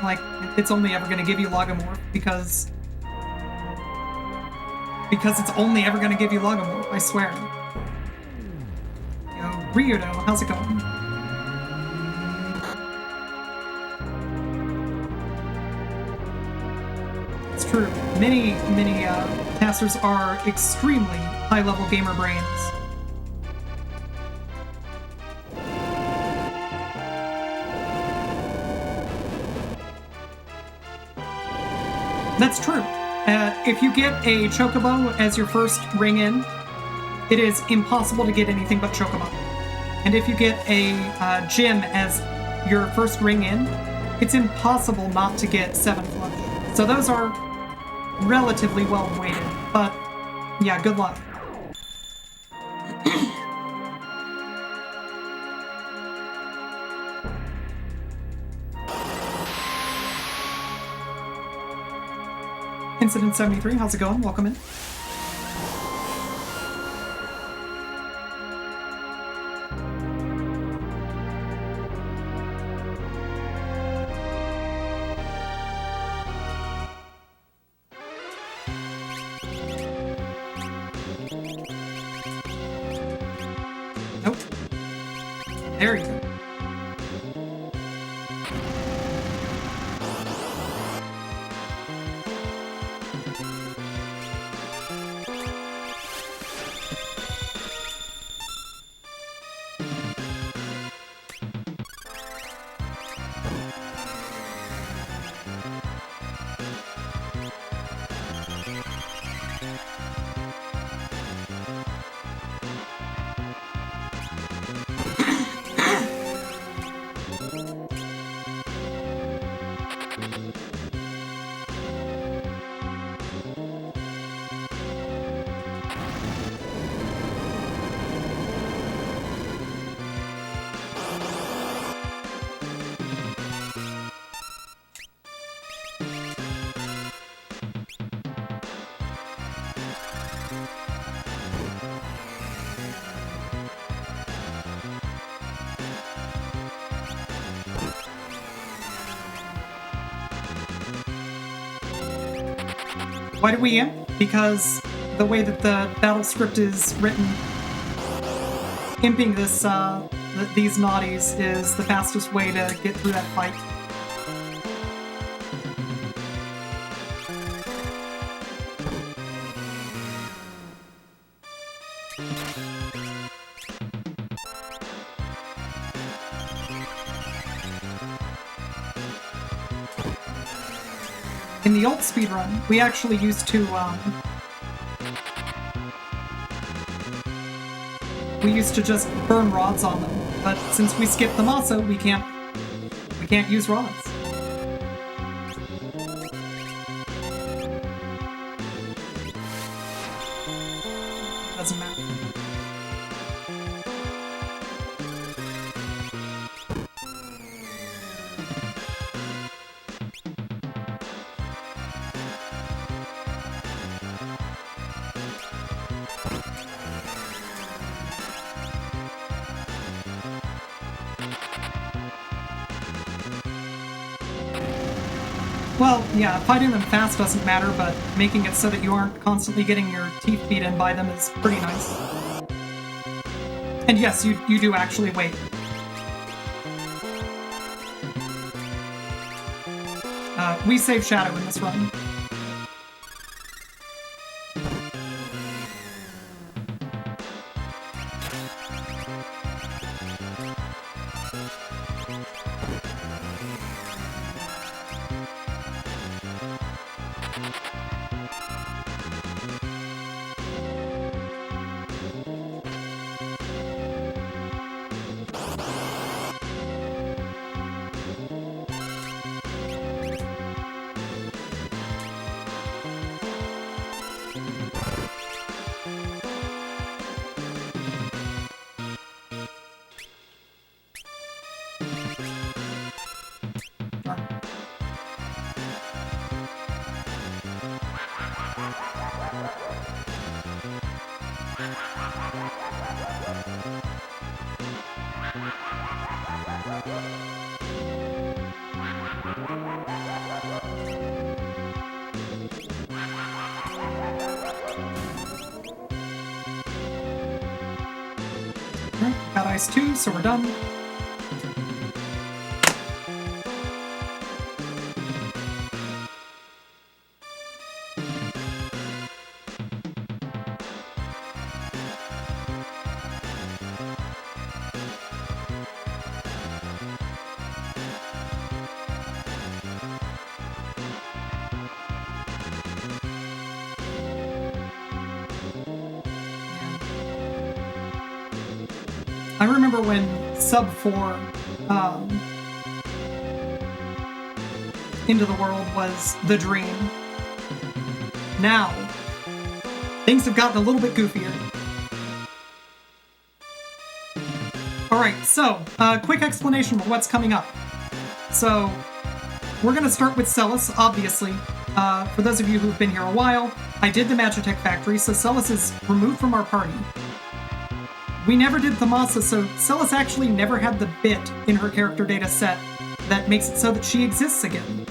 like, it's only ever going to give you Logomorph because it's only ever going to give you Logomorph, I swear. Yo, Ryudo, how's it going? It's true. Many casters are extremely high-level gamer brains. That's true. If you get a Chocobo as your first ring in, it is impossible to get anything but Chocobo. And if you get a Gym as your first ring in, it's impossible not to get 7 Flush. So those are relatively well weighted, but yeah, good luck. Incident 73, how's it going? Welcome in. Nope. There you go. Why did we imp? Because the way that the battle script is written, imping this these naughties is the fastest way to get through that fight. In the old speedrun, we actually used to just burn rods on them, but since we skipped the Masa, we can't use rods. Doesn't matter. Well, yeah, fighting them fast doesn't matter, but making it so that you aren't constantly getting your teeth beat in by them is pretty nice. And yes, you do actually wait. We save Shadow in this run. Got ice 2, so we're done. I remember when Sub 4 Into the World was the dream. Now, things have gotten a little bit goofier. Alright, so, quick explanation of what's coming up. So, we're going to start with Celis, obviously. For those of you who've been here a while, I did the Magitech Factory, so Celis is removed from our party. We never did Thamasa, so Celis actually never had the bit in her character data set that makes it so that she exists again.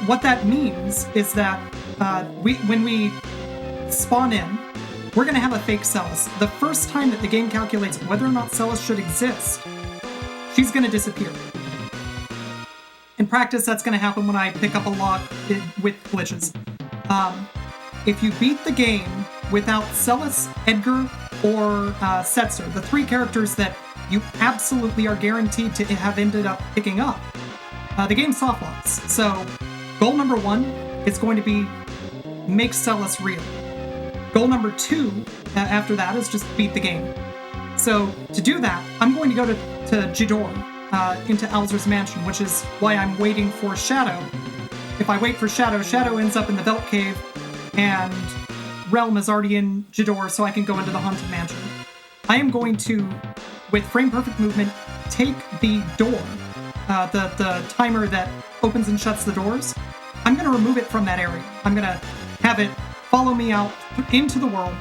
What that means is that when we spawn in, we're going to have a fake Celis. The first time that the game calculates whether or not Celis should exist, she's going to disappear. In practice, that's going to happen when I pick up a lock with glitches. If you beat the game without Celis, Edgar, or Setzer, the three characters that you absolutely are guaranteed to have ended up picking up, the game soft locks. So, goal number 1 is going to be make Celis real. Goal number 2, after that, is just beat the game. So, to do that, I'm going to go to Jidor, into Alzur's mansion, which is why I'm waiting for Shadow. If I wait for Shadow, Shadow ends up in the Belt Cave, and Realm is already in Jidor, so I can go into the Haunted Mansion. I am going to, with frame perfect movement, take the door, the timer that opens and shuts the doors. I'm going to remove it from that area. I'm going to have it follow me out into the world,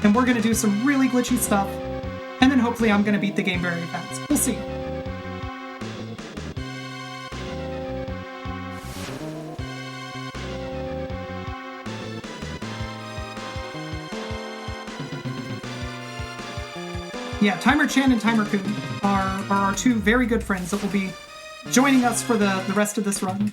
and we're going to do some really glitchy stuff, and then hopefully I'm going to beat the game very fast. We'll see. Yeah, Timer Chan and Timer Kun are our two very good friends that will be joining us for the rest of this run.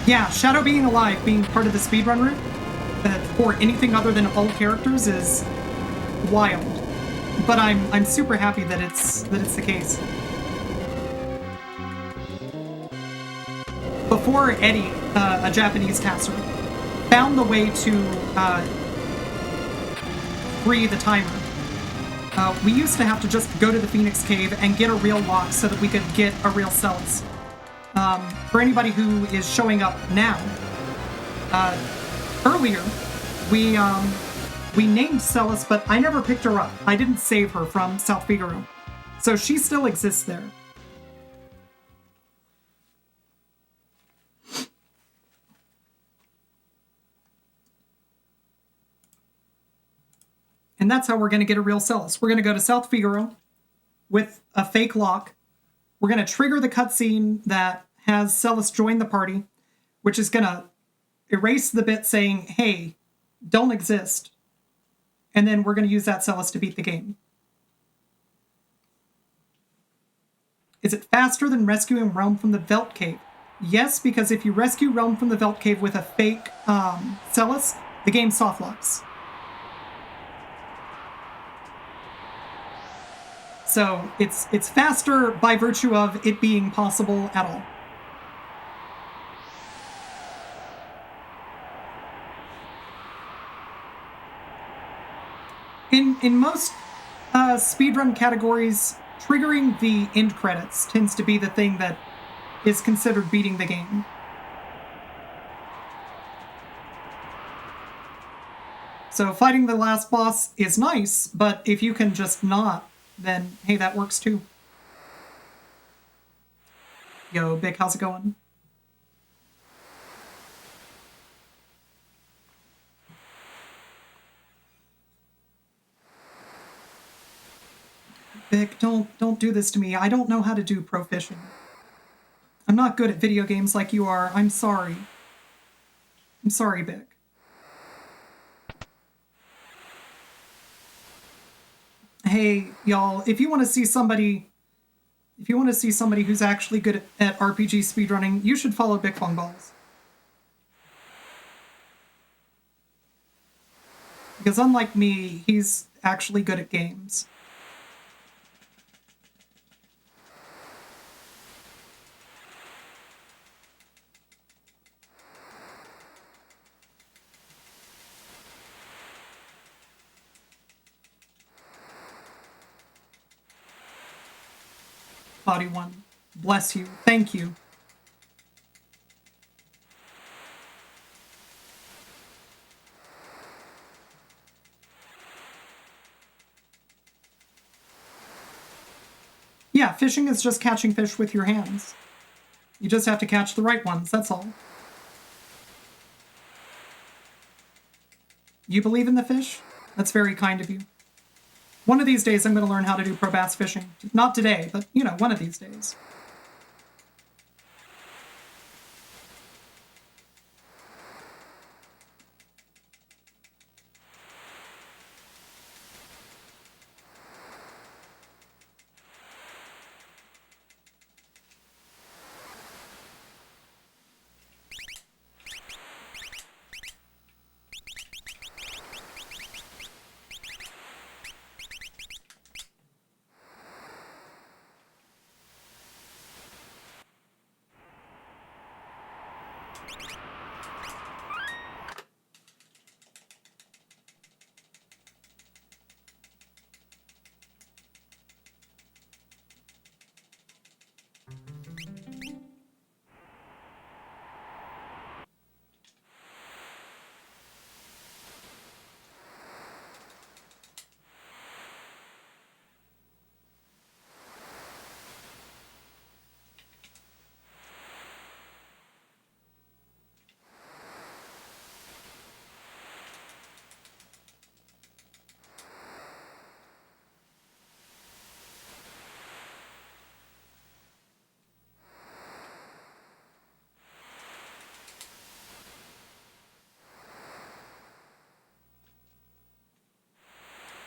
Yeah, Shadow being alive, being part of the speedrun route, for anything other than all characters is wild. But I'm super happy that it's the case. Before Eddie, a Japanese tasser, found the way to free the timer, we used to have to just go to the Phoenix Cave and get a real lock so that we could get a real Celis. For anybody who is showing up now, earlier we named Celis, but I never picked her up. I didn't save her from South Figaro, so she still exists there. And that's how we're going to get a real Celis. We're going to go to South Figaro with a fake lock. We're going to trigger the cutscene that has Celis join the party, which is going to erase the bit saying, hey, don't exist. And then we're going to use that Celis to beat the game. Is it faster than rescuing Realm from the Velt Cave? Yes, because if you rescue Realm from the Velt Cave with a fake Celis, the game soft locks. So it's faster by virtue of it being possible at all. In most speedrun categories, triggering the end credits tends to be the thing that is considered beating the game. So fighting the last boss is nice, but if you can just not, then hey, that works too. Yo, Bich, how's it going? Bich, don't do this to me. I don't know how to do pro fishing. I'm not good at video games like you are. I'm sorry. I'm sorry, Bich. Hey, y'all, if you want to see somebody who's actually good at RPG speedrunning, you should follow Big Fong Balls. Because unlike me, he's actually good at games. Body one. Bless you. Thank you. Yeah, fishing is just catching fish with your hands. You just have to catch the right ones, that's all. You believe in the fish? That's very kind of you. One of these days I'm going to learn how to do pro bass fishing. Not today, but, you know, one of these days.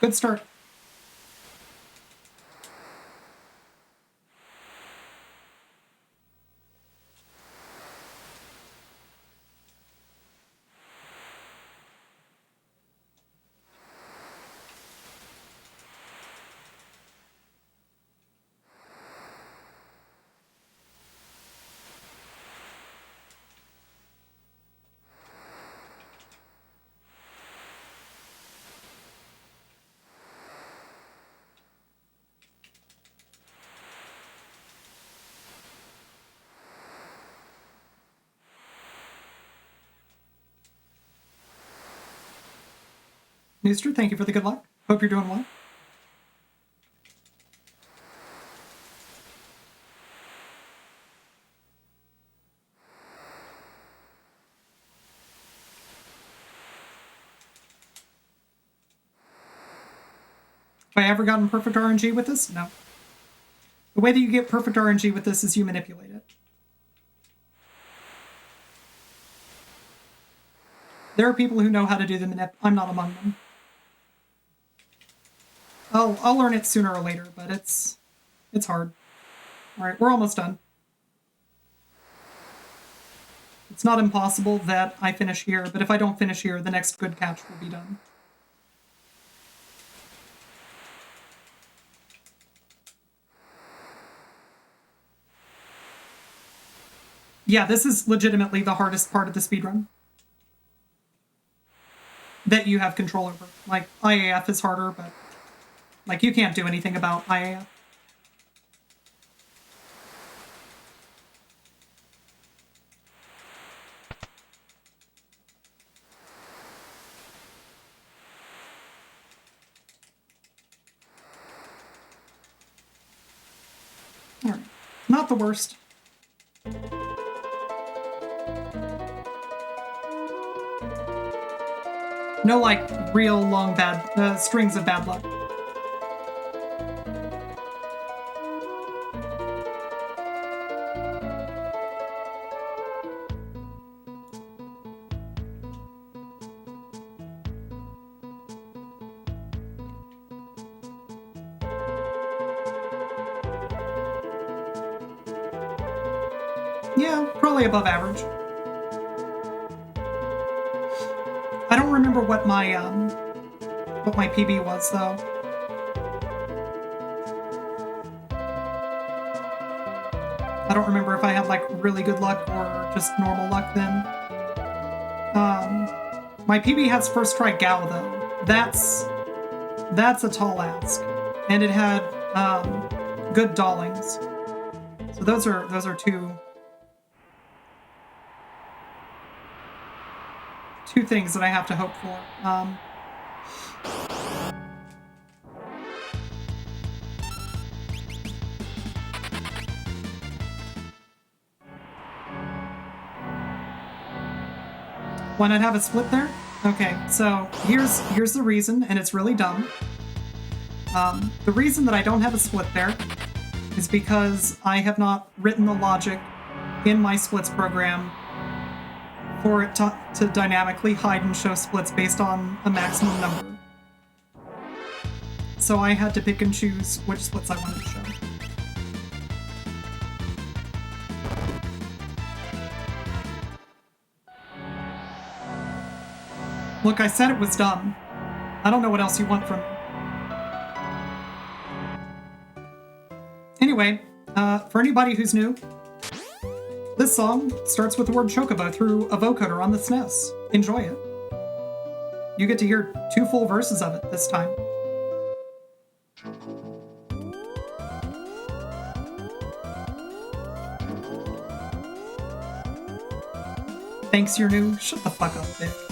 Good start. Nooster, thank you for the good luck. Hope you're doing well. I ever gotten perfect RNG with this? No. The way that you get perfect RNG with this is you manipulate it. There are people who know how to do the manip. I'm not among them. I'll learn it sooner or later, but it's hard. All right, we're almost done. It's not impossible that I finish here, but if I don't finish here, the next good catch will be done. Yeah, this is legitimately the hardest part of the speedrun that you have control over. Like, IAF is harder, but like you can't do anything about IAF. All right, not the worst. No, like, real long bad strings of bad luck. Yeah, probably above average. I don't remember what my PB was though. I don't remember if I had like really good luck or just normal luck then. My PB has first try Gao though. That's a tall ask, and it had good dollings. So those are two things that I have to hope for. Why not have a split there? Okay, so here's the reason, and it's really dumb. The reason that I don't have a split there is because I have not written the logic in my splits program for it to dynamically hide and show splits based on a maximum number. So I had to pick and choose which splits I wanted to show. Look, I said it was dumb. I don't know what else you want from me. Anyway, for anybody who's new, this song starts with the word chocobo through a vocoder on the SNES. Enjoy it. You get to hear 2 full verses of it this time. Thanks, you're new. Shut the fuck up, Bich.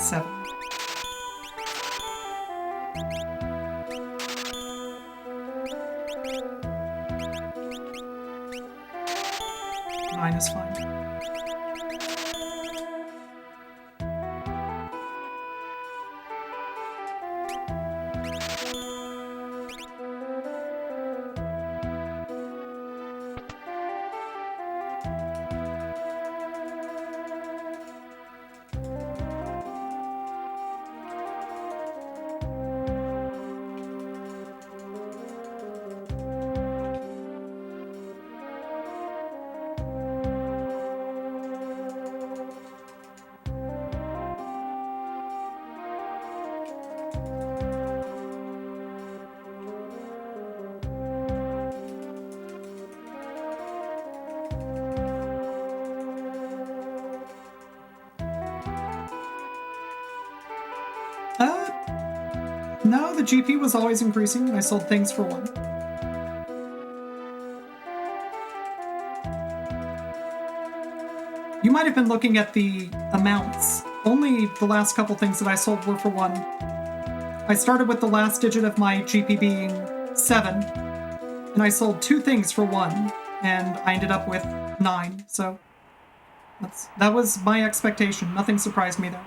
Seven. Nine is fine. No, the GP was always increasing and I sold things for 1. You might have been looking at the amounts. Only the last couple things that I sold were for 1. I started with the last digit of my GP being 7, and I sold 2 things for 1, and I ended up with 9, so that was my expectation. Nothing surprised me there.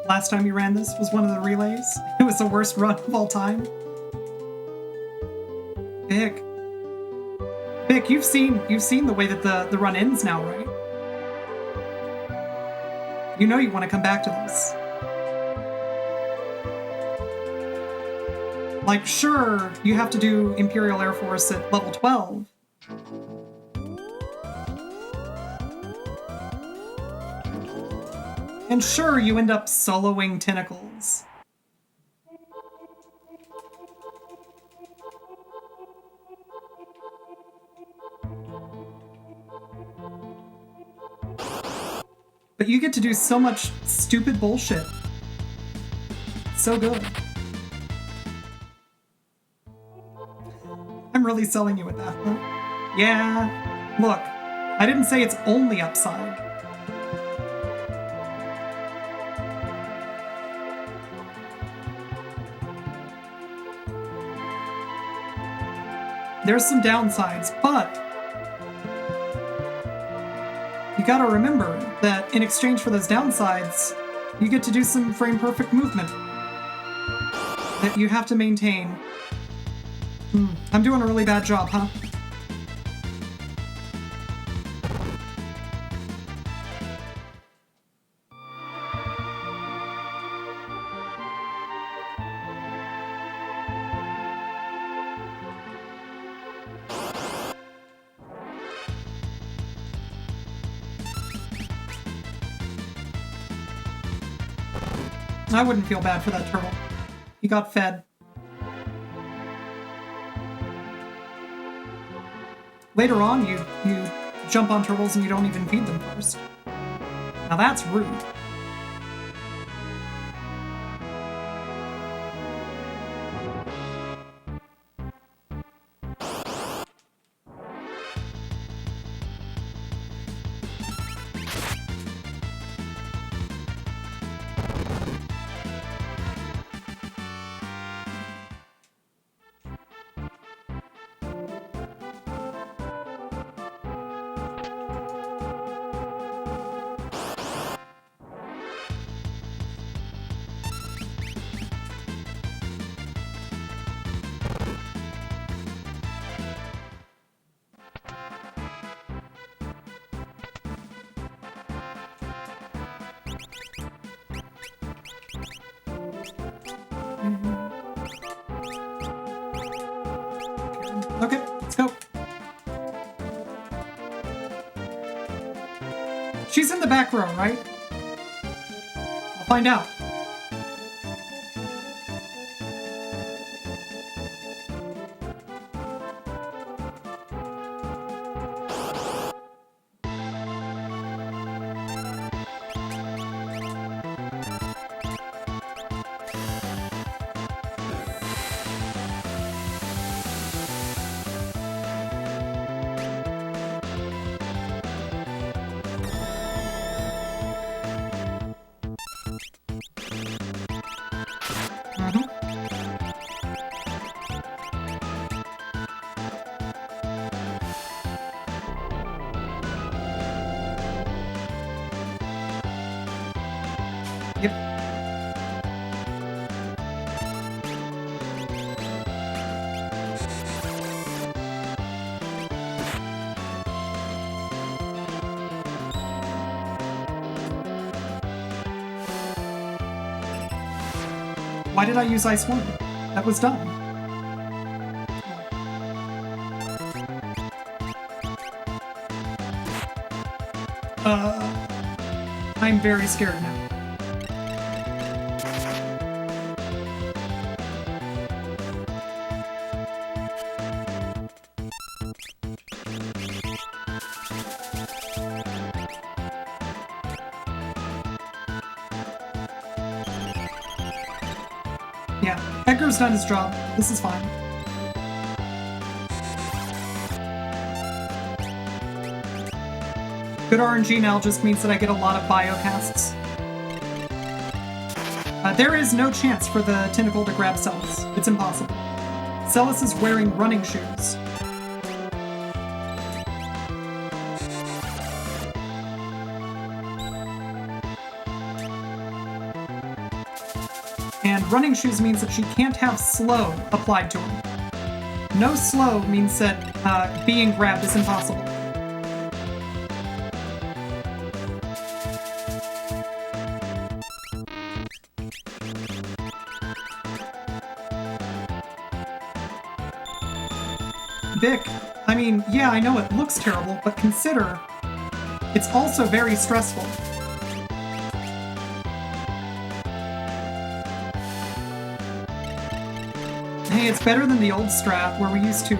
Last time you ran this was one of the relays. It was the worst run of all time. Big. Big, you've seen the way that the run ends now, right? You know you want to come back to this. Like, sure, you have to do Imperial Air Force at level 12. And sure, you end up soloing Tentacles. But you get to do so much stupid bullshit. So good. I'm really selling you with that, huh? Yeah. Look, I didn't say it's only upside. There's some downsides, but you gotta remember that in exchange for those downsides, you get to do some frame-perfect movement that you have to maintain. I'm doing a really bad job, huh? I wouldn't feel bad for that turtle. He got fed. Later on, you jump on turtles and you don't even feed them first. Now that's rude. Okay, let's go. She's in the back row, right? I'll find out. Why did I use Ice 1? That was dumb. I'm very scared now. Yeah, Edgar's done his job. This is fine. Good RNG now just means that I get a lot of biocasts. There is no chance for the tentacle to grab Celis. It's impossible. Celis is wearing running shoes. And running shoes means that she can't have slow applied to her. No slow means that being grabbed is impossible. Bich, I mean, yeah, I know it looks terrible, but consider it's also very stressful. Hey, it's better than the old strat where we used to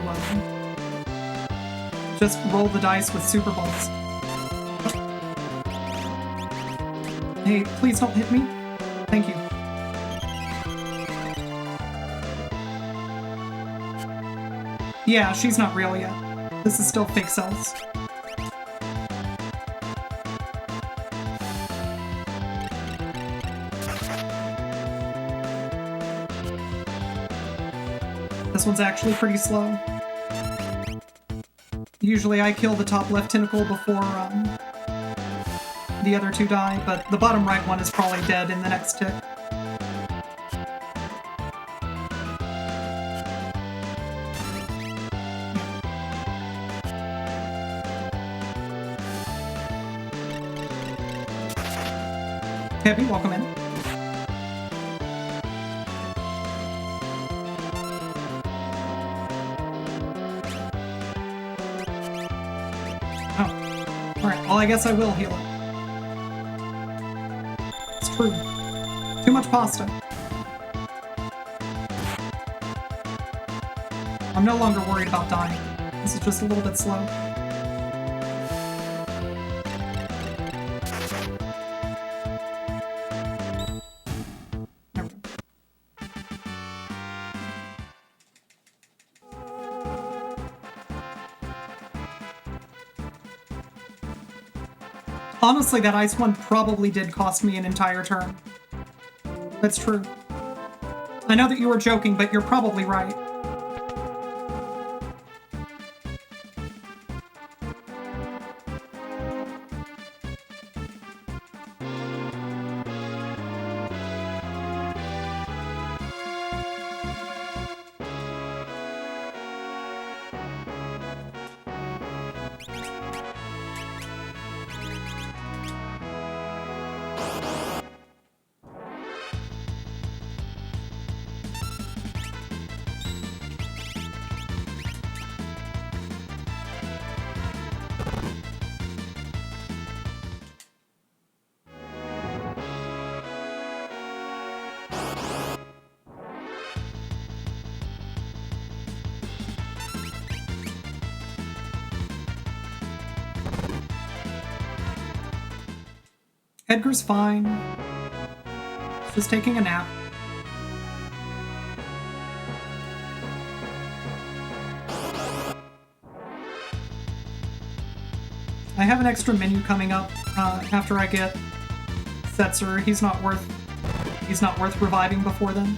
just roll the dice with super balls. Hey, please don't hit me. Thank you. Yeah, she's not real yet. This is still fake cells. This one's actually pretty slow. Usually I kill the top left tentacle before the other two die, but the bottom right one is probably dead in the next tick. Heavy, welcome in. Oh. Alright, well I guess I will heal it. It's true. Too much pasta. I'm no longer worried about dying. This is just a little bit slow. Honestly, that ice one probably did cost me an entire turn. That's true. I know that you were joking, but you're probably right. Edgar's fine. Just taking a nap. I have an extra menu coming up after I get Setzer. He's not worth reviving before then.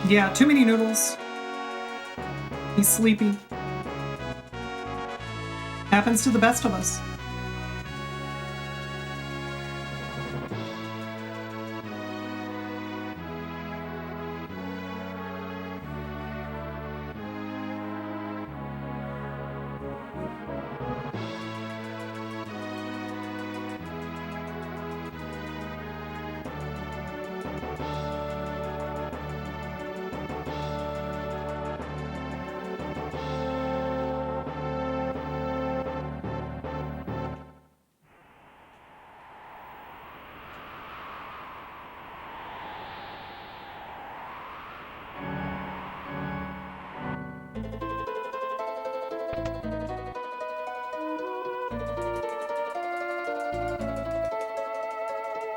Yeah, too many noodles. He's sleepy. Happens to the best of us.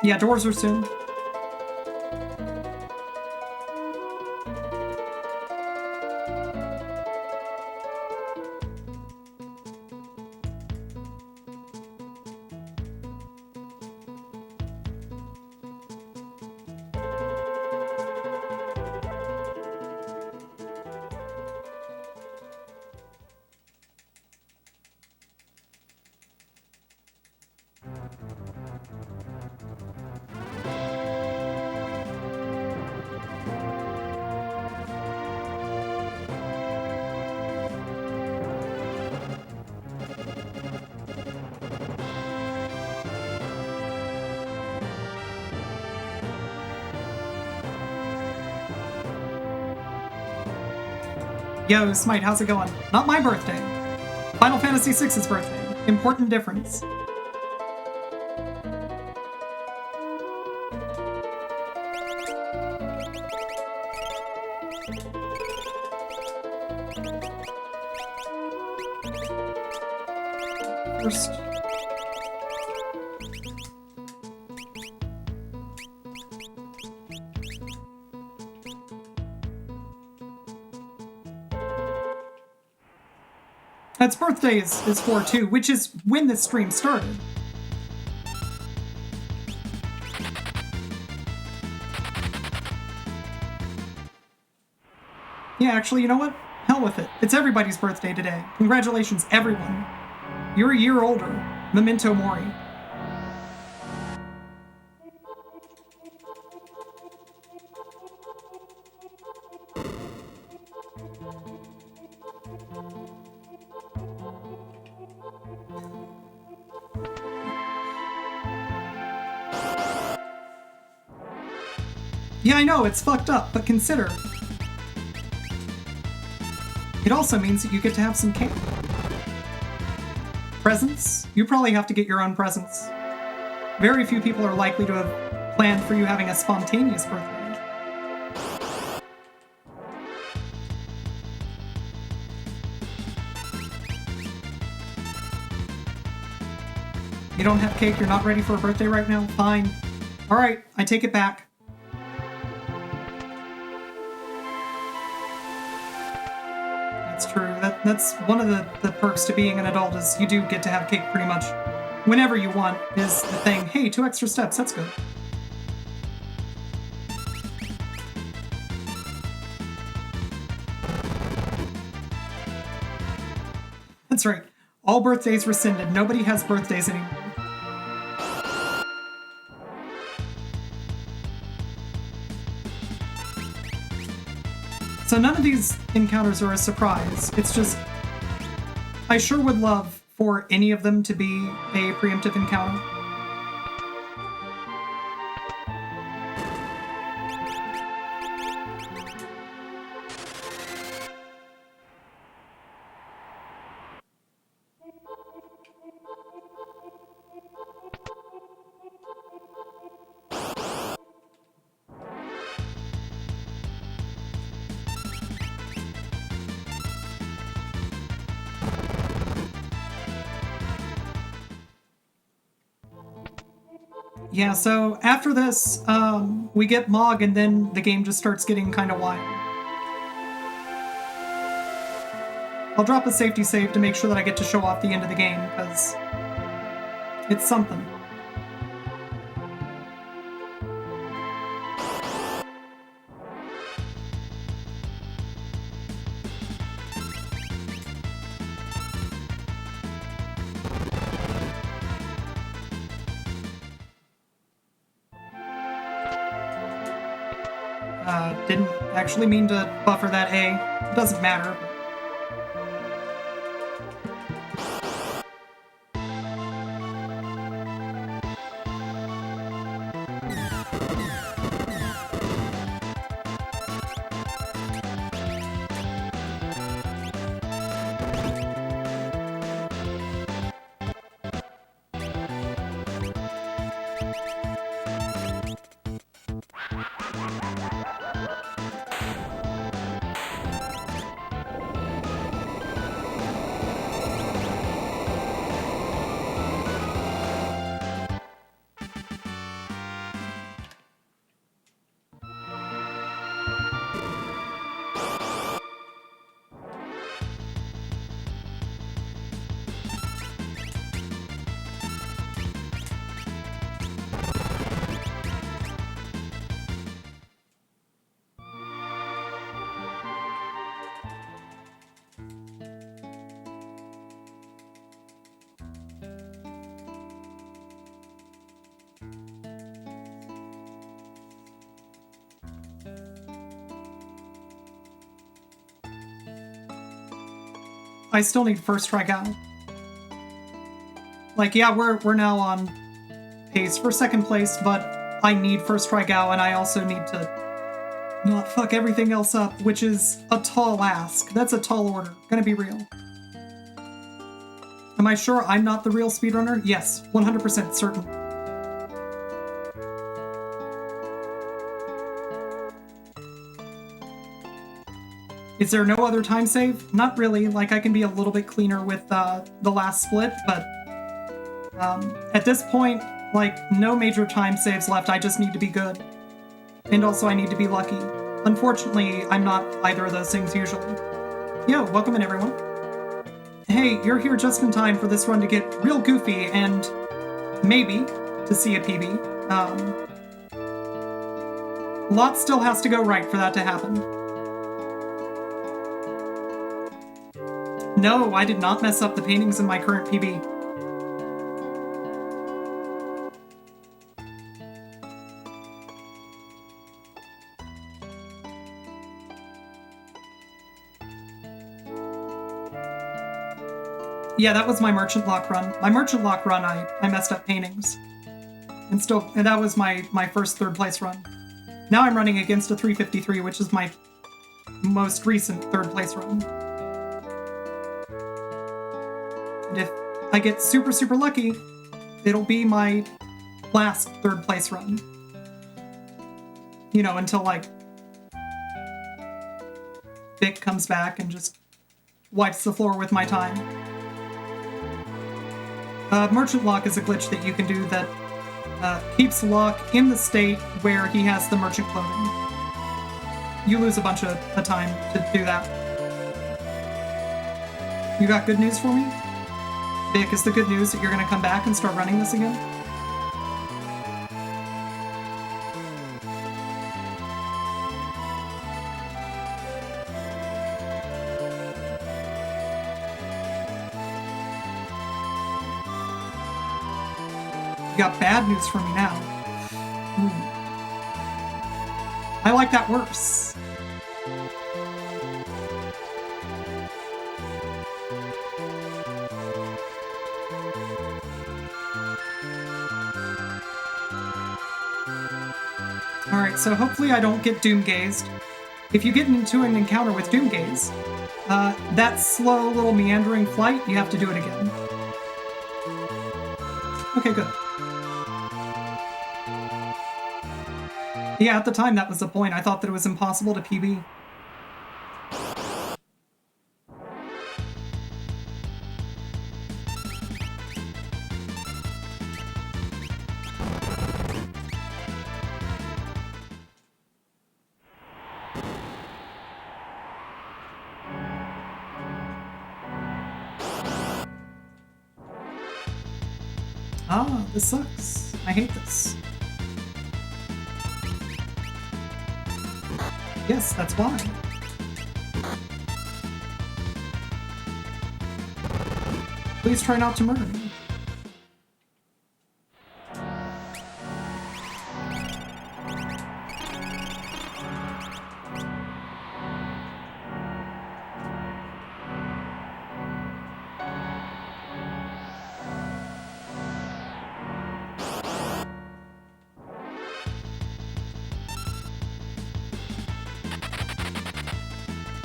Yeah, doors are soon. Yo, Smite, how's it going? Not my birthday. Final Fantasy VI's birthday. Important difference. First. That's birthday is for too, which is when this stream started. Yeah, actually, you know what? Hell with it. It's everybody's birthday today. Congratulations, everyone. You're a year older. Memento Mori. Yeah, I know, it's fucked up, but consider. It also means that you get to have some cake. Presents? You probably have to get your own presents. Very few people are likely to have planned for you having a spontaneous birthday. You don't have cake, you're not ready for a birthday right now? Fine. Alright, I take it back. True. That's one of the perks to being an adult is you do get to have cake pretty much whenever you want is the thing. Hey, 2 extra steps, that's good. That's right. All birthdays rescinded. Nobody has birthdays anymore. So none of these encounters are a surprise. It's just, I sure would love for any of them to be a preemptive encounter. Yeah, so after this, we get Mog, and then the game just starts getting kind of wild. I'll drop a safety save to make sure that I get to show off the end of the game, because it's something. Didn't actually mean to buffer that A. It doesn't matter. I still need first try gal. Like, yeah, we're now on pace for second place, but I need first try gal, and I also need to not fuck everything else up, which is a tall ask. That's a tall order. Gonna be real. Am I sure I'm not the real speedrunner? Yes, 100% certain. Is there no other time save? Not really. Like, I can be a little bit cleaner with the last split, but at this point, like, no major time saves left. I just need to be good. And also, I need to be lucky. Unfortunately, I'm not either of those things usually. Yo, welcome in, everyone. Hey, you're here just in time for this run to get real goofy and maybe to see a PB. A lot still has to go right for that to happen. No, I did not mess up the paintings in my current PB. Yeah, that was my merchant lock run. My merchant lock run, I messed up paintings. And that was my first third place run. Now I'm running against a 353, which is my most recent third place run. And if I get super, super lucky, it'll be my last third place run. You know, until, like, Bich comes back and just wipes the floor with my time. Merchant lock is a glitch that you can do that keeps lock in the state where he has the merchant clothing. You lose a bunch of time to do that. You got good news for me? Bich, is the good news that you're going to come back and start running this again? You got bad news for me now. I like that worse. Alright, so hopefully I don't get doom-gazed. If you get into an encounter with doom-gaze, that slow little meandering flight, you have to do it again. Okay, good. Yeah, at the time that was the point. I thought that it was impossible to PB. Ah, this sucks. I hate this. Yes, that's why. Please try not to murder me.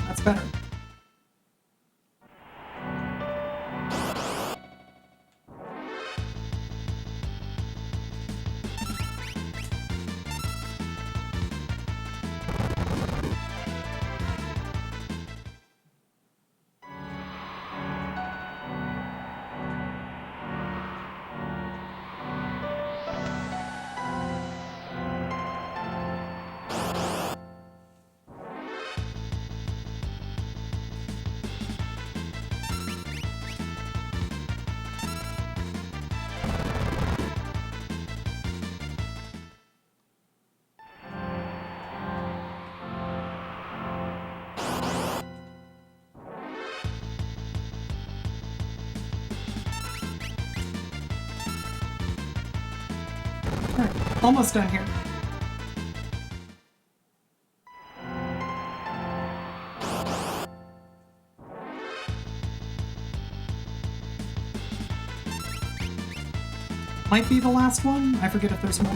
That's better. Alright, almost done here. might be the last one. I forget if there's more.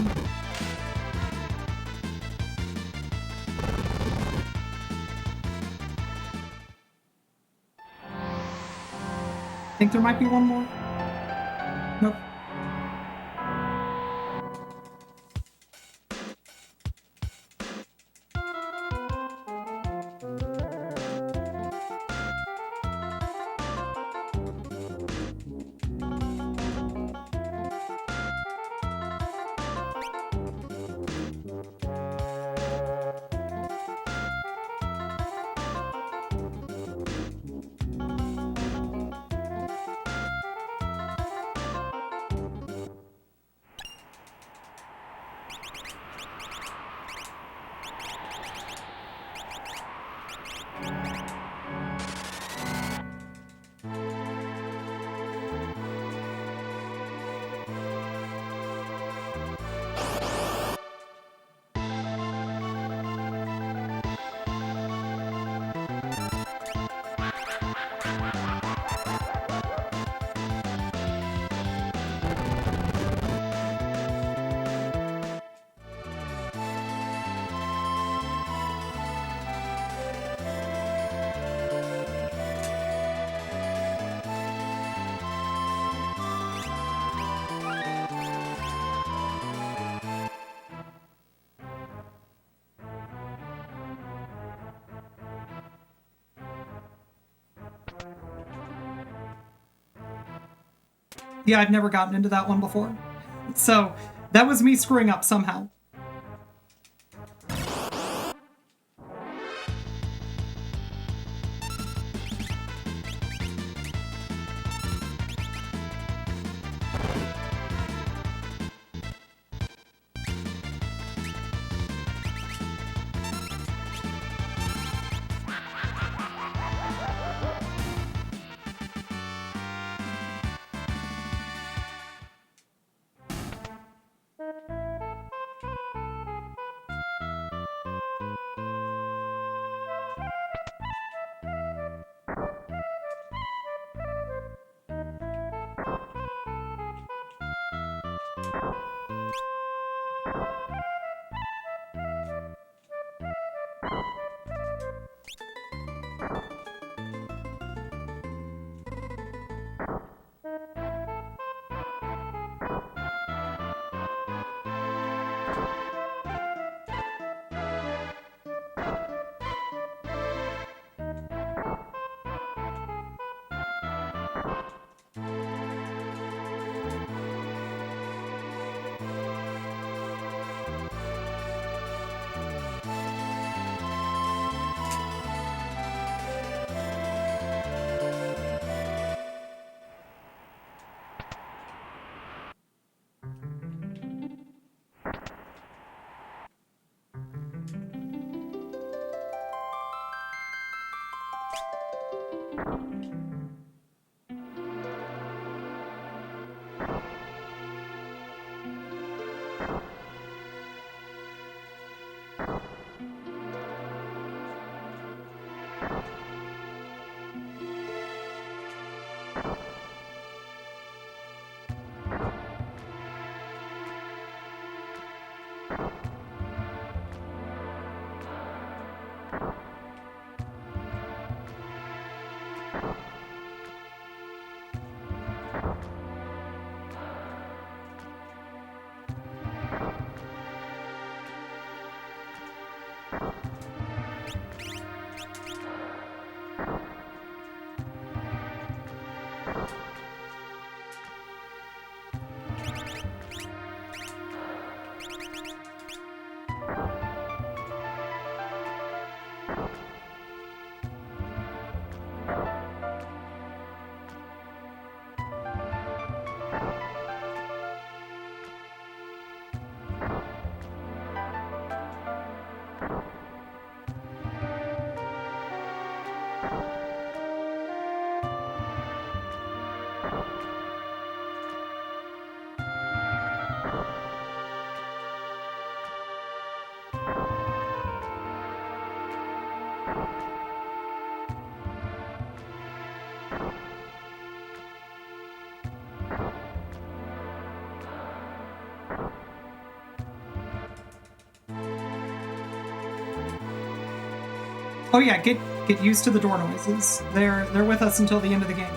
I think there might be one more. Nope. Yeah, I've never gotten into that one before. So that was me screwing up somehow. Oh yeah, get used to the door noises. They're with us until the end of the game.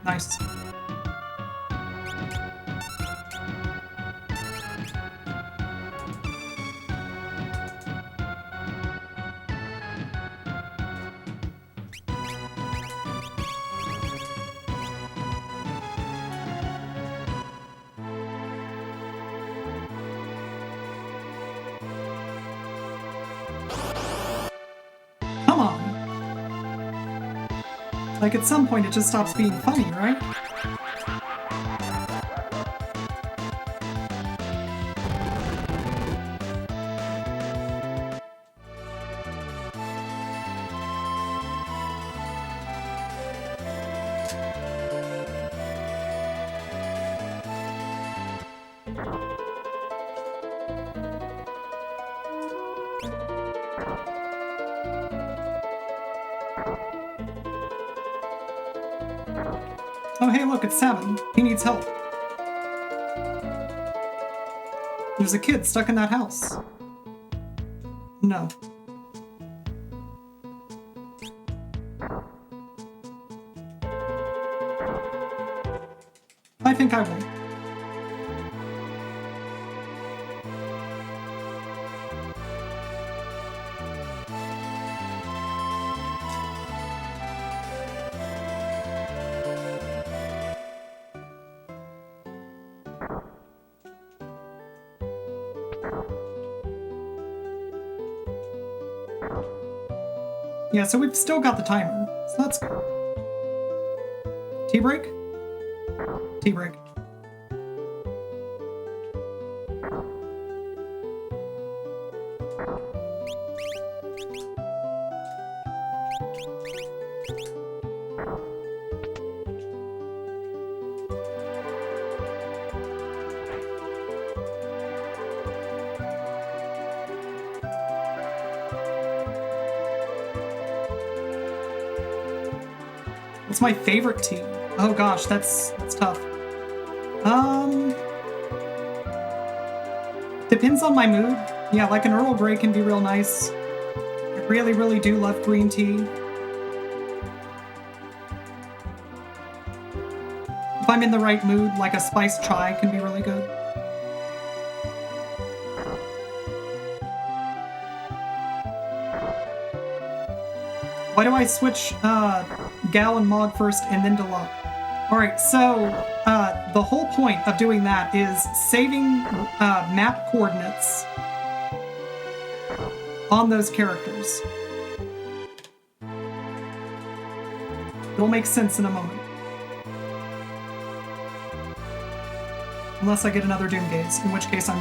Nice. Come on. Like, at some point it just stops being funny, right? Oh hey, look, it's Savin. He needs help. There's a kid stuck in that house. No. I think I will. Yeah, so we've still got the timer, so that's good. Tea break? Tea break. What's my favorite tea? Oh gosh, that's tough. Depends on my mood. Yeah, like an Earl Grey can be real nice. I really, really do love green tea. If I'm in the right mood, like a spiced chai can be really good. Why do I switch Gal and Mog first and then to Luck? Alright, so the whole point of doing that is saving map coordinates on those characters. It'll make sense in a moment. Unless I get another Doomgaze, in which case I'm...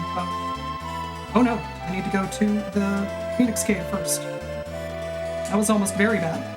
oh no, I need to go to the Phoenix Cave first. That was almost very bad.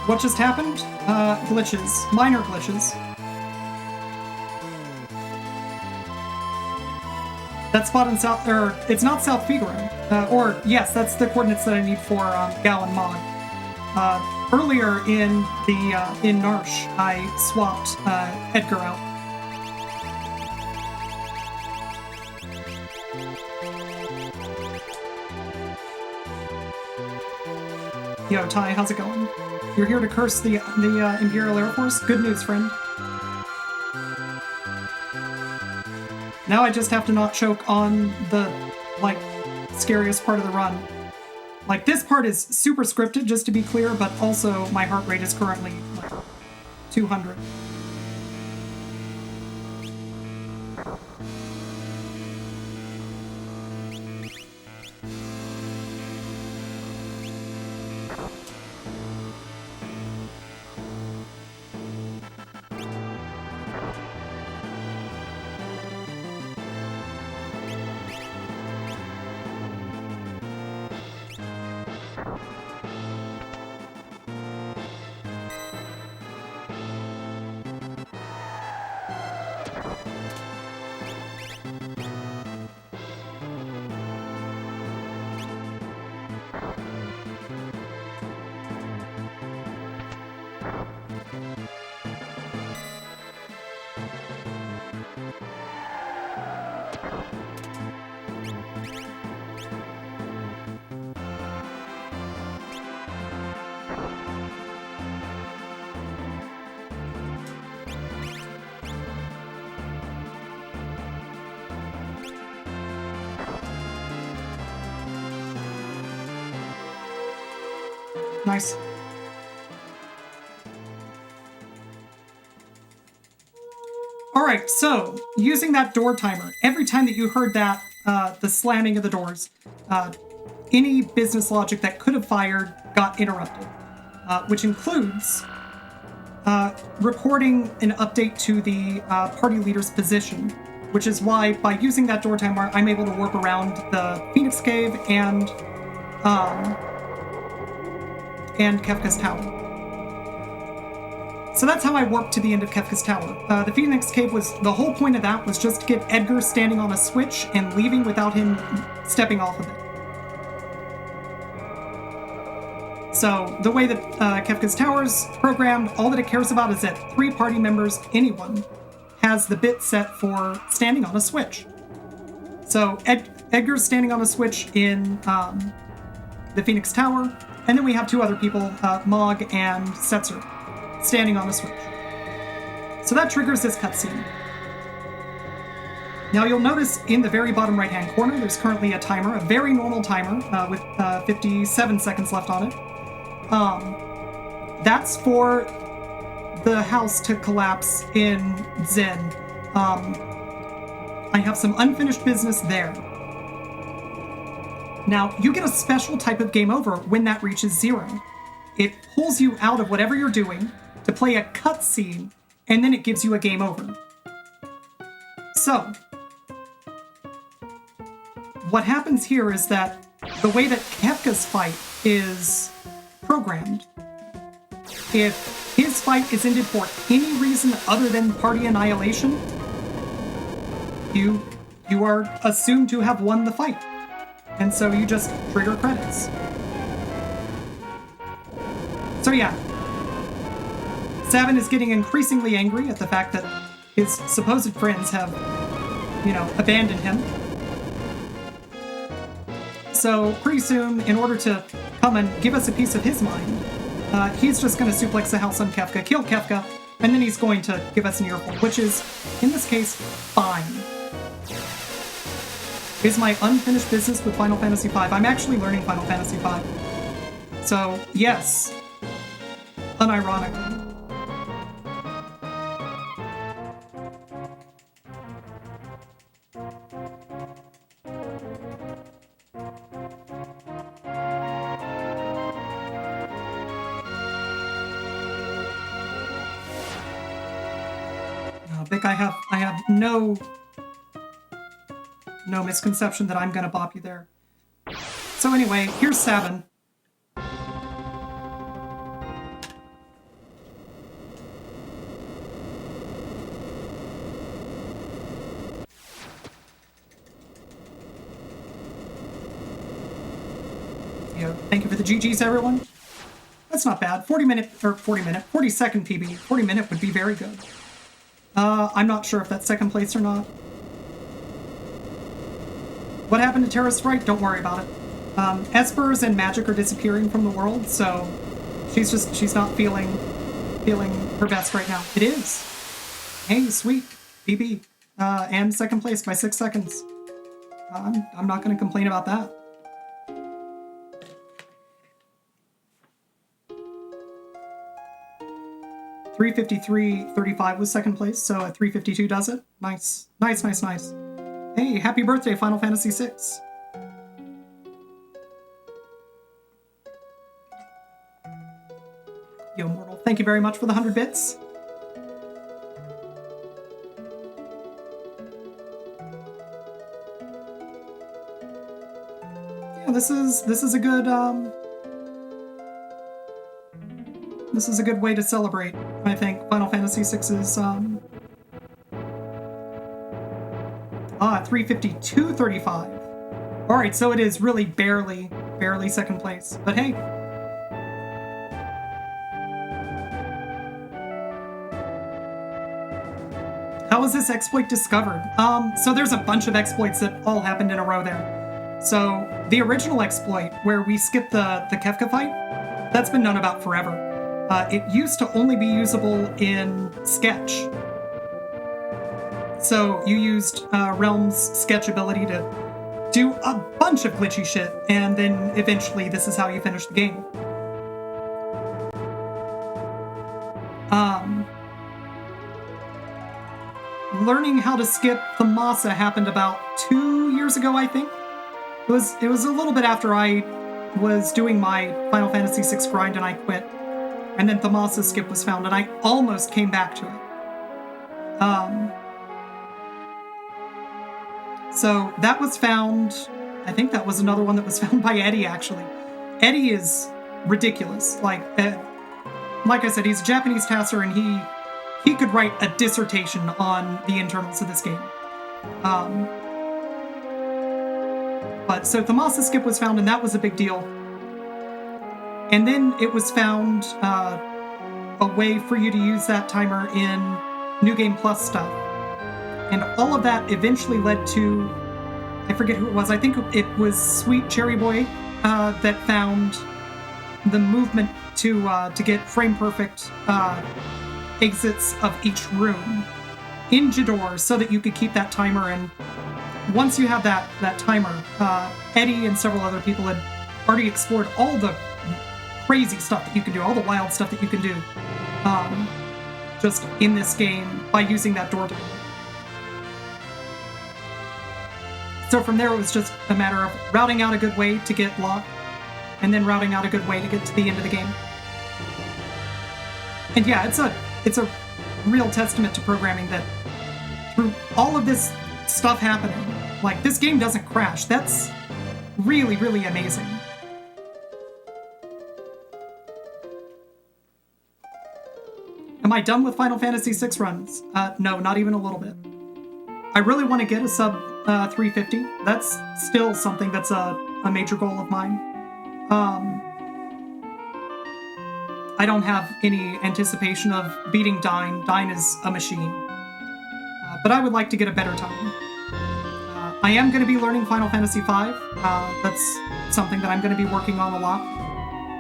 What just happened? Glitches. Minor glitches. That spot in South, or it's not South Speedrun. Or yes, that's the coordinates that I need for Gal and Mod. Earlier in Narsh, I swapped Edgar out. Yo, Ty, how's it going? You're here to curse the Imperial Air Force? Good news, friend. Now I just have to not choke on the, like, scariest part of the run. Like, this part is super scripted, just to be clear, but also my heart rate is currently, like, 200. Nice. Alright, so, using that door timer, every time that you heard that, the slamming of the doors, any business logic that could have fired got interrupted, which includes reporting an update to the party leader's position, which is why, by using that door timer, I'm able to warp around the Phoenix Cave and Kefka's Tower. So that's how I warped to the end of Kefka's Tower. The Phoenix Cave the whole point of that was just to get Edgar standing on a switch and leaving without him stepping off of it. So the way that Kefka's Tower is programmed, all that it cares about is that 3 party members, anyone, has the bit set for standing on a switch. So Edgar's standing on a switch in the Phoenix Tower, and then we have 2 other people, Mog and Setzer, standing on a switch. So that triggers this cutscene. Now you'll notice in the very bottom right-hand corner, there's currently a timer, a very normal timer, with 57 seconds left on it. That's for the house to collapse in Zen. I have some unfinished business there. Now, you get a special type of game over when that reaches 0. It pulls you out of whatever you're doing to play a cutscene, and then it gives you a game over. So, what happens here is that the way that Kefka's fight is programmed, if his fight is ended for any reason other than party annihilation, you are assumed to have won the fight. And so you just trigger credits. So yeah, Savin is getting increasingly angry at the fact that his supposed friends have, abandoned him. So pretty soon, in order to come and give us a piece of his mind, he's just going to suplex the house on Kefka, kill Kefka, and then he's going to give us an earful, which is, in this case, fine. Is my unfinished business with Final Fantasy V. I'm actually learning Final Fantasy V. So, yes. Unironically. Vic, I have no misconception that I'm gonna bop you there. So anyway, here's Savin. go. Thank you for the GGs, everyone. That's not bad. 40 second PB. 40 minute would be very good. I'm not sure if that's second place or not. What happened to Terra's Right? Don't worry about it. Espers and magic are disappearing from the world, so she's not feeling her best right now. It is. Hey, sweet. PB. And second place by 6 seconds. I'm not going to complain about that. $353.35 was second place, so a 352 does it. Nice. Nice, nice, nice. Hey, happy birthday, Final Fantasy VI. Yo, Mortal, thank you very much for the 100 bits. Yeah, this is a good this is a good way to celebrate, I think, Final Fantasy VI's 352.35. Alright, so it is really barely second place. But hey. How was this exploit discovered? So there's a bunch of exploits that all happened in a row there. So the original exploit, where we skipped the Kefka fight, that's been known about forever. It used to only be usable in Sketch. So you used Realm's Sketch ability to do a bunch of glitchy shit, and then eventually this is how you finish the game. Learning how to skip the Masa happened about 2 years ago, I think. It was a little bit after I was doing my Final Fantasy VI grind and I quit. And then Thamasa's skip was found, and I almost came back to it. So that was found, I think that was another one that was found by Eddie, actually. Eddie is ridiculous. Like I said, he's a Japanese tasser, and he could write a dissertation on the internals of this game. But so Thamasa's skip was found, and that was a big deal. And then it was found a way for you to use that timer in New Game Plus stuff. And all of that eventually led to, I forget who it was, I think it was Sweet Cherry Boy that found the movement to get frame perfect exits of each room in Jador so that you could keep that timer. And once you have that timer, Eddie and several other people had already explored all the crazy stuff that you can do, all the wild stuff that you can do just in this game by using that door timer. So from there, it was just a matter of routing out a good way to get locked, and then routing out a good way to get to the end of the game. And yeah, it's a real testament to programming that through all of this stuff happening, like, this game doesn't crash. That's really, really amazing. Am I done with Final Fantasy VI runs? No, not even a little bit. I really want to get a sub 350. That's still something that's a major goal of mine. I don't have any anticipation of beating Dyne. Dyne is a machine. But I would like to get a better time. I am going to be learning Final Fantasy V. That's something that I'm going to be working on a lot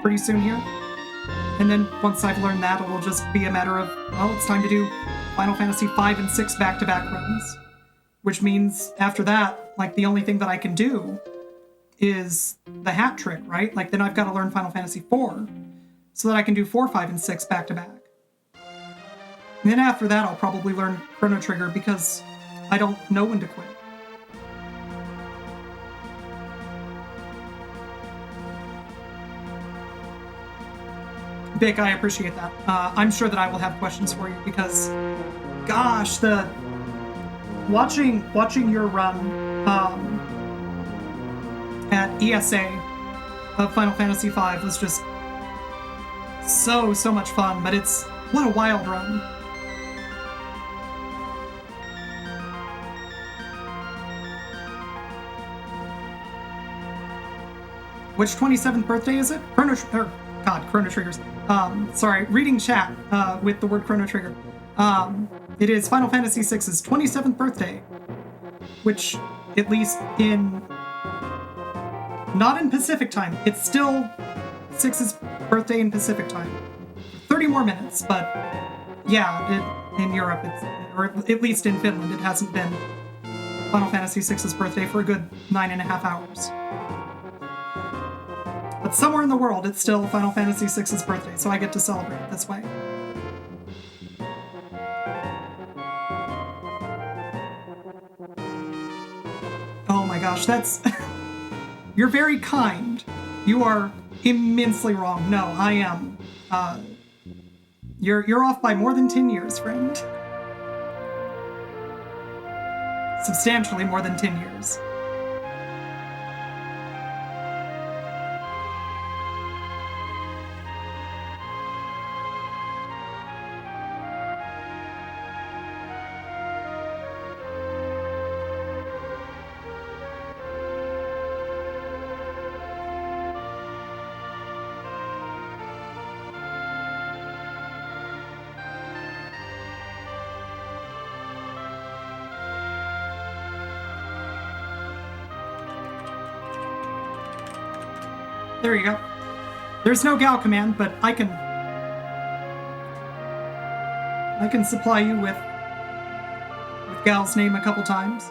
pretty soon here. And then once I've learned that, it will just be a matter of, well, it's time to do Final Fantasy V and VI back-to-back runs. Which means after that, like, the only thing that I can do is the hat trick, right? Like, then I've got to learn Final Fantasy IV so that I can do 4, 5, and 6 back-to-back. And then after that, I'll probably learn Chrono Trigger because I don't know when to quit. Bich, I appreciate that. I'm sure that I will have questions for you because, gosh, watching your run at ESA of Final Fantasy V was just so much fun, but what a wild run. Which 27th birthday is it? Chrono Triggers. Sorry, reading chat with the word Chrono Trigger. It is Final Fantasy VI's 27th birthday, which, at least not in Pacific time, it's still 6's birthday in Pacific time. 30 more minutes, but yeah, in Europe, or at least in Finland, it hasn't been Final Fantasy VI's birthday for a good 9.5 hours. But somewhere in the world, it's still Final Fantasy VI's birthday, so I get to celebrate it this way. Oh my gosh, that's... You're very kind. You are immensely wrong. No, I am. You're off by more than 10 years, friend. Substantially more than 10 years. There you go. There's no Gal command, but I can supply you with Gal's name a couple times.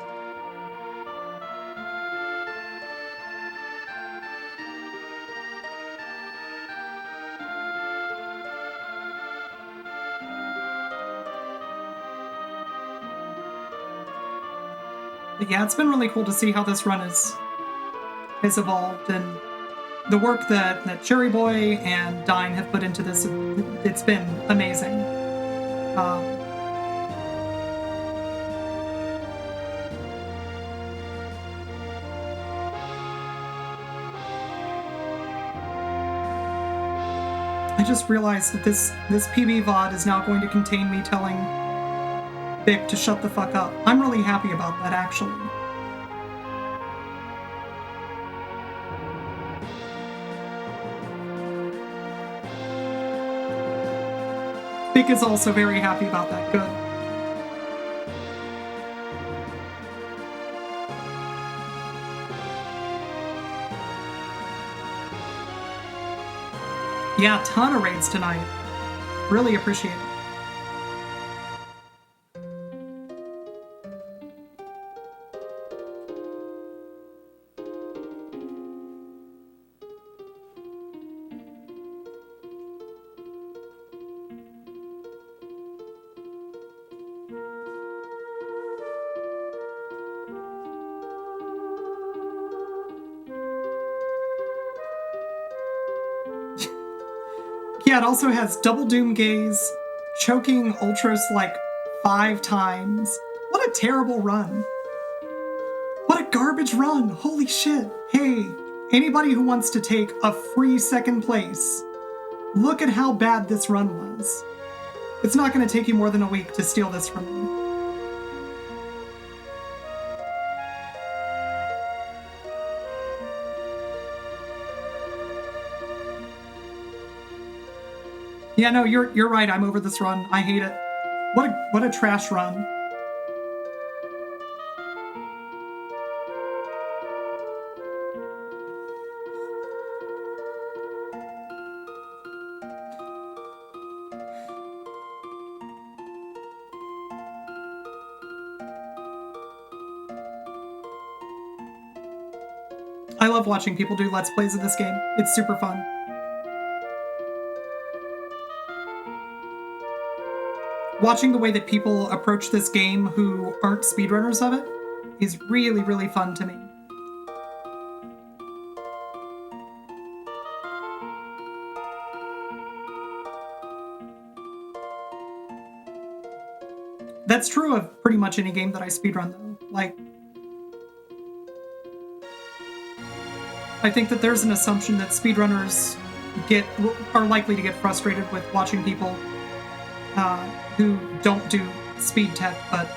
But yeah, it's been really cool to see how this run has evolved, and the work that Cherry Boy and Dine have put into this, it's been amazing. I just realized that this PB VOD is now going to contain me telling Bich to shut the fuck up. I'm really happy about that, actually. Bich is also very happy about that. Good. Yeah, ton of raids tonight. Really appreciate it. Yeah, it also has double Doom Gaze, choking Ultros like 5 times. What a terrible run. What a garbage run. Holy shit. Hey, anybody who wants to take a free second place, look at how bad this run was. It's not going to take you more than a week to steal this from me. Yeah, no, you're right. I'm over this run. I hate it. What a trash run. I love watching people do Let's Plays of this game. It's super fun. Watching the way that people approach this game who aren't speedrunners of it is really, really fun to me. That's true of pretty much any game that I speedrun, though. Like, I think that there's an assumption that speedrunners are likely to get frustrated with watching people who don't do speed tech, but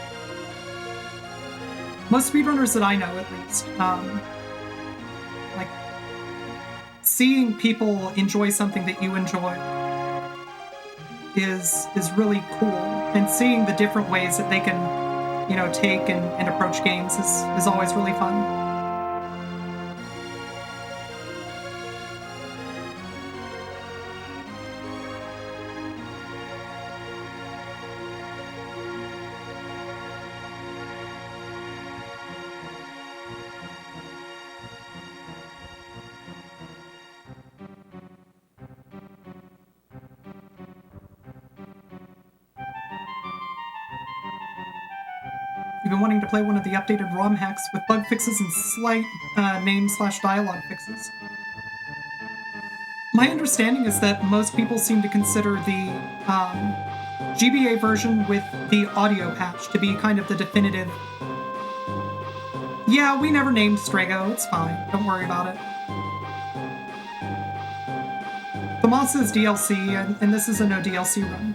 most speedrunners that I know, at least, like, seeing people enjoy something that you enjoy is really cool, and seeing the different ways that they can, take and approach games is always really fun. You've been wanting to play one of the updated ROM hacks with bug fixes and slight name/dialogue fixes. My understanding is that most people seem to consider the GBA version with the audio patch to be kind of the definitive. Yeah, we never named Strago, it's fine, don't worry about it. The Moss is DLC, and this is a no DLC run.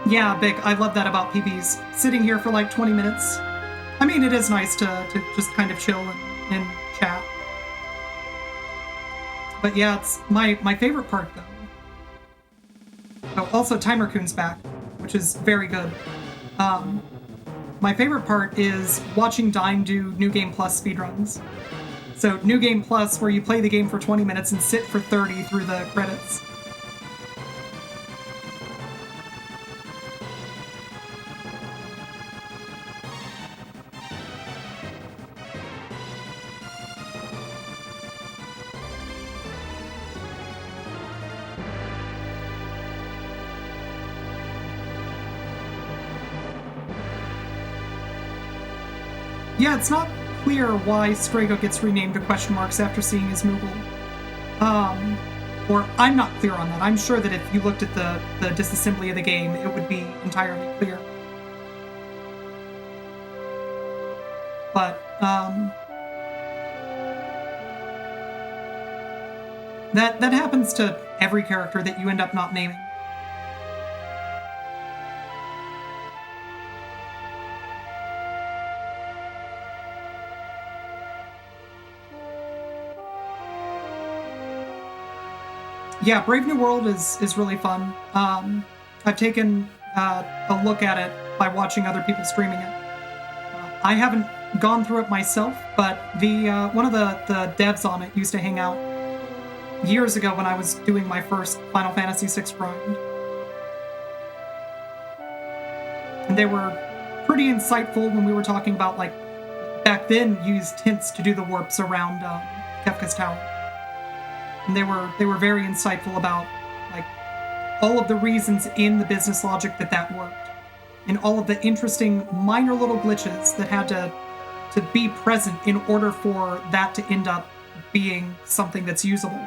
Yeah, Big, I love that about PBs. Sitting here for like 20 minutes. I mean, it is nice to just kind of chill and chat. But yeah, it's my favorite part, though. Oh, also, Timer Coon's back, which is very good. My favorite part is watching Dime do New Game Plus speedruns. So, New Game Plus, where you play the game for 20 minutes and sit for 30 through the credits. Yeah, it's not clear why Strago gets renamed to question marks after seeing his Moogle. Or I'm not clear on that. I'm sure that if you looked at the disassembly of the game, it would be entirely clear. But, that happens to every character that you end up not naming. Yeah, Brave New World is really fun. I've taken a look at it by watching other people streaming it. I haven't gone through it myself, but the one of the devs on it used to hang out years ago when I was doing my first Final Fantasy VI grind. And they were pretty insightful when we were talking about, like, back then used hints to do the warps around Kefka's Tower. And they were very insightful about, like, all of the reasons in the business logic that worked, and all of the interesting minor little glitches that had to be present in order for that to end up being something that's usable.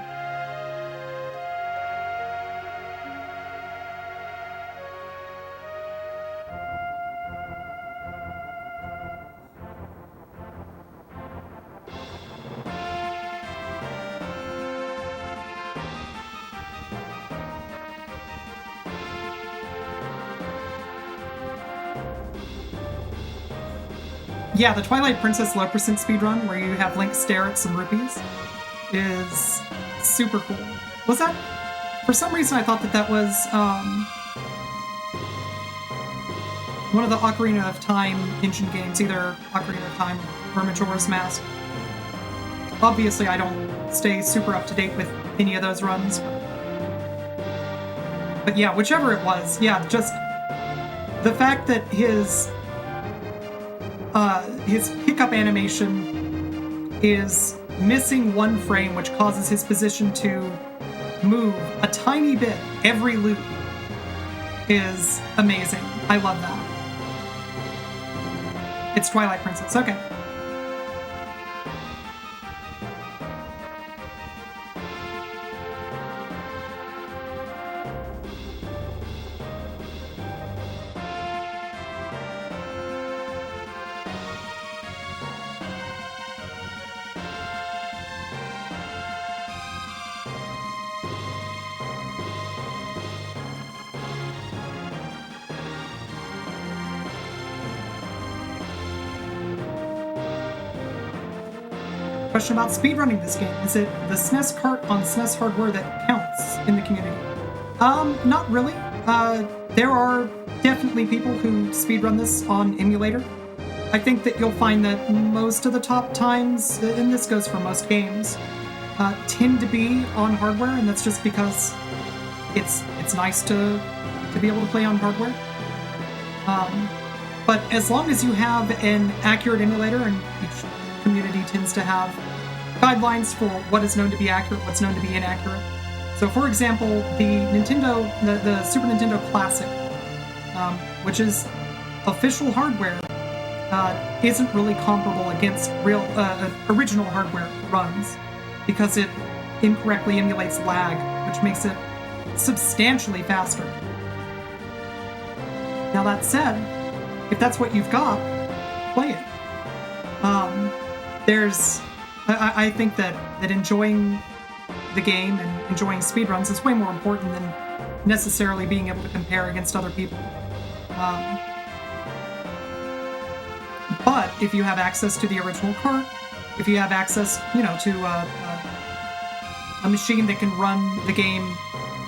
Yeah, the Twilight Princess low percent speedrun, where you have Link stare at some rupees, is super cool. Was that... For some reason I thought that was one of the Ocarina of Time engine games, either Ocarina of Time or Majora's Mask. Obviously I don't stay super up to date with any of those runs. But yeah, whichever it was, yeah, just the fact that his pickup animation is missing one frame, which causes his position to move a tiny bit every loop, is amazing. I love that. It's Twilight Princess, okay. question about speedrunning this game. Is it the SNES cart on SNES hardware that counts in the community? Not really. There are definitely people who speedrun this on emulator. I think that you'll find that most of the top times, and this goes for most games, tend to be on hardware, and that's just because it's nice to be able to play on hardware. But as long as you have an accurate emulator, and each community tends to have guidelines for what is known to be accurate, what's known to be inaccurate. So, for example, the Super Nintendo Classic, which is official hardware, isn't really comparable against real original hardware runs because it incorrectly emulates lag, which makes it substantially faster. Now that said, if that's what you've got, play it. I think that enjoying the game and enjoying speedruns is way more important than necessarily being able to compare against other people. But if you have access to the original cart, if you have access, to a machine that can run the game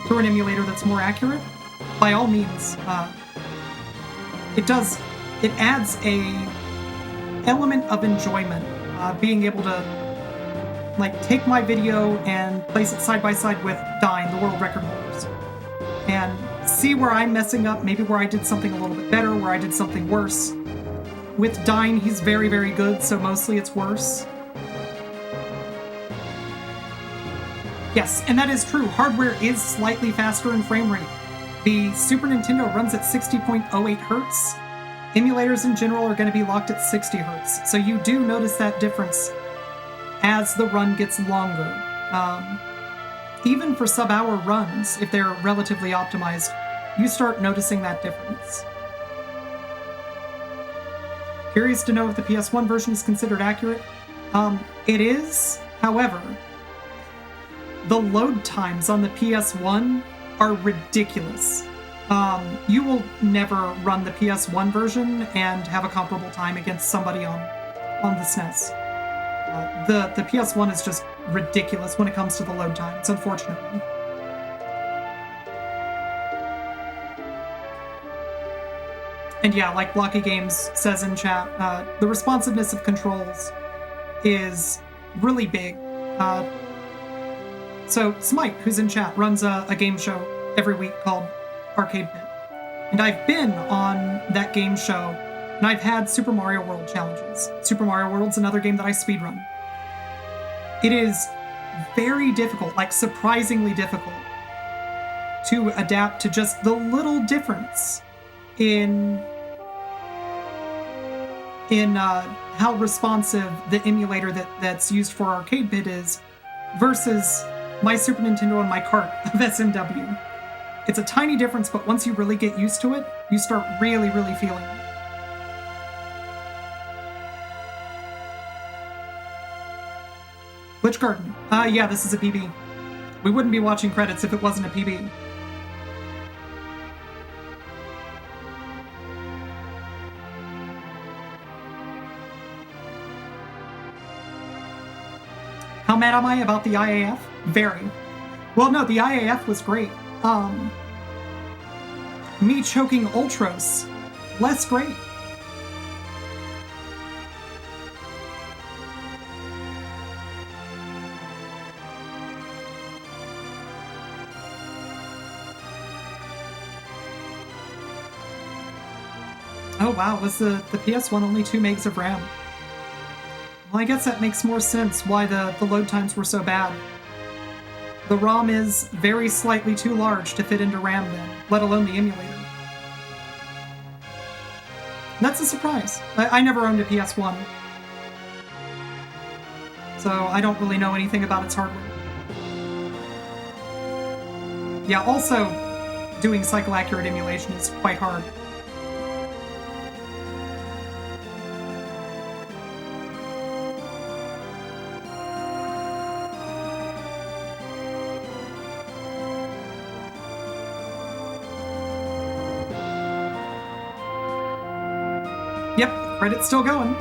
through an emulator that's more accurate, by all means, it adds a element of enjoyment, being able to take my video and place it side by side with Dine, the world record holders, and see where I'm messing up, maybe where I did something a little bit better, where I did something worse. With Dine, he's very, very good, so mostly it's worse. Yes, and that is true. Hardware is slightly faster in frame rate. The Super Nintendo runs at 60.08 hertz. Emulators in general are going to be locked at 60 hertz, so you do notice that difference as the run gets longer. Even for sub-hour runs, if they're relatively optimized, you start noticing that difference. Curious to know if the PS1 version is considered accurate? It is, however, the load times on the PS1 are ridiculous. You will never run the PS1 version and have a comparable time against somebody on the SNES. The PS1 is just ridiculous when it comes to the load times, unfortunately. And yeah, like Blocky Games says in chat, the responsiveness of controls is really big. So Smite, who's in chat, runs a game show every week called Arcade Pit. And I've been on that game show, and I've had Super Mario World challenges. Super Mario World's another game that I speedrun. It is very difficult, surprisingly difficult, to adapt to just the little difference in how responsive the emulator that's used for Arcade Pit is versus my Super Nintendo and my cart of SMW. It's a tiny difference, but once you really get used to it, you start really, really feeling it. Glitch Garden. Yeah, this is a PB. We wouldn't be watching credits if it wasn't a PB. How mad am I about the IAF? Very. Well, no, the IAF was great. Me choking Ultros, less great. Oh wow, was the PS1 only 2 megs of RAM? Well, I guess that makes more sense why the load times were so bad. The ROM is very slightly too large to fit into RAM then, let alone the emulator. And that's a surprise. I never owned a PS1, so I don't really know anything about its hardware. Yeah, also, doing cycle-accurate emulation is quite hard. Yep, credit's still going.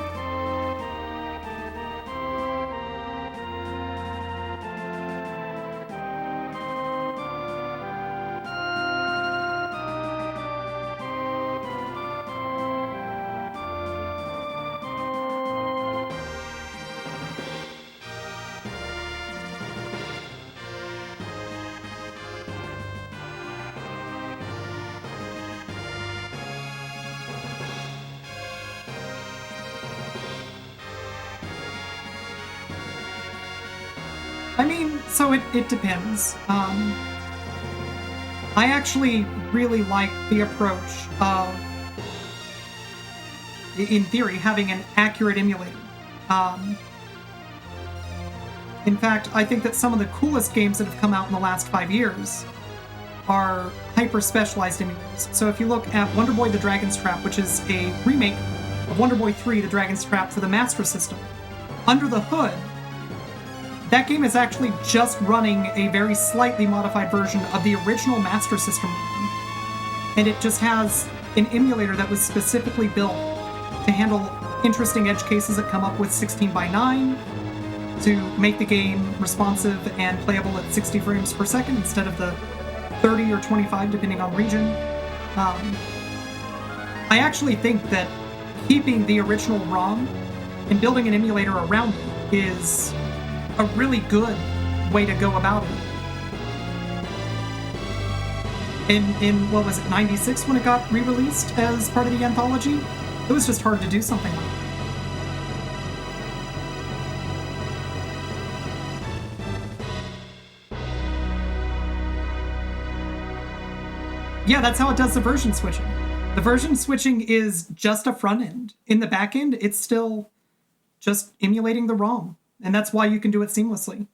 I mean, so it depends. I actually really like the approach of, in theory, having an accurate emulator. In fact, I think that some of the coolest games that have come out in the last 5 years are hyper-specialized emulators. So if you look at Wonder Boy the Dragon's Trap, which is a remake of Wonder Boy 3 the Dragon's Trap for the Master System, under the hood, that game is actually just running a very slightly modified version of the original Master System game. And it just has an emulator that was specifically built to handle interesting edge cases that come up with 16:9, to make the game responsive and playable at 60 frames per second instead of the 30 or 25, depending on region. I actually think that keeping the original ROM and building an emulator around it is a really good way to go about it. In what was it, 96 when it got re-released as part of the anthology? It was just hard to do something like that. Yeah, that's how it does the version switching. The version switching is just a front end. In the back end, it's still just emulating the ROM. And that's why you can do it seamlessly.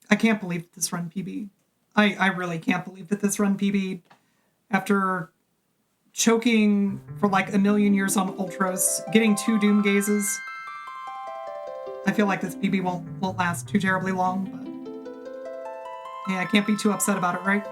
I can't believe this run PB. I really can't believe that this run PB, after choking for like a million years on Ultros, getting 2 Doom Gazes. I feel like this PB won't last too terribly long, but yeah, I can't be too upset about it, right?